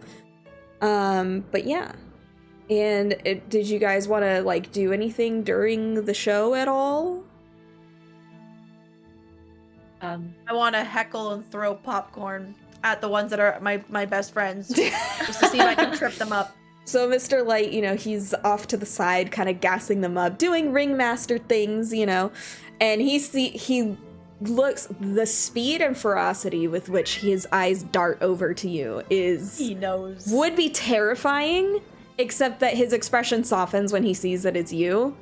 But yeah. And did you guys want to do anything during the show at all? I want to heckle and throw popcorn at the ones that are my best friends, just to see if I can trip them up. So Mr. Light, he's off to the side, kind of gassing them up, doing ringmaster things, and he looks, the speed and ferocity with which his eyes dart over to you would be terrifying, except that his expression softens when he sees that it's you,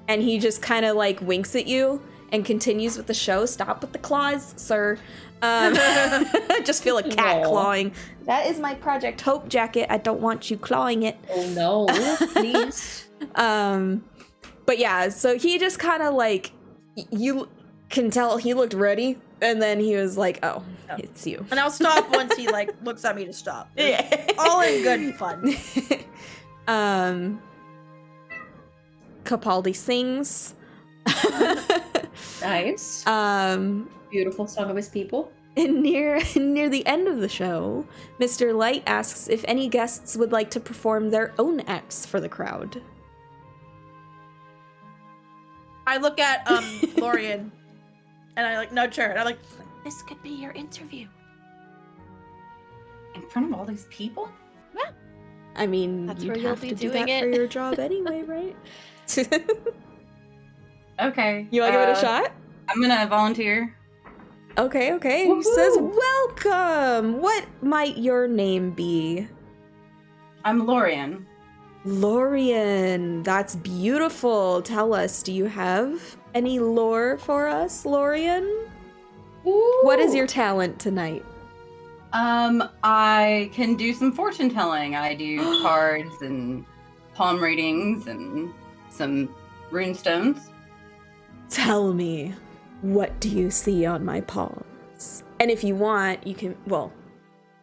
and he just kind of winks at you and continues with the show. Stop with the claws, sir. I just feel a cat clawing. That is my Project Hope jacket. I don't want you clawing it. Oh no, please. But yeah, so he just kind of you can tell he looked ready, and then he was like, oh, it's you. And I'll stop once he looks at me to stop. Yeah. All in good fun. Capaldi sings. Nice. Beautiful song of his people. And near the end of the show, Mr. Light asks if any guests would like to perform their own acts for the crowd. I look at Lorein, and I like nudge her, and I'm like, "This could be your interview." In front of all these people? I mean, That's you'd where you'll have be to do doing that for it. your job anyway, right? Okay. You want to give it a shot? I'm gonna volunteer. Okay. He says, welcome! What might your name be? I'm Lorein. Lorien, that's beautiful. Tell us, do you have any lore for us, Lorien? What is your talent tonight? I can do some fortune telling. I do cards and palm readings and some rune stones. Tell me, what do you see on my palms? And if you want, you can, well,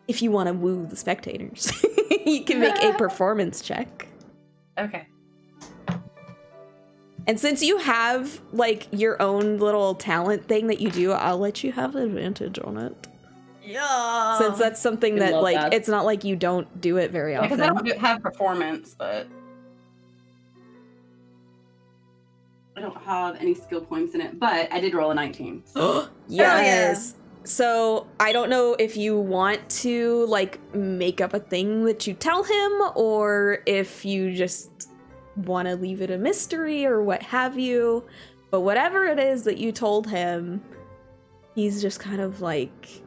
if you want to woo the spectators, you can make a performance check. Okay. And since you have, like, your own little talent thing that you do, I'll let you have advantage on it. Yeah. Since that's something I that, love like, that. it's not like you don't do it very Because often. I don't have performance, but I don't have any skill points in it. But I did roll a 19. So. Yes. So I don't know if you want to, like, make up a thing that you tell him, or if you just want to leave it a mystery or what have you. But whatever it is that you told him, he's just kind of like,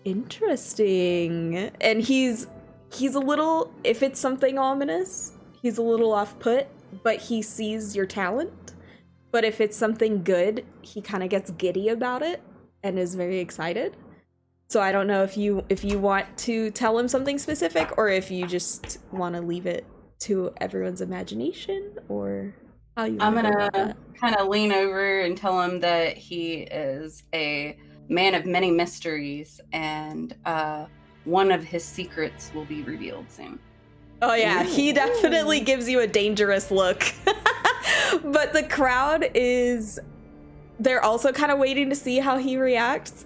interesting. And he's a little, if it's something ominous, he's a little off put, but he sees your talent. But if it's something good, he kind of gets giddy about it and is very excited. So I don't know if you want to tell him something specific, or if you just want to leave it to everyone's imagination, or how you I'm wanna go about gonna that. kind of lean over and tell him that he is a man of many mysteries, and one of his secrets will be revealed soon. Oh yeah, he definitely gives you a dangerous look. But the crowd they're also kind of waiting to see how he reacts.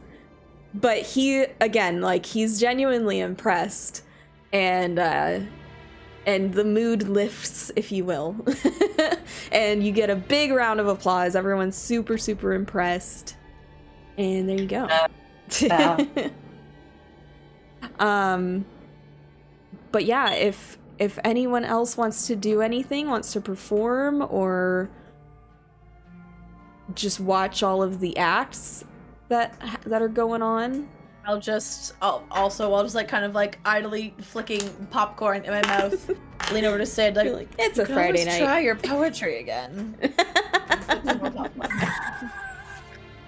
But he, again, like, he's genuinely impressed, and the mood lifts, if you will. And you get a big round of applause. Everyone's super, super impressed. And there you go. But yeah, if anyone else wants to do anything, wants to perform, or just watch all of the acts that are going on. I'll just like kind of like idly flicking popcorn in my mouth, lean over to Sid You're like, it's a "Could Friday always night. Try your poetry again.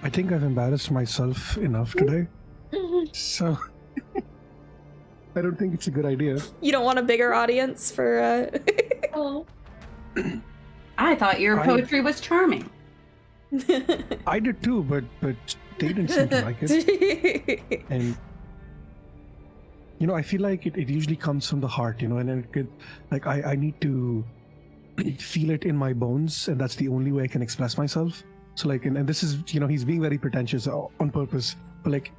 I think I've embarrassed myself enough today. So I don't think it's a good idea. You don't want a bigger audience for Oh. I thought your poetry was charming. I did too, but they didn't seem to like it. And I feel like it usually comes from the heart, and it could, like, I need to feel it in my bones, and that's the only way I can express myself. So, like, and this is, he's being very pretentious on purpose, but like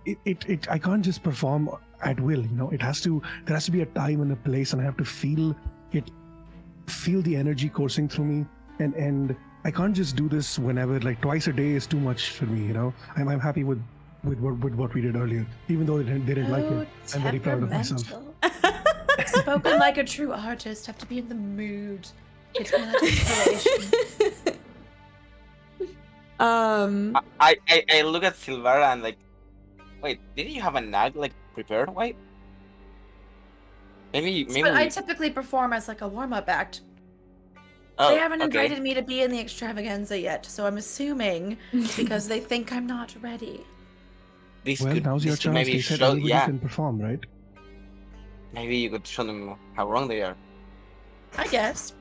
I can't just perform at will. There has to be a time and a place, and I have to feel the energy coursing through me, and I can't just do this whenever. Like, twice a day is too much for me. I'm happy with what we did earlier, even though they didn't like it. I'm very proud of myself. Spoken like a true artist, have to be in the mood. It's my inspiration. I look at Cylvara and like, wait, didn't you have a nag like prepared? Wait, maybe. But I typically perform as like a warm-up act. Oh, They haven't okay. invited me to be in the extravaganza yet, so I'm assuming it's because they think I'm not ready. This Well, could, now's your this could chance. maybe They said show, everybody yeah, can perform, right? maybe you could show them how wrong they are. I guess.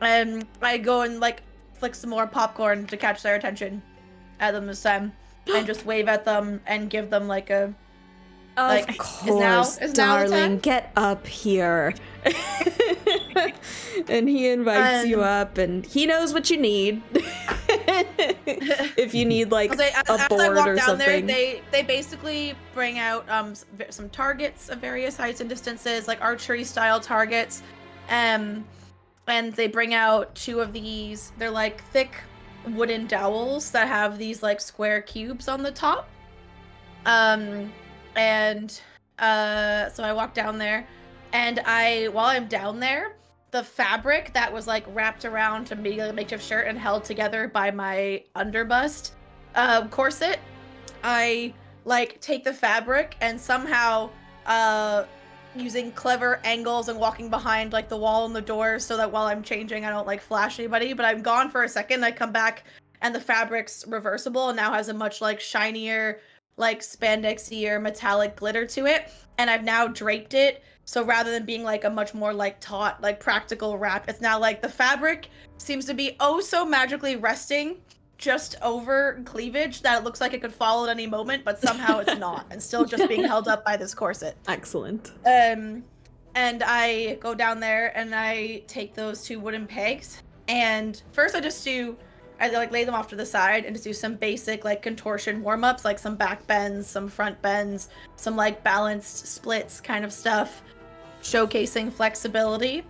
And I go and like flick some more popcorn to catch their attention at them this time, and just wave at them and give them like a. Like, of is now course, the darling, time? get up here. And he invites you Um, up, and he knows what you need. If you need like As a I board walk or down there, something. they basically bring out some targets of various heights and distances, like archery style targets, and they bring out 2 of these. They're like thick wooden dowels that have these like square cubes on the top. So I walk down there, and while I'm down there, the fabric that was like wrapped around to make a makeshift shirt and held together by my underbust corset, I like take the fabric and somehow using clever angles and walking behind like the wall and the door so that while I'm changing I don't like flash anybody, but I'm gone for a second, I come back and the fabric's reversible and now has a much like shinier, like spandexy metallic glitter to it, and I've now draped it. So rather than being like a much more like taut, like practical wrap, it's now like the fabric seems to be oh so magically resting just over cleavage that it looks like it could fall at any moment, but somehow it's not, and still just being held up by this corset. Excellent. And I go down there and I take those 2 wooden pegs, and first I like lay them off to the side and just do some basic like contortion warm-ups, like some back bends, some front bends, some like balanced splits kind of stuff, showcasing flexibility,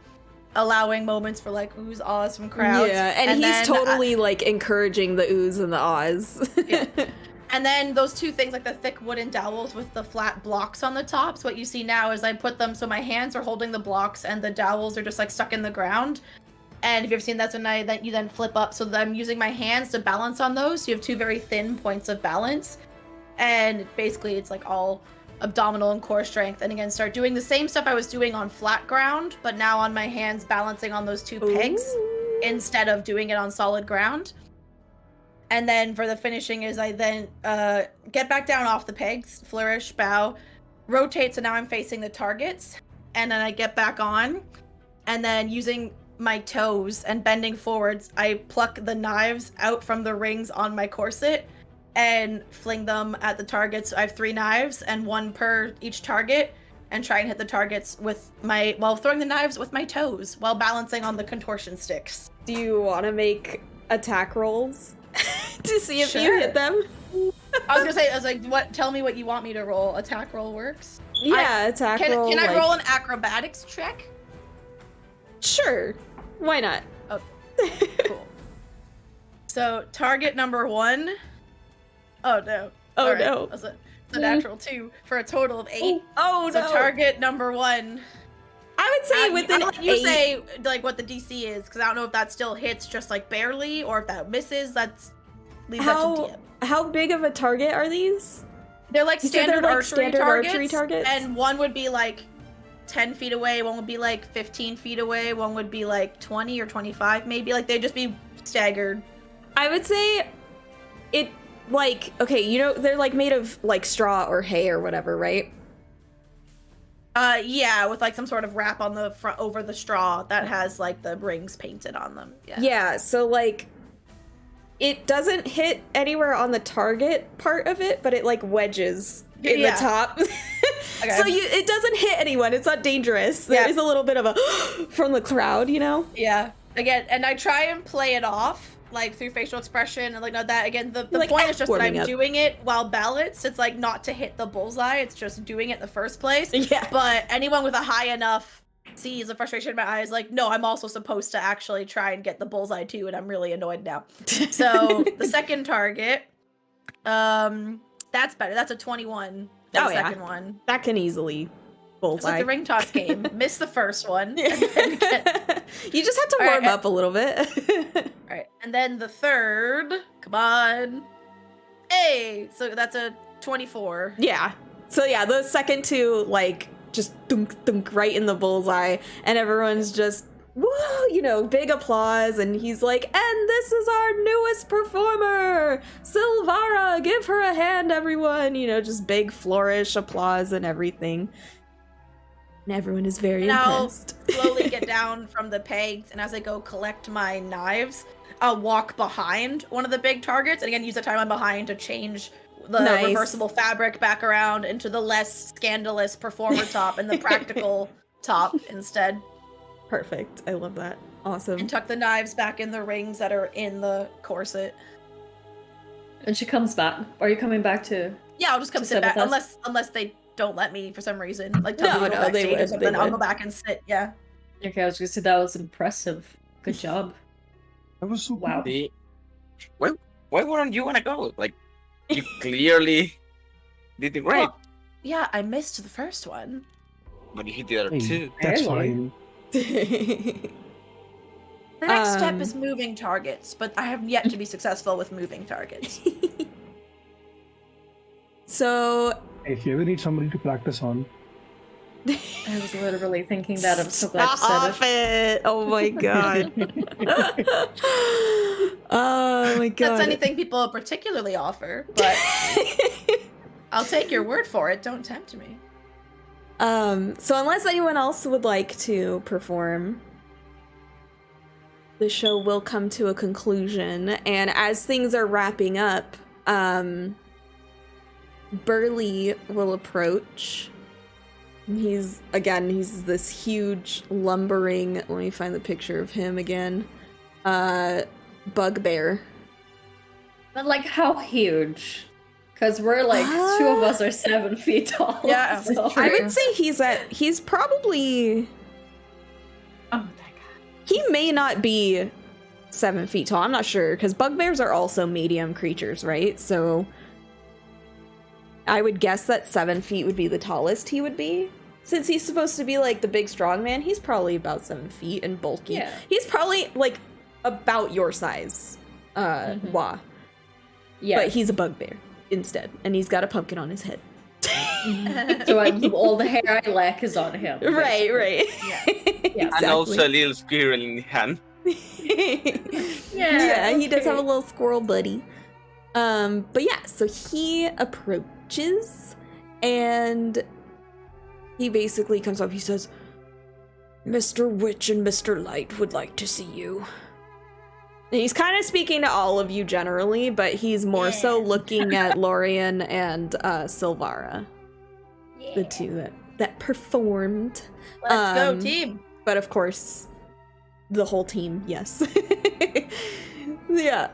allowing moments for like oohs, ahs from crowds. Yeah, and he's totally like encouraging the oohs and the ahs. Yeah. And then those 2 things, like the thick wooden dowels with the flat blocks on the top. So what you see now is I put them so my hands are holding the blocks and the dowels are just like stuck in the ground. And if you've ever seen that, you then flip up so that I'm using my hands to balance on those. So you have 2 very thin points of balance. And basically it's like all abdominal and core strength. And again, start doing the same stuff I was doing on flat ground, but now on my hands balancing on those 2 pegs instead of doing it on solid ground. And then for the finishing is I then get back down off the pegs, flourish, bow, rotate, so now I'm facing the targets. And then I get back on, and then using my toes and bending forwards, I pluck the knives out from the rings on my corset and fling them at the targets. I have 3 knives and 1 per each target, and try and hit the targets while throwing the knives with my toes while balancing on the contortion sticks. Do you want to make attack rolls to see if you Sure. hit them? I was like, what? Tell me what you want me to roll. Attack roll works. Yeah, attack roll. Can I like- roll an acrobatics check? Sure. Why not? Cool. So target number 1. Oh no. Oh, All right. no. That's a natural 2 for a total of 8. Oh So no. target number 1. I would say within I'll let you 8. say like what the DC is, because I don't know if that still hits just like barely, or if that misses. Leave that to DM. How big of a target are these? They're like You said standard, they're, like, archery, standard targets, archery targets? and one would be like 10 feet away, one would be like 15 feet away, one would be like 20 or 25 maybe. Like they'd just be staggered. I would say it like, okay, you know, they're like made of like straw or hay or whatever, right? Yeah, with like some sort of wrap on the front over the straw that has like the rings painted on them. Yeah. Yeah, so like it doesn't hit anywhere on the target part of it, but it like wedges in Yeah. the top. Okay. So it doesn't hit anyone. It's not dangerous. There is a little bit of a from the crowd, you know? Yeah. Again, and I try and play it off like through facial expression and like not that. Again, the Like, point is just that I'm warming up. doing it while balanced. It's like not to hit the bullseye. It's just doing it in the first place. Yeah. But anyone with a high enough sees the frustration in my eyes, like, no, I'm also supposed to actually try and get the bullseye too, and I'm really annoyed now. So the second target, that's better. That's a 21. The Oh, yeah. second one. That can easily It's bullseye. like the ring toss game. Miss the first one. You just have to All warm right, up a little bit. All right, and then the third. Come on. Hey, so that's a 24. Yeah. So yeah, the second 2 like just thunk thunk right in the bullseye, and everyone's just whoa, you know, big applause, and he's like, and this is our newest performer, Cylvara, give her a hand, everyone, you know, just big flourish, applause, and everything. And everyone is very And I'll impressed. slowly get down from the pegs, and as I go collect my knives, I'll walk behind one of the big targets, and again, use the time I'm behind to change the Nice. reversible fabric back around into the less scandalous performer top and the practical top instead. Perfect. I love that. Awesome. And tuck the knives back in the rings that are in the corset. And she comes back. Are you coming back to? Yeah, I'll just come To sit sit back with us? unless they don't let me for some reason. Like tell me No, to go no, they backstage or would, something. they I'll go would. back and sit. Yeah. Okay, I was gonna say that was impressive. Good job. That was so Wow. cool. See, why wouldn't you want to go? Like, you clearly did it great, Well, yeah, I missed the first one. but you hit the other Hey, two. that's Really? fine. The next step Um, is moving targets, but I have yet to be successful with moving targets. So If you ever need somebody to practice on, I was literally thinking that. I'm so glad you said stop it. Oh my god. Oh my god. That's anything people particularly offer, but I'll take your word for it. Don't tempt me. So unless anyone else would like to perform, the show will come to a conclusion, and as things are wrapping up, Burley will approach. He's this huge lumbering, let me find the picture of him again, bugbear. But like, how huge? Because we're like, two of us are 7 feet tall. Yeah, so- I would say he's probably, Oh my god. he may not be 7 feet tall, I'm not sure, because bugbears are also medium creatures, right? So I would guess that 7 feet would be the tallest he would be. Since he's supposed to be like the big strong man, he's probably about 7 feet and bulky. Yeah. He's probably like about your size, Wah. Yeah. But he's a bugbear instead, and he's got a pumpkin on his head. So all the hair I lack is on him. Right, right. Yeah. Yeah. And also a little squirrel in the hand. Yeah, he does have a little squirrel buddy. But yeah, so he approaches and he basically comes up, he says, "Mr. Witch and Mr. Light would like to see you." And he's kind of speaking to all of you generally, but he's more so looking at Lorein and Cylvara, the two that performed. Let's go, team. But of course, the whole team, yes. Yeah.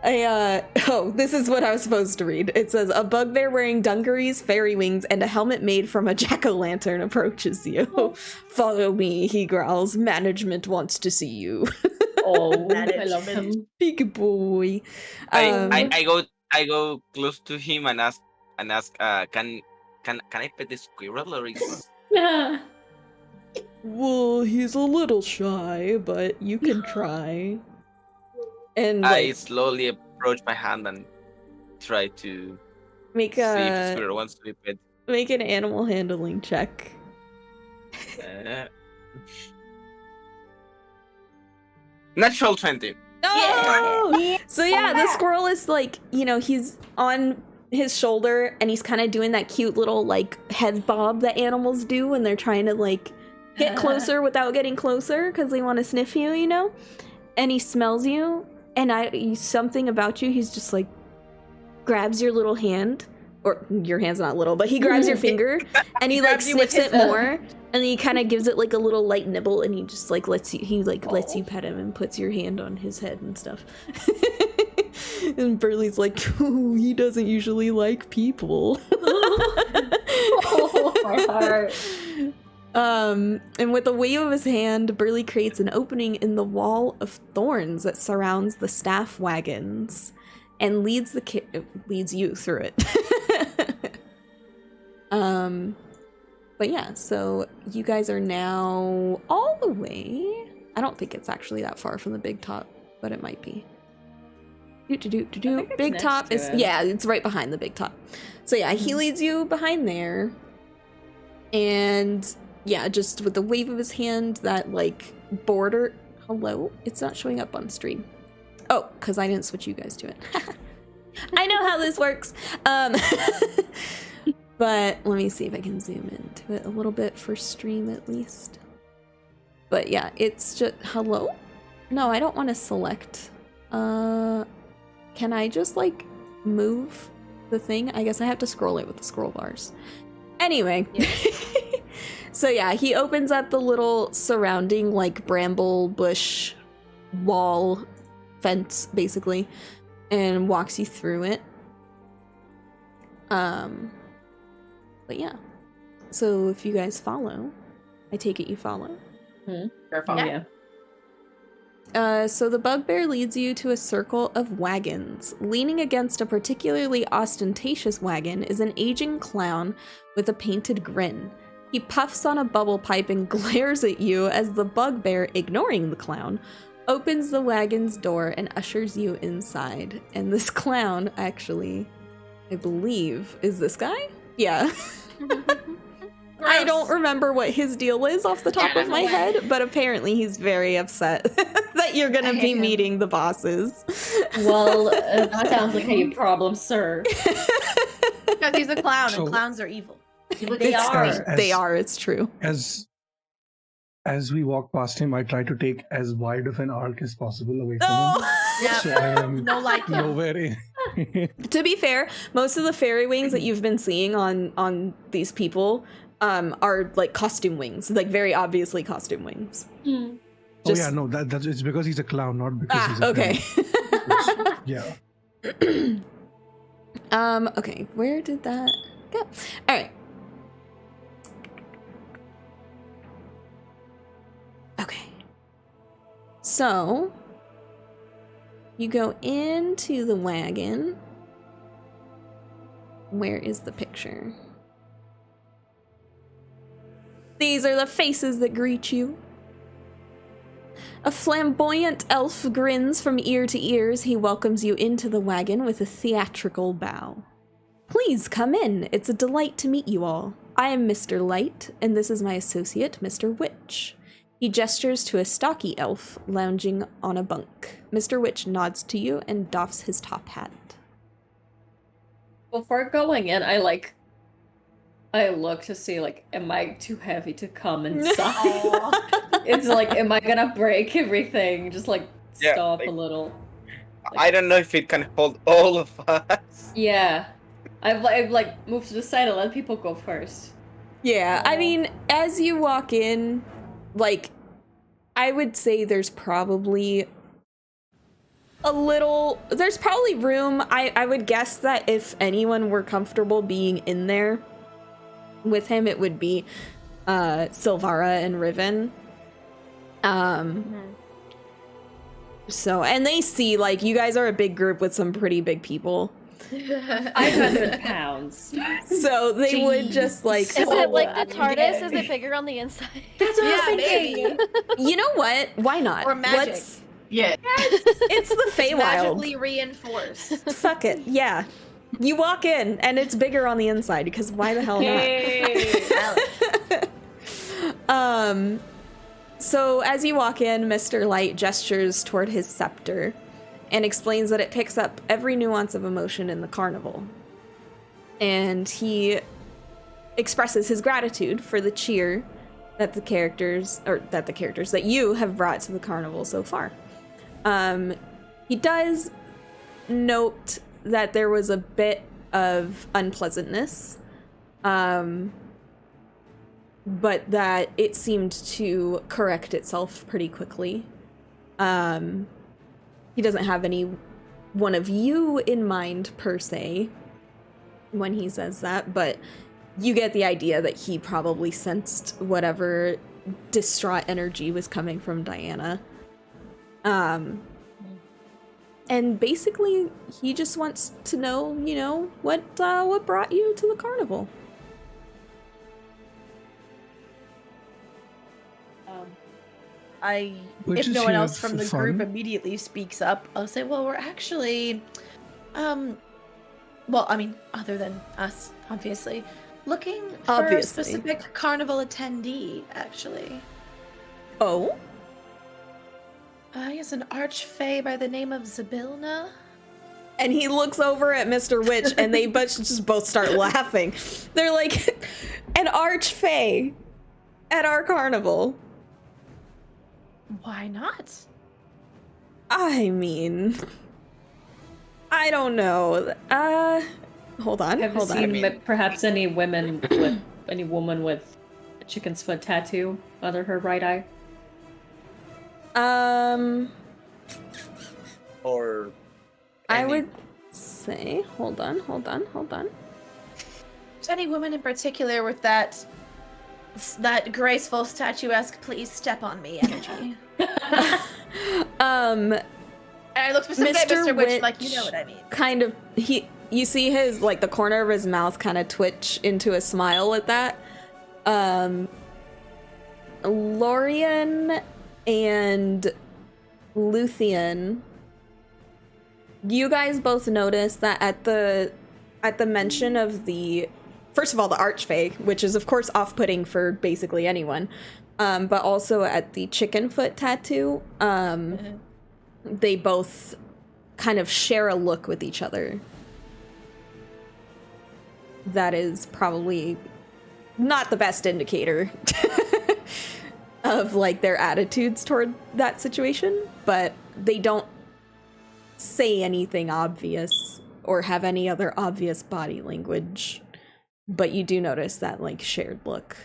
This is what I was supposed to read. It says, "A bugbear wearing dungarees, fairy wings, and a helmet made from a jack-o'-lantern approaches you. Follow me," he growls. "Management wants to see you." Oh, I love him. Big boy. I go close to him and ask, can I pet the squirrel, or is Well, he's a little shy, but you can try. And I slowly approach my hand and try to make see if the squirrel wants to be pet. make an animal handling check. Natural 20. Oh! So yeah, the squirrel is like, he's on his shoulder and he's kind of doing that cute little like head bob that animals do when they're trying to like get closer without getting closer because they want to sniff you, And he smells you, and something about you, he's just like grabs your little hand, or your hand's not little, but he grabs your finger and he like grabs you with sniffs it his- more, and then he kind of gives it like a little light nibble, and he just like lets you pet him and puts your hand on his head and stuff. And Burley's like, "Ooh, he doesn't usually like people." Oh, my heart. And with a wave of his hand, Burley creates an opening in the wall of thorns that surrounds the staff wagons and leads you through it. But yeah, so you guys are now all the way. I don't think it's actually that far from the big top, but it might be. I think it's Big next top to is, it. yeah, it's right behind the big top. So yeah, he leads you behind there. And yeah, just with the wave of his hand, that like border. Hello? It's not showing up on stream. Oh, because I didn't switch you guys to it. I know how this works. But let me see if I can zoom into it a little bit for stream at least. But yeah, it's just, hello? No, I don't want to select. Can I just like move the thing? I guess I have to scroll it with the scroll bars. Anyway. Yeah. So yeah, he opens up the little surrounding like bramble bush wall fence basically. and walks you through it. But yeah. So if you guys follow, I take it you follow. Yeah. So the bugbear leads you to a circle of wagons. Leaning against a particularly ostentatious wagon is an aging clown with a painted grin. He puffs on a bubble pipe and glares at you as the bugbear, ignoring the clown, opens the wagon's door and ushers you inside. And this clown, actually, I believe, is this guy? Yeah. I don't remember what his deal is off the top of my head, but apparently he's very upset that you're gonna be meeting the bosses. Well, that sounds like a problem, sir. Because he's a clown, So- and clowns are evil. They are. They are, it's true. As we walk past him, I try to take as wide of an arc as possible away from him. Oh! Yeah. So I am No like him. nowhere in. To be fair, most of the fairy wings that you've been seeing on these people are like costume wings, like very obviously costume wings. Hmm. Oh yeah, no, that's it's because he's a clown, not because he's a okay. fairy. Yeah. Okay, where did that go? All right. Okay. So, you go into the wagon. Where is the picture? These are the faces that greet you. A flamboyant elf grins from ear to ear as he welcomes you into the wagon with a theatrical bow. Please come in. It's a delight to meet you all. I am Mr. Light, and this is my associate, Mr. Witch. He gestures to a stocky elf lounging on a bunk. Mr. Witch nods to you and doffs his top hat. Before going in, I look to see, like, am I too heavy to come inside? It's like, am I gonna break everything? Just, like, Yeah, stop like- a little. I don't know if it can hold all of us. Yeah. I've like, moved to the side and let people go first. Yeah, I mean, as you walk in, like, I would say there's probably there's probably room. I would guess that if anyone were comfortable being in there with him, it would be Cylvara and Rivan. So, and they see, like, you guys are a big group with some pretty big people. 500 pounds. So they would just, like... Is it like the I'm TARDIS? Is getting- it bigger on the inside? That's what Yeah, I was thinking. maybe. You know what? Why not? Or magic. Yeah. It's the It's Feywild. magically reinforced. Suck it. Yeah. You walk in, and it's bigger on the inside, because why the hell not? So as you walk in, Mr. Light gestures toward his scepter and explains that it picks up every nuance of emotion in the carnival. And he expresses his gratitude for the cheer that that you have brought to the carnival so far. He does note that there was a bit of unpleasantness, but that it seemed to correct itself pretty quickly. He doesn't have any one of you in mind per se when he says that, but you get the idea that he probably sensed whatever distraught energy was coming from Diana. And basically, he just wants to know, you know, what brought you to the carnival. Which if is no one here else from for the group fun. immediately speaks up, I'll say, well, we're actually, well, I mean, other than us, obviously, looking for Obviously. a specific carnival attendee, actually. Oh? Yes, an archfey by the name of Zabilna. And he looks over at Mr. Witch, and they just both start laughing. They're like, an archfey at our carnival. Why not? I mean, I don't know. Hold on. Have you seen perhaps any woman with any woman with a chicken's foot tattoo under her right eye? Or I Any- would say, hold on. Is any woman in particular with that graceful, statuesque, please step on me energy? Um, And I look specifically at Mr. Mr. Witch, Witch like, you know what I mean. kind of, you see his, like, the corner of his mouth kind of twitch into a smile at that. Lorien and Luthien, you guys both notice that at the mention of the, first of all, the archfey, which is of course off-putting for basically anyone, but also at the chicken foot tattoo, they both kind of share a look with each other. That is probably not the best indicator of like their attitudes toward that situation, but they don't say anything obvious or have any other obvious body language, but you do notice that like shared look.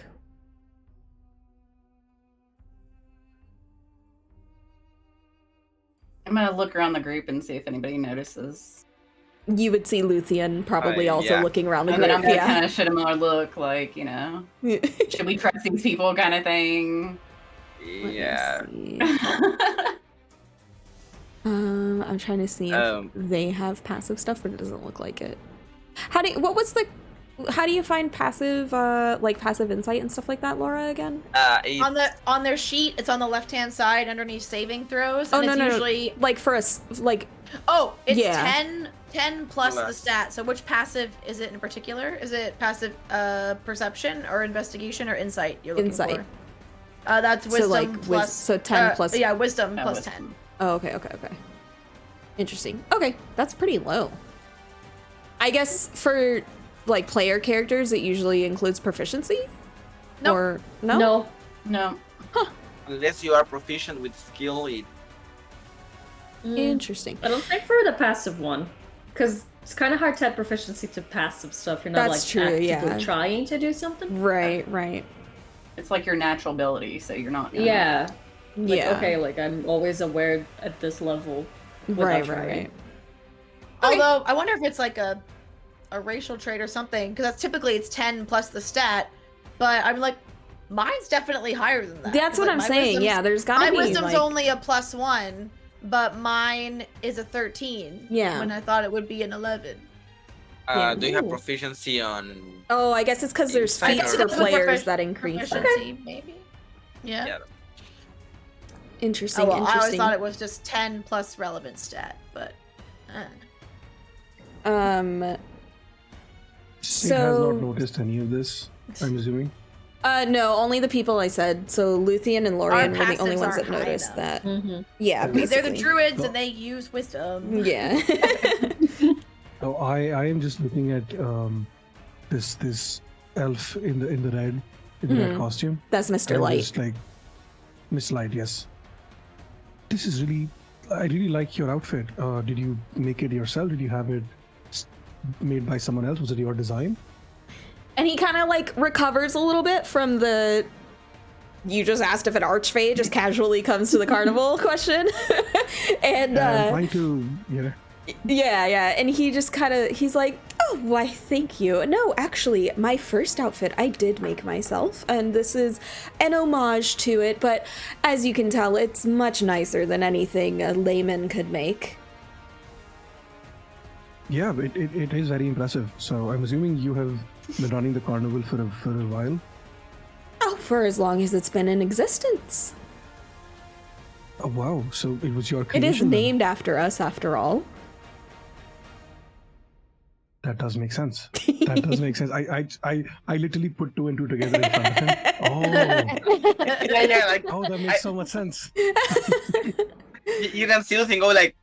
I'm gonna look around the group and see if anybody notices. You would see Luthien probably also yeah. looking around the And then I'm group. gonna Yeah. kind of shoot him a look, like, you know, should we trust these people, kind of thing. Yeah. Let me see. I'm trying to see if they have passive stuff, but it doesn't look like it. How do you find passive like passive insight and stuff like that, Laura, again? On their sheet, it's on the left-hand side underneath saving throws. And Oh, it's no. usually Like for us, like, oh, it's Yeah. 10 plus the Plus. stat. So which passive is it in particular? Is it passive perception or investigation or insight you're looking Insight. for? That's wisdom so like plus so 10 plus. yeah, wisdom plus wisdom. 10. Oh, okay. Interesting. Okay, that's pretty low. I guess for like player characters, it usually includes proficiency. Nope. Or no? No. No. Unless you are proficient with skill, it Interesting. I don't think for the passive one, because it's kind of hard to have proficiency to passive stuff. You're not That's like true, actively yeah. trying to do something. Right. It's like your natural ability, so you're not gonna... Yeah. Like, Yeah. okay, like I'm always aware at this level. without Right. trying. Although I wonder if it's like a racial trait or something, because that's typically it's 10 plus the stat. But I'm like, mine's definitely higher than that. That's 'cause, what like, I'm my saying. wisdom's- Yeah, there's gotta My be wisdom's like, only a +1, but mine is a 13. Yeah. When I thought it would be an 11. Yeah. do you have Ooh. proficiency on? Oh, I guess it's because there's Insight feats or- for It's players that increase that. Proficiency, maybe. Yeah. Yeah. Interesting. Oh, well, I always interesting. thought it was just 10 plus relevant stat, but. Sid has So- not noticed any of this, I'm assuming. No, only the people I said. So Luthien and Lorien were the only passives ones that aren't high noticed enough. that. Mm-hmm. Yeah, They're They're the basically. druids and they use wisdom. Yeah. Oh, I am just looking at this elf in the red red costume. That's Mr. And Light. just like Miss Light, yes. This is really, I really like your outfit. Did you make it yourself? Did you have it made by someone else? Was it your design? And he kind of like recovers a little bit from the you just asked if an archfey just casually comes to the carnival question. And I'm trying to, you know. yeah, and he just kind of he's like, "Oh, why, thank you. No, actually, my first outfit I did make myself, and this is an homage to it, but as you can tell, it's much nicer than anything a layman could make." Yeah, it is very impressive. So I'm assuming you have been running the carnival for a while. Oh, for as long as it's been in existence. Oh, wow. So it was your It creation. is then. named after us, after all. That does make sense. That does make sense. I literally put two and two together in front of him. Oh, Yeah, like oh, that makes so much sense. you can see Luthien go like,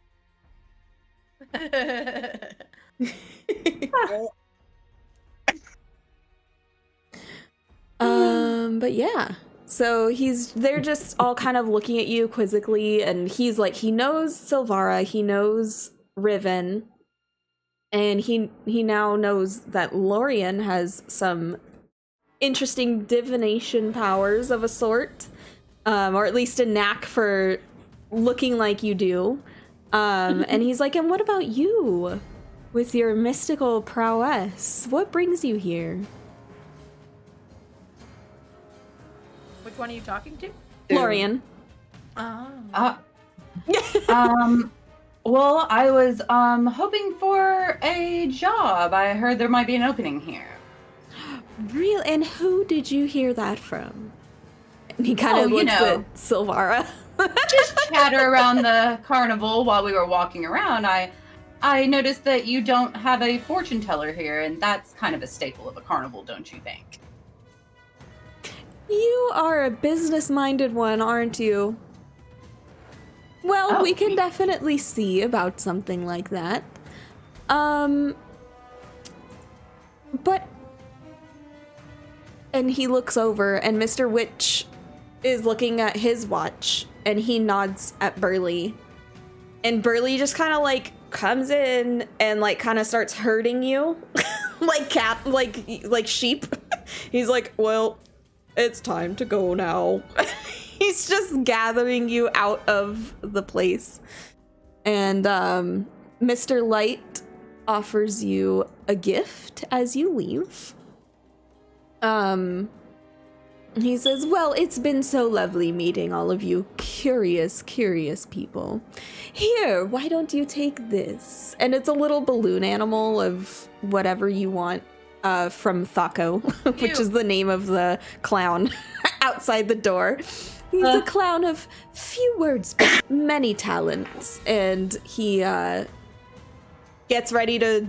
But yeah. So they're just all kind of looking at you quizzically, and he's like, he knows Cylvara, he knows Rivan, and he now knows that Lorien has some interesting divination powers of a sort, or at least a knack for looking like you do. And he's like, and what about you? With your mystical prowess, what brings you here? Which one are you talking to? Lorien. Oh. Well, I was hoping for a job. I heard there might be an opening here. Real? And who did you hear that from? And he kind of looks at Cylvara. Just chatter around the carnival while we were walking around. I noticed that you don't have a fortune teller here, and that's kind of a staple of a carnival, don't you think? You are a business-minded one, aren't you? Well, we can definitely see about something like that. But... And he looks over, and Mr. Witch is looking at his watch, and he nods at Burley. And Burley just kind of, like, comes in and, like, kind of starts herding you. like sheep. He's like, well, it's time to go now. He's just gathering you out of the place. And Mr. Light offers you a gift as you leave. He says, well, it's been so lovely meeting all of you curious people. Here, why don't you take this? And it's a little balloon animal of whatever you want from Thaco, which is the name of the clown outside the door. He's a clown of few words, but many talents. And he gets ready to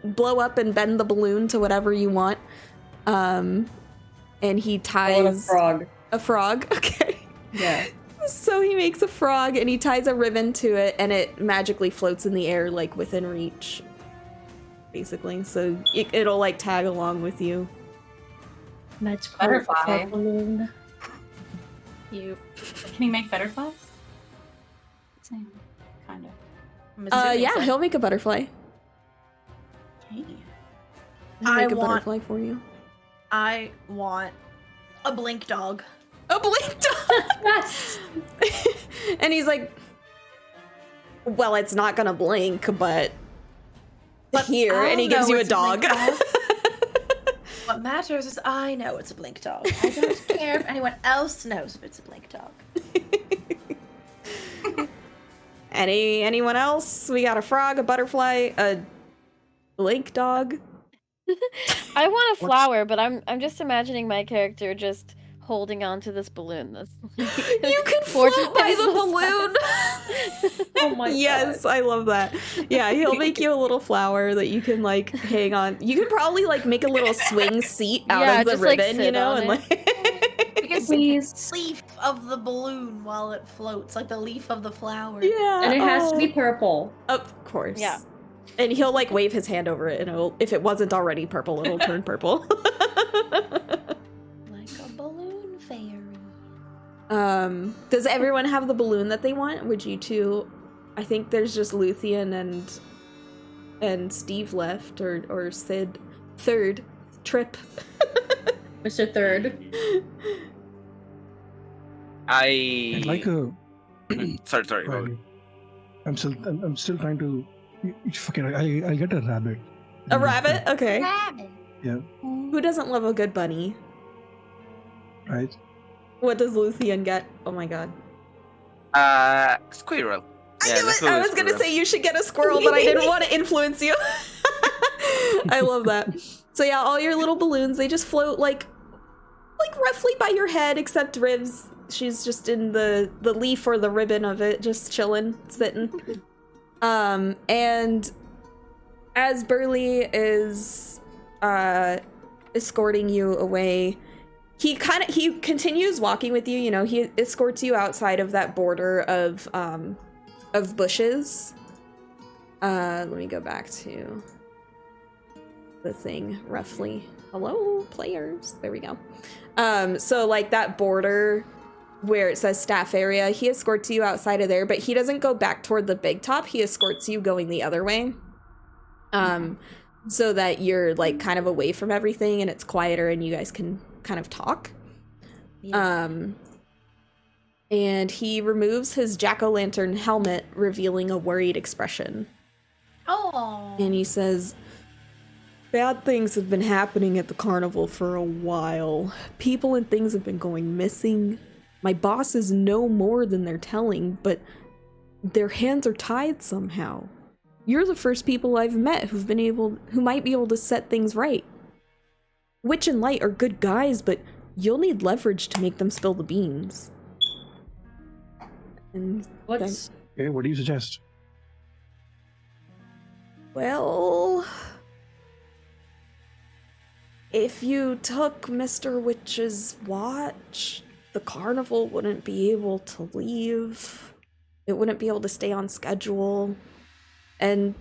blow up and bend the balloon to whatever you want. And he ties a frog. Okay. Yeah. So he makes a frog and he ties a ribbon to it, and it magically floats in the air, like within reach, basically. So it'll like tag along with you. Magical Butterfly. balloon. You. Can he make butterflies? Same, kind of. I'm assuming Yeah, so. he'll make a butterfly. Okay. He'll make a butterfly for you. I want a blink dog. A blink dog. Yes. And he's like, well, it's not gonna blink, but here. And he gives you a dog. What matters is I know it's a blink dog. I don't care if anyone else knows if it's a blink dog. Anyone else? We got a frog, a butterfly, a blink dog. I want a flower, but I'm just imagining my character just holding on to this balloon. That's You can float by the balloon. Oh my Yes, god. I love that. Yeah, he'll make you a little flower that you can like hang on. You can probably like make a little swing seat out Yeah, of the just, like, ribbon, you sit know, on and like Because Please. leaf of the balloon while it floats, like the leaf of the flower. yeah. And it has to be purple. Of course. Yeah. And he'll like wave his hand over it, and if it wasn't already purple, it'll turn purple. Like a balloon fairy. Does everyone have the balloon that they want? Would you two? I think there's just Luthien and Steve left, or Sid. Third Trip. Mr. Third. I'd like a. Sorry. Go ahead. I'm still trying to. Fuck it. I'll get a rabbit. A rabbit? Okay. Rabbit. Yeah. Who doesn't love a good bunny? Right. What does Luthien get? Oh my god. Squirrel. I Yeah, knew let's it! go I with was gonna squirrel. say you should get a squirrel, but I didn't want to influence you. I love that. So yeah, all your little balloons, they just float like roughly by your head, except Rivs. She's just in the leaf or the ribbon of it, just chilling, sitting. And as Burley is escorting you away, he continues walking with you, you know, he escorts you outside of that border of bushes. Let me go back to the thing roughly. Hello, players. There we go. So like that border where it says staff area, he escorts you outside of there, but he doesn't go back toward the big top. He escorts you going the other way. So that you're like kind of away from everything and it's quieter and you guys can kind of talk. Yeah. And he removes his jack-o'-lantern helmet, revealing a worried expression. Oh. And he says, bad things have been happening at the carnival for a while. People and things have been going missing. My bosses know more than they're telling, but their hands are tied somehow. You're the first people I've met who might be able to set things right. Witch and Light are good guys, but you'll need leverage to make them spill the beans. And Okay, what do you suggest? well, if you took Mr. Witch's watch, the carnival wouldn't be able to leave. It wouldn't be able to stay on schedule. And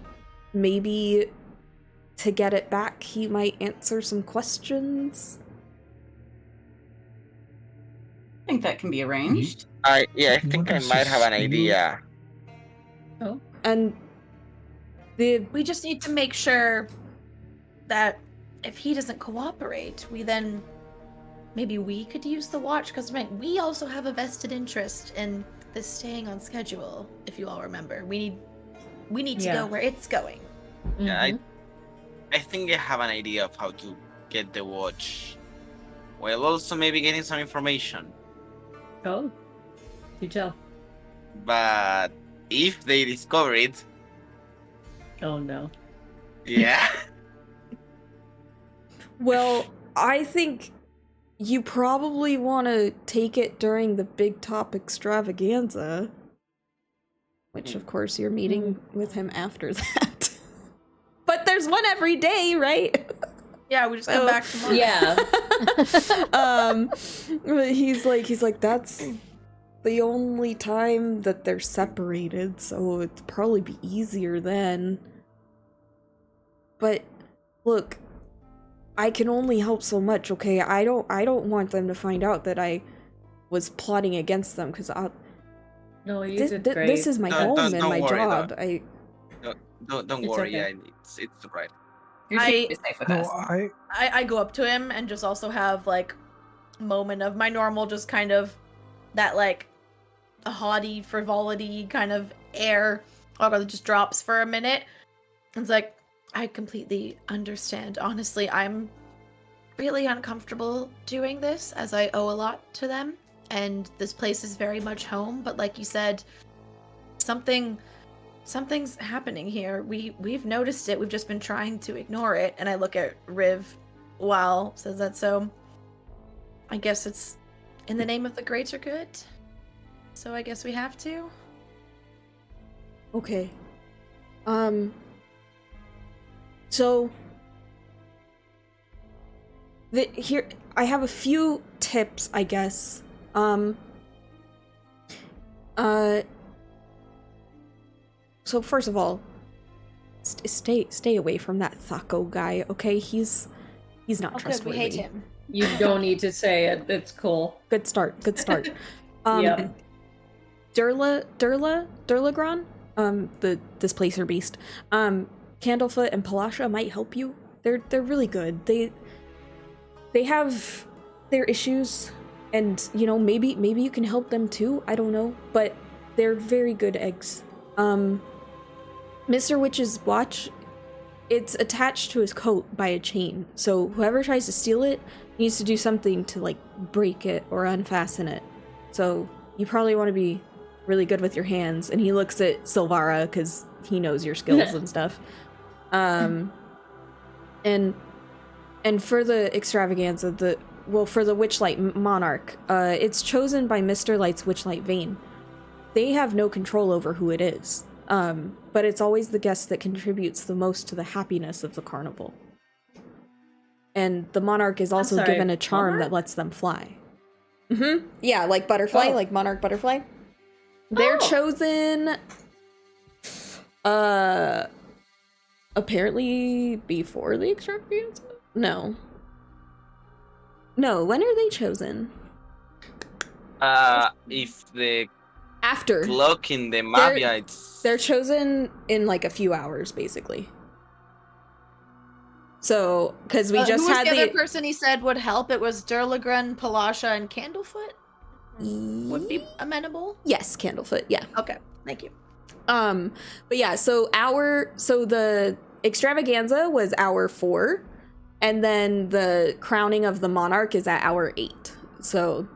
maybe to get it back, he might answer some questions. I think that can be arranged. I think What I is might have an this? idea. Oh. And We just need to make sure that if he doesn't cooperate, maybe we could use the watch, because we also have a vested interest in this staying on schedule, if you all remember. We need to go where it's going. Yeah, Mhm. I think I have an idea of how to get the watch, while also maybe getting some information. Oh. You tell. But if they discover it, Oh no. yeah. well, I think you probably want to take it during the Big Top Extravaganza, which of course you're meeting with him after that. But there's one every day, right? Yeah, we just come back tomorrow. Yeah. He's like, that's the only time that they're separated, so it'd probably be easier then. But look, I can only help so much, okay? I don't want them to find out that I was plotting against them, because No, you did great. this is my home and don't my worry, job. Don't It's worry. okay. Yeah, it's right. You're safe with No, us. I go up to him and just also have like a moment of my normal, just kind of that like a haughty frivolity kind of air. Although it just drops for a minute. It's like, I completely understand. Honestly, I'm really uncomfortable doing this, as I owe a lot to them, and this place is very much home. But like you said, something's happening here. We've noticed it. We've just been trying to ignore it. And I look at Riv while says that. So I guess it's in the name of the greater good. So I guess we have to. Okay. So here I have a few tips, I guess. So first of all, stay away from that Thaco guy, okay? He's not Oh, good. trustworthy. We hate him. You don't need to say it. It's cool. Good start. Yep. Durlagron, the displacer beast. Candlefoot and Palasha might help you. They're really good. They have their issues, and you know, maybe you can help them too. I don't know, but they're very good eggs. Mr. Witch's watch, it's attached to his coat by a chain, so whoever tries to steal it needs to do something to like break it or unfasten it. So you probably want to be really good with your hands. And he looks at Cylvara because he knows your skills and stuff. And for the extravaganza, for the Witchlight Monarch, it's chosen by Mr. Light's Witchlight Vein. They have no control over who it is, but it's always the guest that contributes the most to the happiness of the carnival. And the Monarch is also given a charm Monarch? that lets them fly. Mm-hmm. Yeah, like butterfly, like Monarch butterfly. They're chosen, apparently before the extravaganza? No, when are they chosen? If the After. clock in the map, They're- yeah, it's They're chosen in like a few hours, basically. So, because we just who was had the other person he said would help? It was Durlagren, Palasha, and Candlefoot? would be amenable? Yes, Candlefoot, yeah. Okay, thank you. But yeah, so the extravaganza was hour 4, and then the crowning of the monarch is at hour 8. So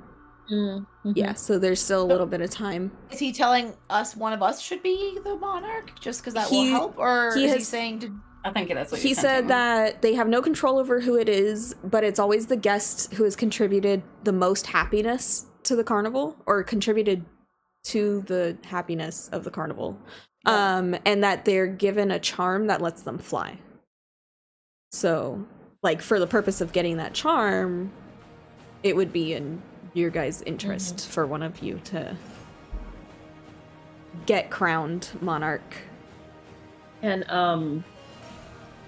yeah, so there's still a little bit of time. Is he telling us one of us should be the monarch just because that will help, or is he saying to? I think that's what he said that they have no control over who it is, but it's always the guest who has contributed the most happiness to the carnival, or contributed to the happiness of the carnival. And that they're given a charm that lets them fly. So, like, for the purpose of getting that charm, it would be in your guys' interest for one of you to get crowned monarch. And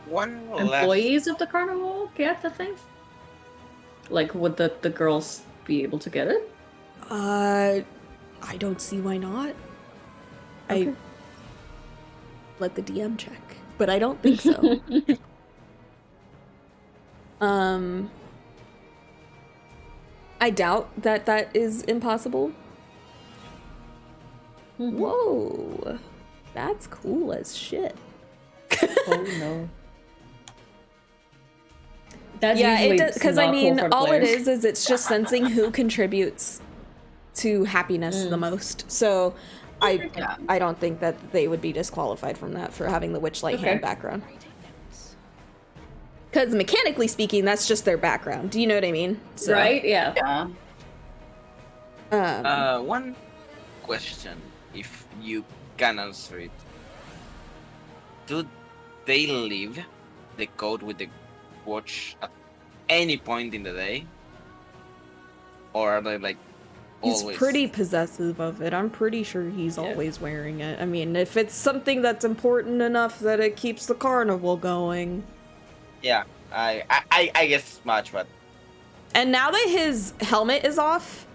One employees of the carnival get the thing? Like, would the girls be able to get it? I don't see why not. Okay. I let the DM check, but I don't think so. I doubt that is impossible. Whoa, that's cool as shit. Oh no. That Yeah, it usually does, because I not cool mean, for the all it players. is it's just sensing who contributes to happiness the most. So I don't think that they would be disqualified from that for having the Witchlight hand background. Because mechanically speaking, that's just their background. Do you know what I mean? So, Right? Yeah. One question, if you can answer it. Do they leave the code with the watch at any point in the day? Or are they like He's always? pretty possessive of it. I'm pretty sure he's always wearing it. I mean, if it's something that's important enough that it keeps the carnival going. Yeah, I guess as much, but And now that his helmet is off,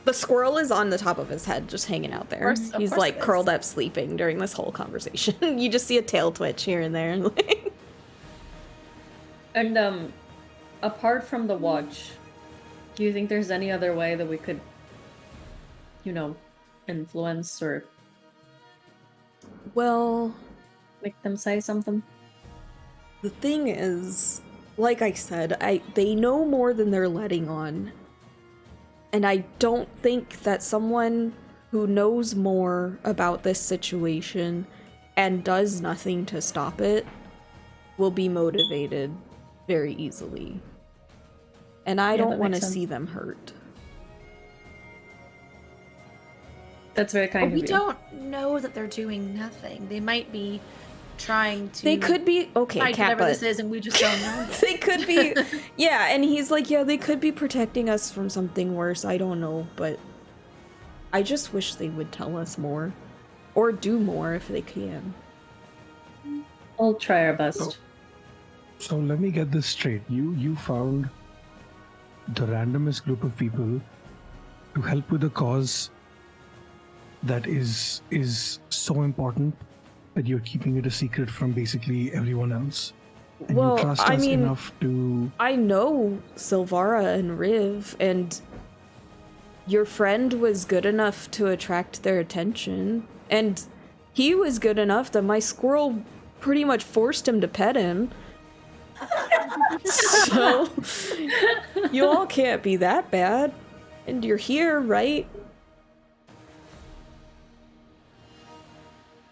the squirrel is on the top of his head, just hanging out there. Of He's course like it is. curled up sleeping during this whole conversation. You just see a tail twitch here and there. And apart from the watch, do you think there's any other way that we could, influence or Well, make them say something? the thing is, like I said, they know more than they're letting on. And I don't think that someone who knows more about this situation and does nothing to stop it will be motivated very easily. And I don't that want to makes sense. see them hurt. That's very kind But of we you. don't know that they're doing nothing. They might be trying to. They could be, okay, fight Cat, whatever but this is, and we just don't know. Yet. they could be, yeah, and he's like, yeah, they could be protecting us from something worse. I don't know, but I just wish they would tell us more. Or do more if they can. We'll try our best. Oh. So let me get this straight. You found the randomest group of people to help with a cause that is so important that you're keeping it a secret from basically everyone else. And Well, you trust I us mean, enough to I know Cylvara and Riv, and your friend was good enough to attract their attention. And he was good enough that my squirrel pretty much forced him to pet him. So, you all can't be that bad. And you're here, right?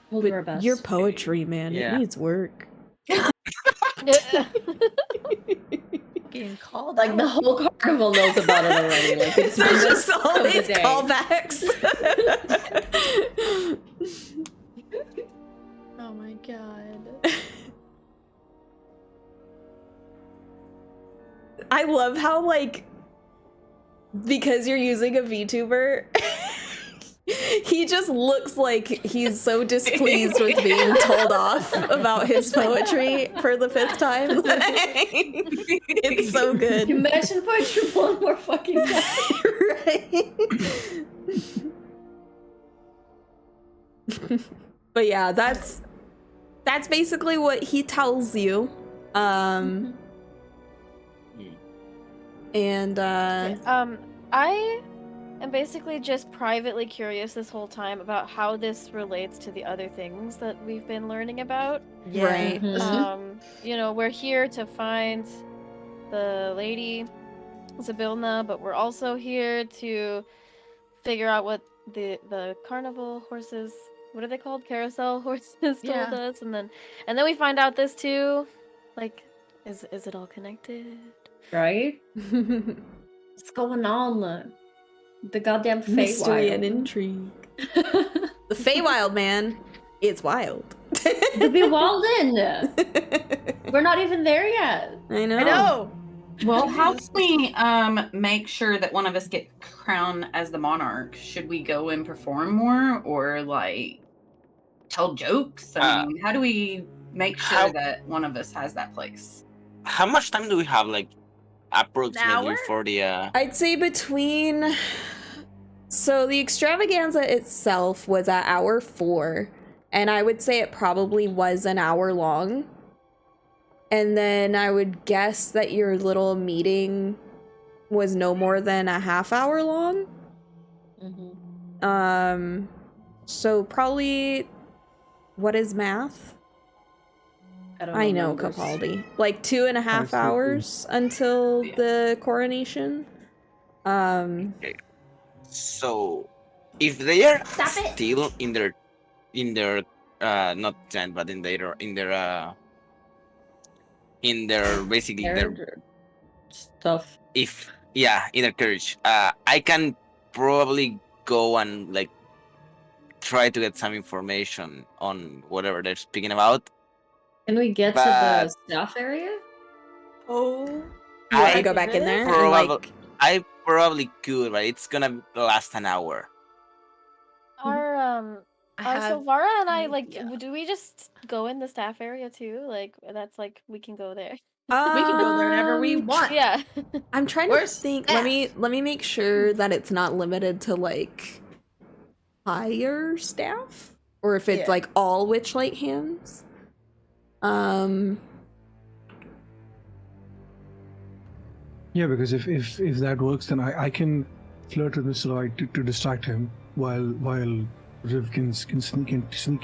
We'll do our best. Your poetry, man, Yeah. it needs work. Getting called Like, out. the whole carnival knows about it already. Like, it's There's just just all of the these day. callbacks. Oh my god. I love how, like, because you're using a VTuber, he just looks like he's so displeased with being told off about his poetry for the 5th time. It's so good. Imagine poetry one more fucking time. Right? But yeah, that's basically what he tells you. And I am basically just privately curious this whole time about how this relates to the other things that we've been learning about. Right. You know, we're here to find the lady Zabilna, but we're also here to figure out what the carnival horses, what are they called? Carousel horses told us, and then we find out this too. Like, is it all connected? Right? What's going on? The goddamn Mystery Feywild. and intrigue. The Feywild, man. It's wild. The Bewalden! We're not even there yet. I know. I know. Well, how can we make sure that one of us get crowned as the monarch? Should we go and perform more, or like tell jokes? I mean, how do we make sure that one of us has that place? How much time do we have? Like, approximately hour? for the. I'd say between. So the extravaganza itself was at hour 4, and I would say it probably was an hour long. And then I would guess that your little meeting was no more than a half hour long. So probably, what is math? I know, Capaldi. Like 2.5 hours until the coronation. Okay. So, if they are still in their not tent, but in their basically their stuff. in their carriage, I can probably go and like try to get some information on whatever they're speaking about. Can we get to the staff area? Oh, you want to go back in there? I probably could, but it's gonna last an hour. Are Cylvara and I, like, do we just go in the staff area too? Like, that's like, we can go there. We can go there whenever we want. Yeah. I'm trying to think. Let me make sure that it's not limited to like higher staff, or if it's like all Witchlight hands. Yeah, because if that works, then I can flirt with Mr. Lloyd to distract him while Riv can sneak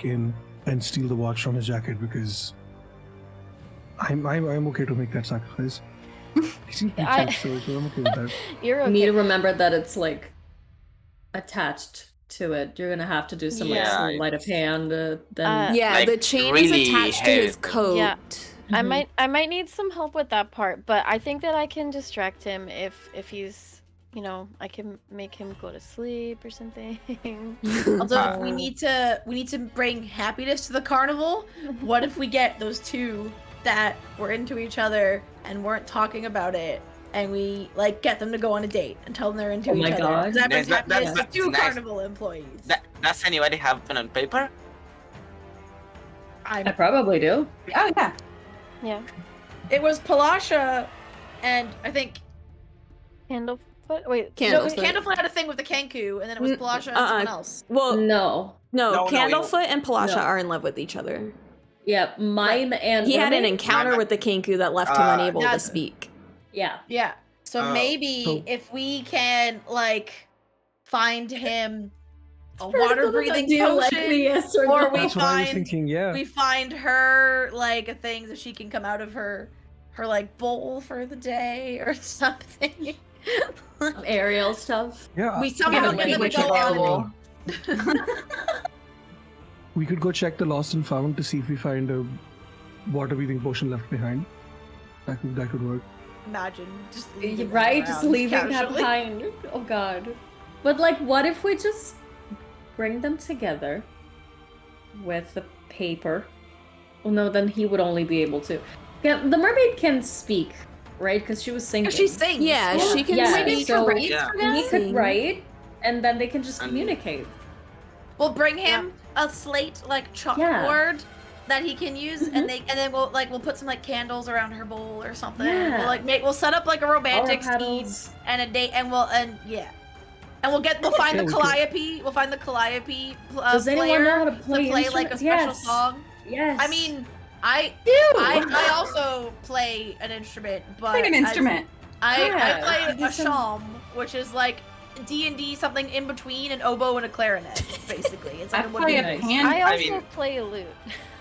in and steal the watch from his jacket, because I'm okay to make that sacrifice. So I'm okay with that. You're okay. You need to remember that it's like attached to it. You're gonna have to do some like sleight of hand. Then like, the chain really is attached to his coat. Yeah. I might need some help with that part, but I think that I can distract him if he's, you know, I can make him go to sleep or something. Although if we need to bring happiness to the carnival, what if we get those two that were into each other and weren't talking about it, and we like get them to go on a date and tell them they're into each other? That brings happiness to two carnival employees. Does anybody have pen and paper? I probably do. Oh yeah. Yeah. It was Palasha and I think Candlefoot. Wait, Candlefoot had a thing with the Kenku, and then it was Palasha and someone else. Well, no, Candlefoot and Palasha are in love with each other. Yeah, mime and he had an encounter with the Kenku that left him unable to speak. Yeah. So maybe if we can like find him a water breathing potion, or we find her like a thing that she can come out of her like bowl for the day or something. Aerial stuff. Yeah. We somehow get them to go on. We could go check the lost and found to see if we find a water breathing potion left behind. That could work. Imagine just leaving that behind. Oh god. But like, what if we just bring them together with the paper? Well, no, then he would only be able to. Yeah, the mermaid can speak, right? Because she was singing. She sings. Yeah, she can speak. So he could write, and then they can just communicate. We'll bring him a slate like chalkboard that he can use, and then we'll put some like candles around her bowl or something. Yeah. We'll set up like a romantic scene and a date, and we'll find the Calliope. We'll find the Calliope Does anyone know how to play like a special song? Yes. I mean, I also play an instrument, but I play a shawm, which is like D&D something in between an oboe and a clarinet, basically. It's like I a play a nice. pan. I also mean- play a lute.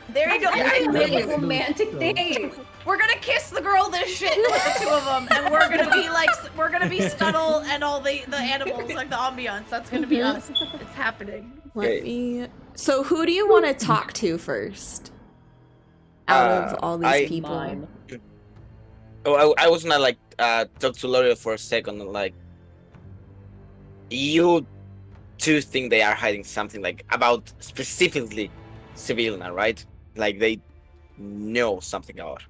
There you go. I There you play go. a romantic date. We're gonna kiss the girl this shit with the two of them, and we're gonna be like, we're gonna be Scuttle and all the animals, like the ambiance. That's gonna be us. It's happening. Let me. So, who do you want to talk to first? Out of all these people. Mine. Oh, I was gonna like talk to Lorein for a second. Like, you two think they are hiding something like about specifically Sibilna, right? Like they know something about her.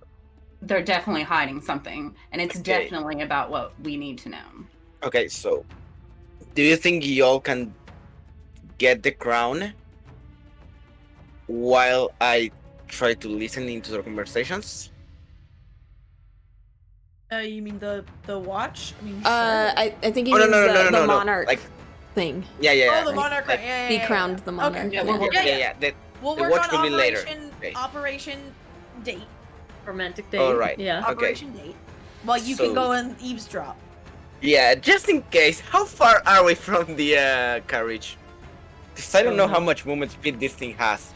They're definitely hiding something, and it's Okay. definitely about what we need to know. Okay, so do you think y'all can get the crown while I try to listen into their conversations? You mean the watch? I mean, I think he Oh, no, means no, no, no, the no, no. monarch Like- thing. Yeah, yeah. Oh, the yeah. monarch. like, Yeah, Be yeah, crowned the monarch. Okay. Yeah, we'll work. Yeah, Yeah, yeah. yeah. We'll The work watch on will be later. Okay. Operation date. Romantic date. All right. Yeah. Okay. Operation date. Well, you So- can go and eavesdrop. Yeah, just in case. How far are we from the carriage? Because I don't know how much movement speed this thing has.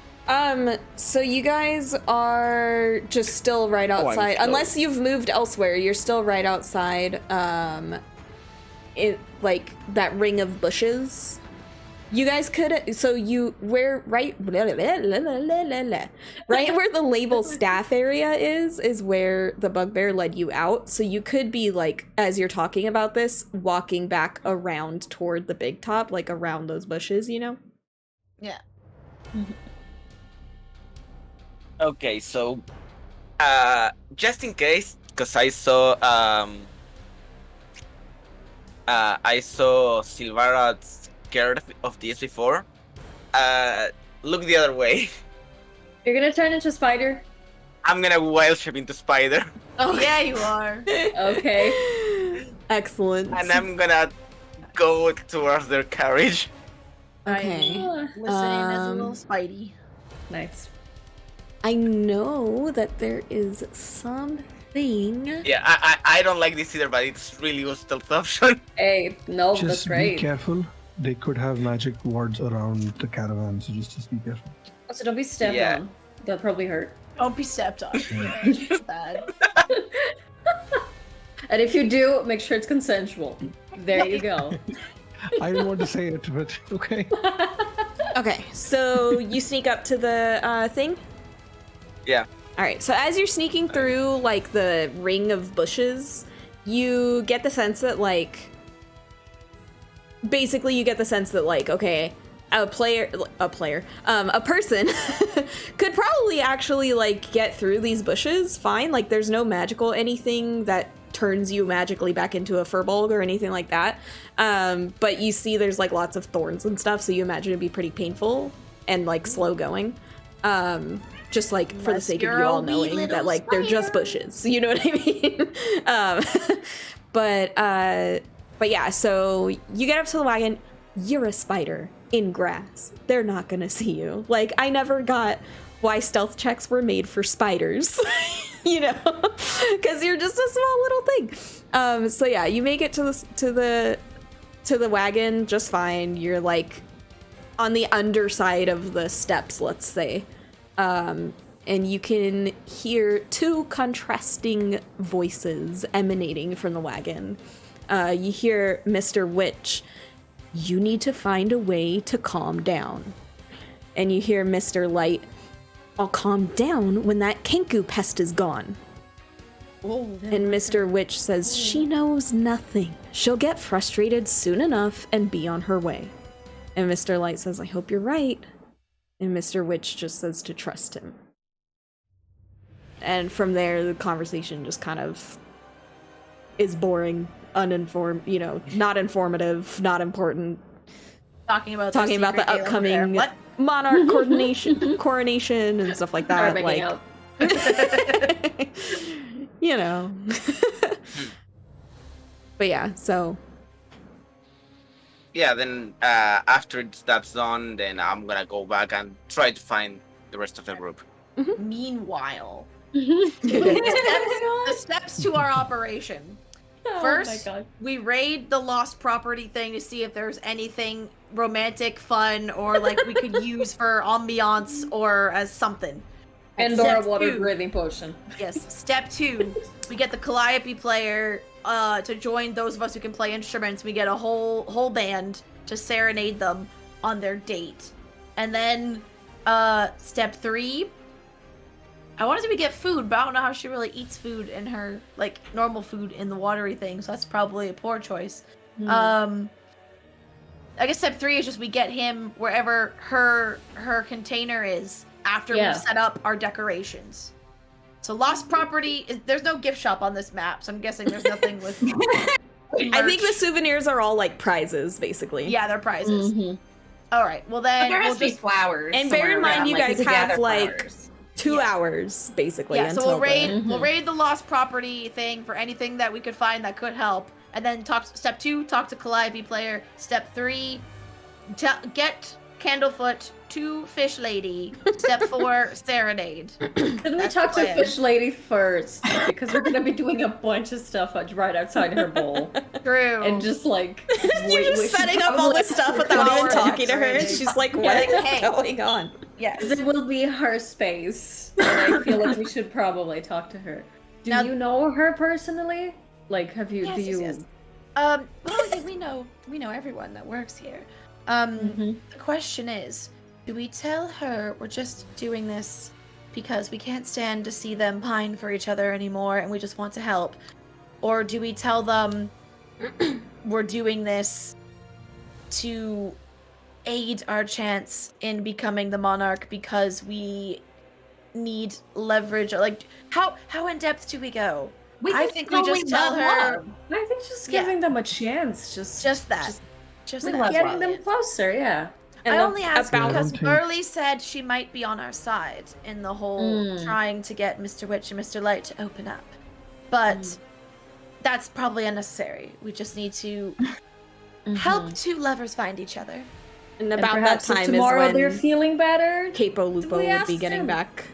So you guys are just still right I'm outside. slow. Unless you've moved elsewhere, you're still right outside. It like that ring of bushes. You guys could. So you where right right where the label staff area is where the bugbear led you out. So you could be like, as you're talking about this, walking back around toward the big top, like around those bushes. You know. Yeah. Okay, so just in case, because I saw Cylvara scared of this before. Look the other way. You're gonna turn into a spider? I'm gonna wild shape into spider, Oh yeah, you are. Okay. Excellent. and I'm gonna go towards their carriage. Okay. Listening as a little Um, Spidey. Nice. I know that there is something. Yeah, I don't like this either, but it's really good stealth option. Hey, no, that's Just be great. careful. They could have magic wards around the caravan, so just be careful. Also, don't be stepped Yeah. on. That'll probably hurt. Don't be stepped on. It's bad. And if you do, make sure it's consensual. There you go. I didn't want to say it, but okay. Okay, so you sneak up to the thing? Yeah. All right, so as you're sneaking through, like, the ring of bushes, you get the sense that, like, basically you get the sense that, like, okay, a person could probably actually, like, get through these bushes fine. Like, there's no magical anything that turns you magically back into a furbolg or anything like that. But you see there's, like, lots of thorns and stuff, so you imagine it'd be pretty painful and, like, slow going. Just, like, for the sake of you all knowing that, like, they're just bushes. You know what I mean? But yeah, so you get up to the wagon. You're a spider in grass. They're not gonna see you. Like, I never got why stealth checks were made for spiders, you know, because you're just a small little thing. So yeah, you make it to the wagon just fine. You're like on the underside of the steps, let's say, and you can hear two contrasting voices emanating from the wagon. You hear Mr. Witch, "You need to find a way to calm down." And you hear Mr. Light, "I'll calm down when that Kenku pest is gone." And Mr. Witch says, "She knows nothing. She'll get frustrated soon enough and be on her way." And Mr. Light says, "I hope you're right." And Mr. Witch just says to trust him. And from there, the conversation just kind of is boring, uninformed, you know, not informative, not important. Talking about The upcoming monarch coronation and stuff like that. Start making out. You know. But yeah, so Yeah, then after that's done, then I'm gonna go back and try to find the rest of the group. Meanwhile, the steps to our operation. First, my god. we raid the lost property thing to see if there's anything romantic, fun, or like we could use for ambiance or as something. And Step or a water two. breathing potion. Yes. Step 2, we get the Calliope player to join those of us who can play instruments. We get a whole band to serenade them on their date. And then step 3, I wanted to get food, but I don't know how she really eats food in her, like, normal food in the watery thing, so that's probably a poor choice. I guess step 3 is just we get him wherever her container is after we've set up our decorations. So lost property, there's no gift shop on this map, so I'm guessing there's nothing with I think the souvenirs are all like prizes, basically. Yeah, they're prizes. All right, well then But there has we'll to be just... flowers. And bear in somewhere mind, around, you like, guys could have gather like flowers. 2 hours, basically. Yeah, so until we'll raid the lost property thing for anything that we could find that could help, and then step 2, talk to Calliope player. Step 3, get Candlefoot to Fish Lady. Step 4, serenade. Didn't we talk to Fish Lady first? Because we're gonna be doing a bunch of stuff right outside her bowl. True. And just like You're just setting up all this stuff without even talking to her, and she's like, "What is going on?" Yes. It will be her space, and I feel like we should probably talk to her. Do Now- you know her personally? Like, have you? Yes, do yes, you? yes. Well, yeah, we know everyone that works here. The question is, do we tell her we're just doing this because we can't stand to see them pine for each other anymore and we just want to help? Or do we tell them we're doing this to aid our chance in becoming the monarch because we need leverage? Like, how in depth do we go? I think we just tell her I think just giving them a chance, just that. Just We that. love getting love. them closer. Yeah. I only asked about- because I don't think- Burley said she might be on our side in the whole trying to get Mr. Witch and Mr. Light to open up. But that's probably unnecessary. We just need to help two lovers find each other. And And about that perhaps if time is tomorrow they're when feeling better. Capo Lupo we would ask be getting him? back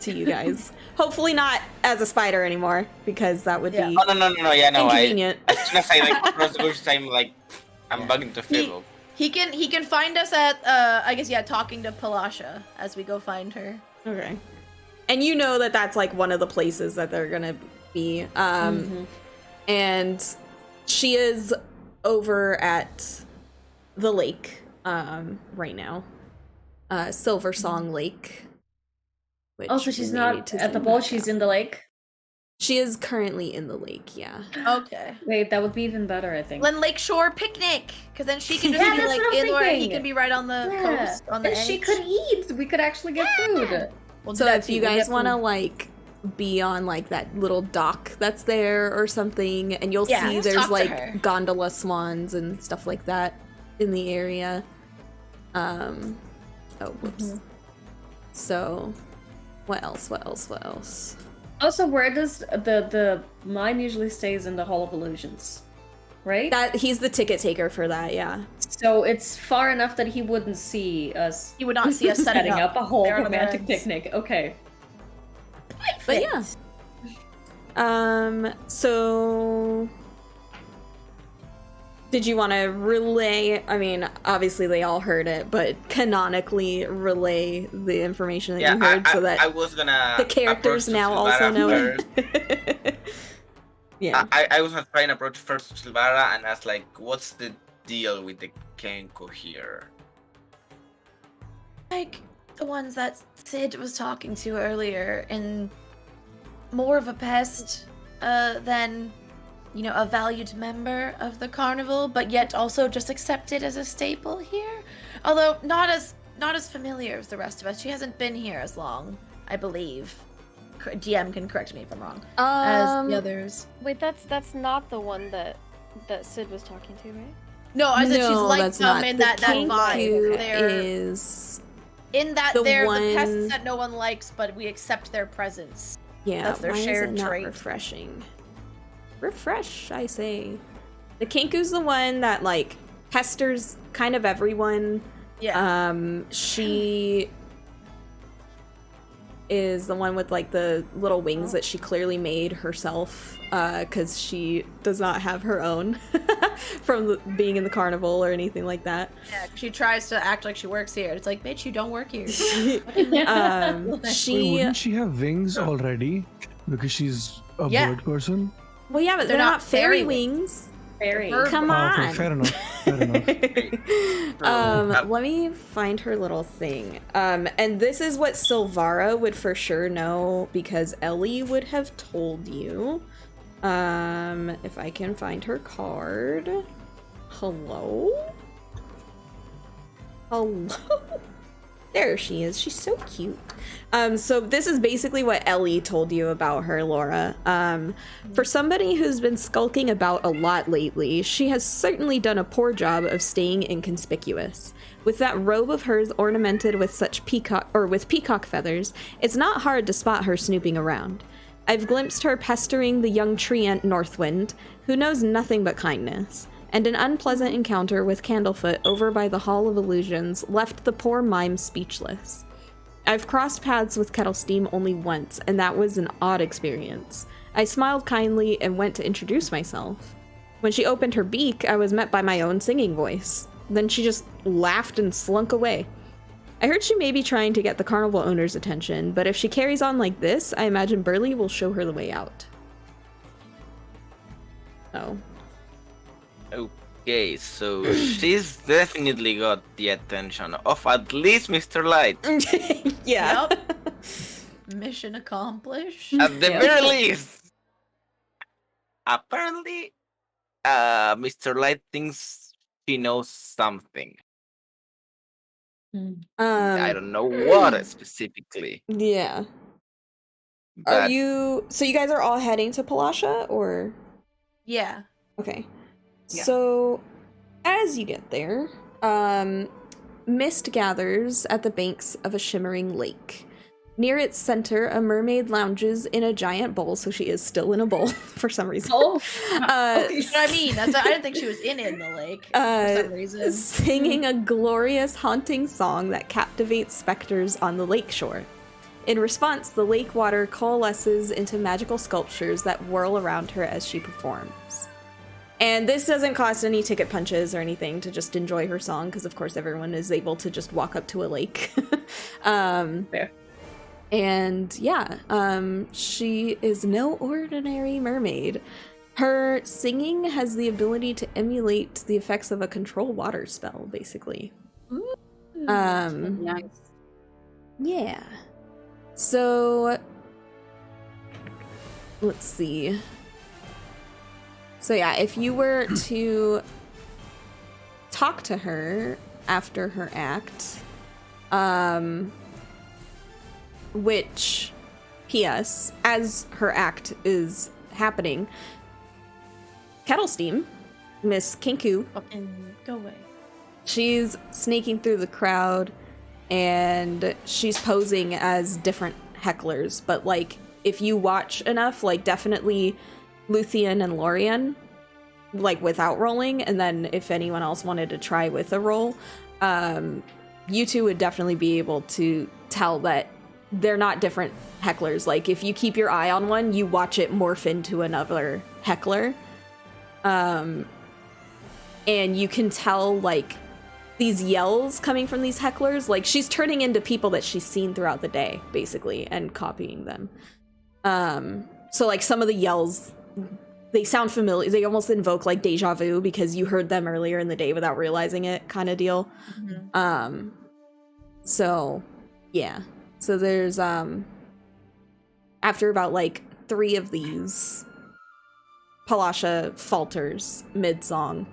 to you guys. Hopefully not as a spider anymore, because that would be Oh no, yeah, no. inconvenient. As soon as I like cross the bush, I'm bugging to fiddle. He can find us at I guess talking to Palasha as we go find her. Okay. And you know that that's like one of the places that they're gonna be. And she is over at the lake right now. Silver Song Lake. Which Also, she's we not need to at the zoom bowl. back She's out. in the lake. She is currently in the lake, yeah. Okay. Wait, that would be even better, I think. Then Lakeshore picnic, because then she can just Yeah, be that's like what I'm indoor and he thinking. can be right on the coast, on the and edge. she could eat. We could actually get food. We'll do So that if too. you We'll guys get want to food. like be on like that little dock that's there or something, and you'll Yeah, see let's there's talk to like her. gondola swans and stuff like that in the area. Oh, whoops. So, what else? Also, where does the mine usually stays in the Hall of Illusions, right? That he's the ticket taker for that, yeah. So it's far enough that he wouldn't see us. You would not see us setting up a whole there on the romantic beds. picnic. Okay. But yeah. So did you want to relay? I mean, obviously they all heard it, but canonically relay the information that you heard so that I was gonna the characters approach now Cylvara also know it. first. Yeah. I was gonna try and approach first Cylvara and ask like, what's the deal with the Kenko here? Like the ones that Sid was talking to earlier, and more of a pest than, you know, a valued member of the carnival, but yet also just accepted as a staple here. Although not as familiar as the rest of us. She hasn't been here as long, I believe. DM can correct me if I'm wrong. As the others. Wait, that's not the one that Sid was talking to, right? No, I said she's No, like that's them not. in The that Kenku vibe. They're is in that the they're one- the pests that no one likes, but we accept their presence. yeah. That's their why is shared it not trait. refreshing. Refresh, I say. The Kenku's the one that like pesters kind of everyone. Yeah. She is the one with like the little wings that she clearly made herself, because she does not have her own from being in the carnival or anything like that. Yeah, she tries to act like she works here. It's like, bitch, you don't work here. She Wouldn't she have wings already? Because she's a bird person? Well, yeah, but they're not fairy wings. Fairy. Come on. Okay, fair enough. Fair enough. Let me find her little thing. And this is what Cylvara would for sure know because Ellie would have told you. If I can find her card. Hello? Hello? There she is. She's so cute. So this is basically what Ellie told you about her, Laura. For somebody who's been skulking about a lot lately, she has certainly done a poor job of staying inconspicuous. With that robe of hers ornamented with such peacock feathers, it's not hard to spot her snooping around. I've glimpsed her pestering the young treant Northwind, who knows nothing but kindness. And an unpleasant encounter with Candlefoot over by the Hall of Illusions left the poor mime speechless. I've crossed paths with Kettlesteam only once, and that was an odd experience. I smiled kindly and went to introduce myself. When she opened her beak, I was met by my own singing voice. Then she just laughed and slunk away. I heard she may be trying to get the carnival owner's attention, but if she carries on like this, I imagine Burley will show her the way out. Oh. Okay, so she's definitely got the attention of at least Mr. Light. Yeah. Yep. Mission accomplished. At the very least. Apparently, Mr. Light thinks she knows something. I don't know what specifically. Yeah. But So you guys are all heading to Palasha, or? Yeah. Okay. Yeah. So, as you get there, mist gathers at the banks of a shimmering lake. Near its center, a mermaid lounges in a giant bowl, so she is still in a bowl for some reason. Oh, You know what I mean? I didn't think she was in the lake for some reason. Singing a glorious, haunting song that captivates specters on the lakeshore. In response, the lake water coalesces into magical sculptures that whirl around her as she performs. And this doesn't cost any ticket punches or anything to just enjoy her song, because of course everyone is able to just walk up to a lake. Fair. And yeah, she is no ordinary mermaid. Her singing has the ability to emulate the effects of a control water spell, basically. nice. Yeah. So, let's see. So yeah, if you were to talk to her after her act, which, P.S., as her act is happening, Kettlesteam, Miss Kinku, Fucking go away. she's sneaking through the crowd and she's posing as different hecklers, but like if you watch enough, like definitely Luthien and Lorein, like without rolling, and then if anyone else wanted to try with a roll, you two would definitely be able to tell that they're not different hecklers. Like if you keep your eye on one, you watch it morph into another heckler. And you can tell like these yells coming from these hecklers, like she's turning into people that she's seen throughout the day, basically, and copying them. So like some of the yells, they sound familiar. They almost invoke like deja vu because you heard them earlier in the day without realizing it, kind of deal. Mm-hmm. So yeah. So there's after about like 3 of these, Palasha falters mid-song,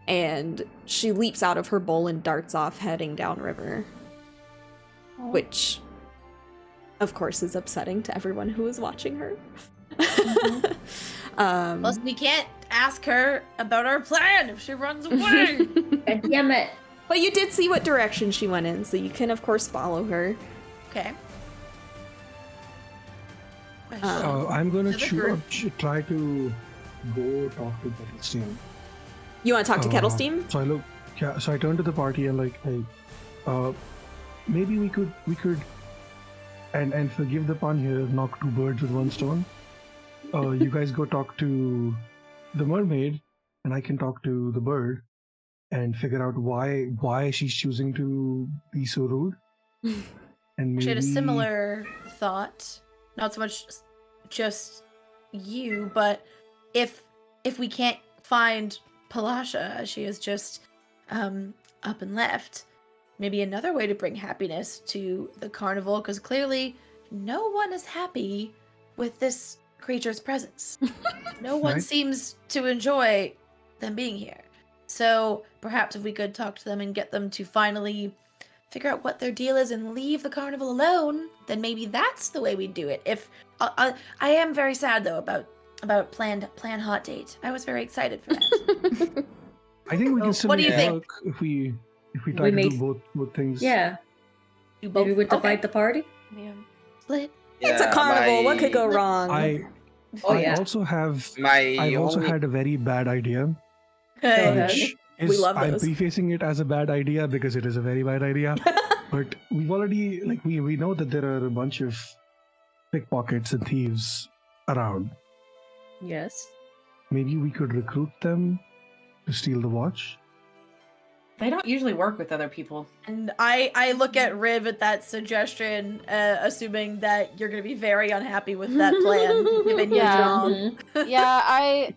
and she leaps out of her bowl and darts off, heading downriver. Which, of course, is upsetting to everyone who is watching her. Plus, we can't ask her about our plan if she runs away. God damn it. But you did see what direction she went in, so you can, of course, follow her. Okay. I'm gonna Another group. try to go talk to Kettlesteam. You want to talk to Kettlesteam? So I look, yeah. So I turn to the party and like, hey, maybe we could And forgive the pun here, knock 2 birds with 1 stone. You guys go talk to the mermaid, and I can talk to the bird and figure out why she's choosing to be so rude. And maybe She had a similar thought. Not so much just you, but if we can't find Palasha, she is just up and left, maybe another way to bring happiness to the carnival, because clearly no one is happy with this creature's presence. No one Right. seems to enjoy them being here. So perhaps if we could talk to them and get them to finally figure out what their deal is and leave the carnival alone, then maybe that's the way we do it. If I am very sad though about plan hot date. I was very excited for that. I think we can So, still what do make you it think? work if we We try to make- do both things. Yeah. Do both. Maybe we divide Okay. the party. Yeah. Split. It's a Yeah, carnival. What could go my- wrong? I Oh, I yeah. also have My I've also only had a very bad idea, ahead. which We is love I'm those. prefacing it as a bad idea because it is a very bad idea. But we've already we know that there are a bunch of pickpockets and thieves around. Yes. Maybe we could recruit them to steal the watch. They don't usually work with other people. And I look at Riv at that suggestion, assuming that you're going to be very unhappy with that plan, given your Yeah. job. Mhm. Yeah, I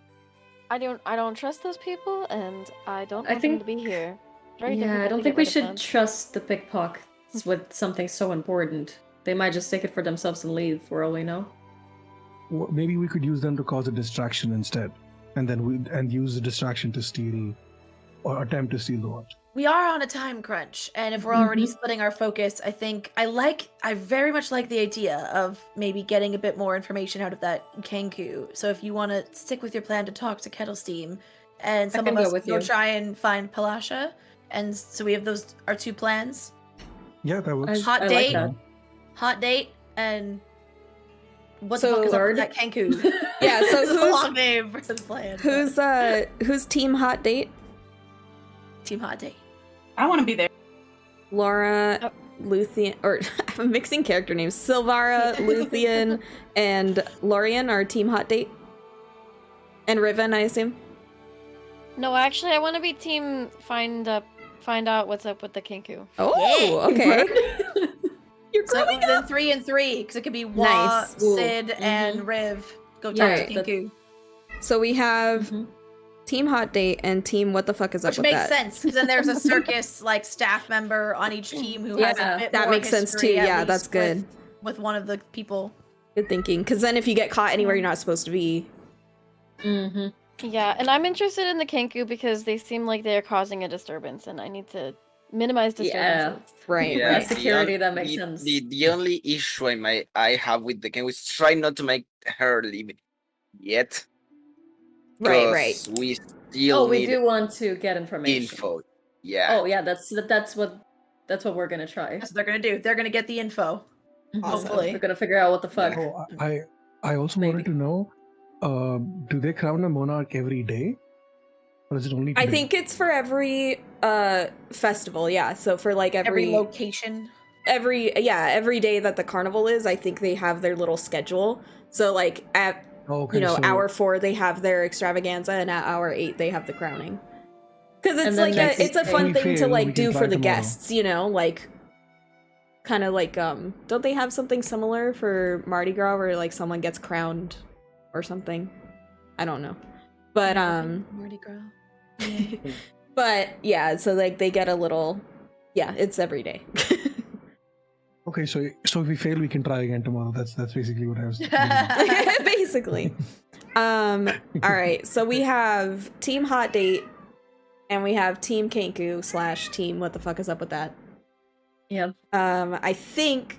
don't trust those people, and I don't I want them think- to be here. Very Yeah, I difficult don't to think get we rid of should them. trust the pickpockets with something so important. They might just take it for themselves and leave, for all we know. Maybe we could use them to cause a distraction instead, and then use the distraction to steal or attempt to steal the watch. We are on a time crunch, and if we're already splitting our focus, I think I very much like the idea of maybe getting a bit more information out of that Kenku. So if you want to stick with your plan to talk to Kettlesteam, and some can of go us with go you. try and find Palasha, and so we have our 2 plans: Yeah, that works. Hot I date. like that. hot date, and what So- the fuck is up Bird? with that Kenku? Yeah, so It's a who's- long name for the plan. Who's team hot date? Team Hot Date? I want to be there. Laura, Oh. Luthien, or I'm mixing character names. Cylvara, Luthien, and Lorein are team hot date. And Rivan, I assume. No, actually, I want to be team find out what's up with the Kinku. Oh, okay. You're So growing then up. 3 and 3, because it could be Wa, Nice. Ooh. Sid, and Riv. Go talk Yeah, to that- Kenku. So we have Mhm. team hot date and team what the fuck is up Which with makes that? sense, because then there's a circus like staff member on each team who has a Yeah, bit that more makes sense history, too. at Yeah, least that's good. with one of the people. Good thinking. Because then if you get caught anywhere you're not supposed to be, Mm-hmm. Yeah, and I'm interested in the Kenku because they seem like they're causing a disturbance, and I need to minimize Yeah. disturbances. right? Yeah, Right. Security, the that only- makes sense. The only issue I have with the game is try not to make her leave yet. Right, 'cause right. We still Oh, we need do want to get information. info. Yeah. Oh yeah, that's what we're gonna try. That's what they're gonna do. They're gonna get the info. Mhm. Hopefully. We're gonna figure out what the fuck. Oh, I also Maybe. wanted to know, do they crown a monarch every day, or is it only? I today? think it's for every festival, yeah. So for like Every every location. every day that the carnival is, I think they have their little schedule. So like at Oh, okay, so hour 4 they have their extravaganza, and at hour 8 they have the crowning. Because it's And then like next it's a day- fun we thing to fail, like we can do try for the tomorrow. guests, like kind of like don't they have something similar for Mardi Gras where like someone gets crowned or something? I don't know. But Mardi Gras. but yeah, so like they get a little it's every day. Okay, so if we fail, we can try again tomorrow. That's basically what I was. Basically. All right, so we have Team Hot Date and we have Team Kenku / Team What the fuck is up with that? Yeah. I think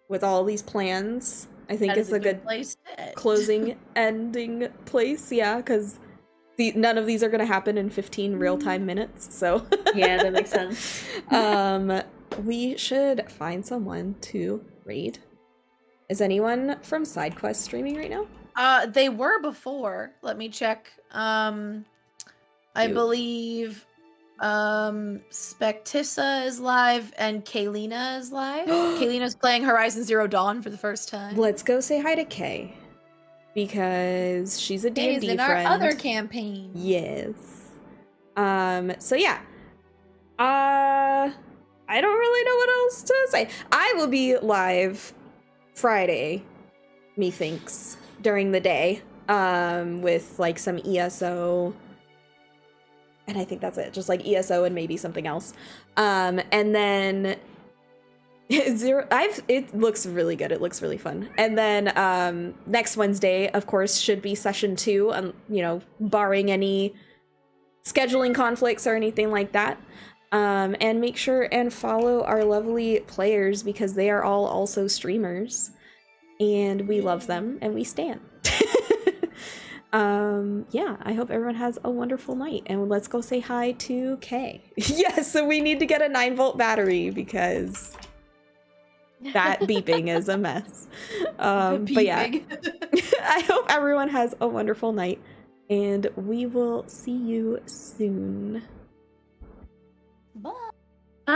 with all these plans, I think That it's is a good place to end. closing ending place, yeah, because none of these are gonna happen in 15 real-time minutes, so Yeah, that makes sense. we should find someone to raid. Is anyone from SideQuest streaming right now? They were before. Let me check. I Cute. believe Spectissa is live and Kaylina is live. Kaylina's playing Horizon Zero Dawn for the first time. Let's go say hi to Kay. Because she's a Kay's D&D in friend. our other campaign. Yes. So yeah. I don't really know what else to say. I will be live Friday, methinks, during the day, with like some ESO. And I think that's it. Just like ESO and maybe something else. And then it looks really good. It looks really fun. And then next Wednesday, of course, should be session 2, you know, barring any scheduling conflicts or anything like that. And make sure and follow our lovely players because they are all also streamers. And we love them and we stan. Yeah, I hope everyone has a wonderful night. And let's go say hi to Kay. Yes, so we need to get a 9-volt battery because that beeping is a mess. But yeah, I hope everyone has a wonderful night. And we will see you soon. Bye. Bye.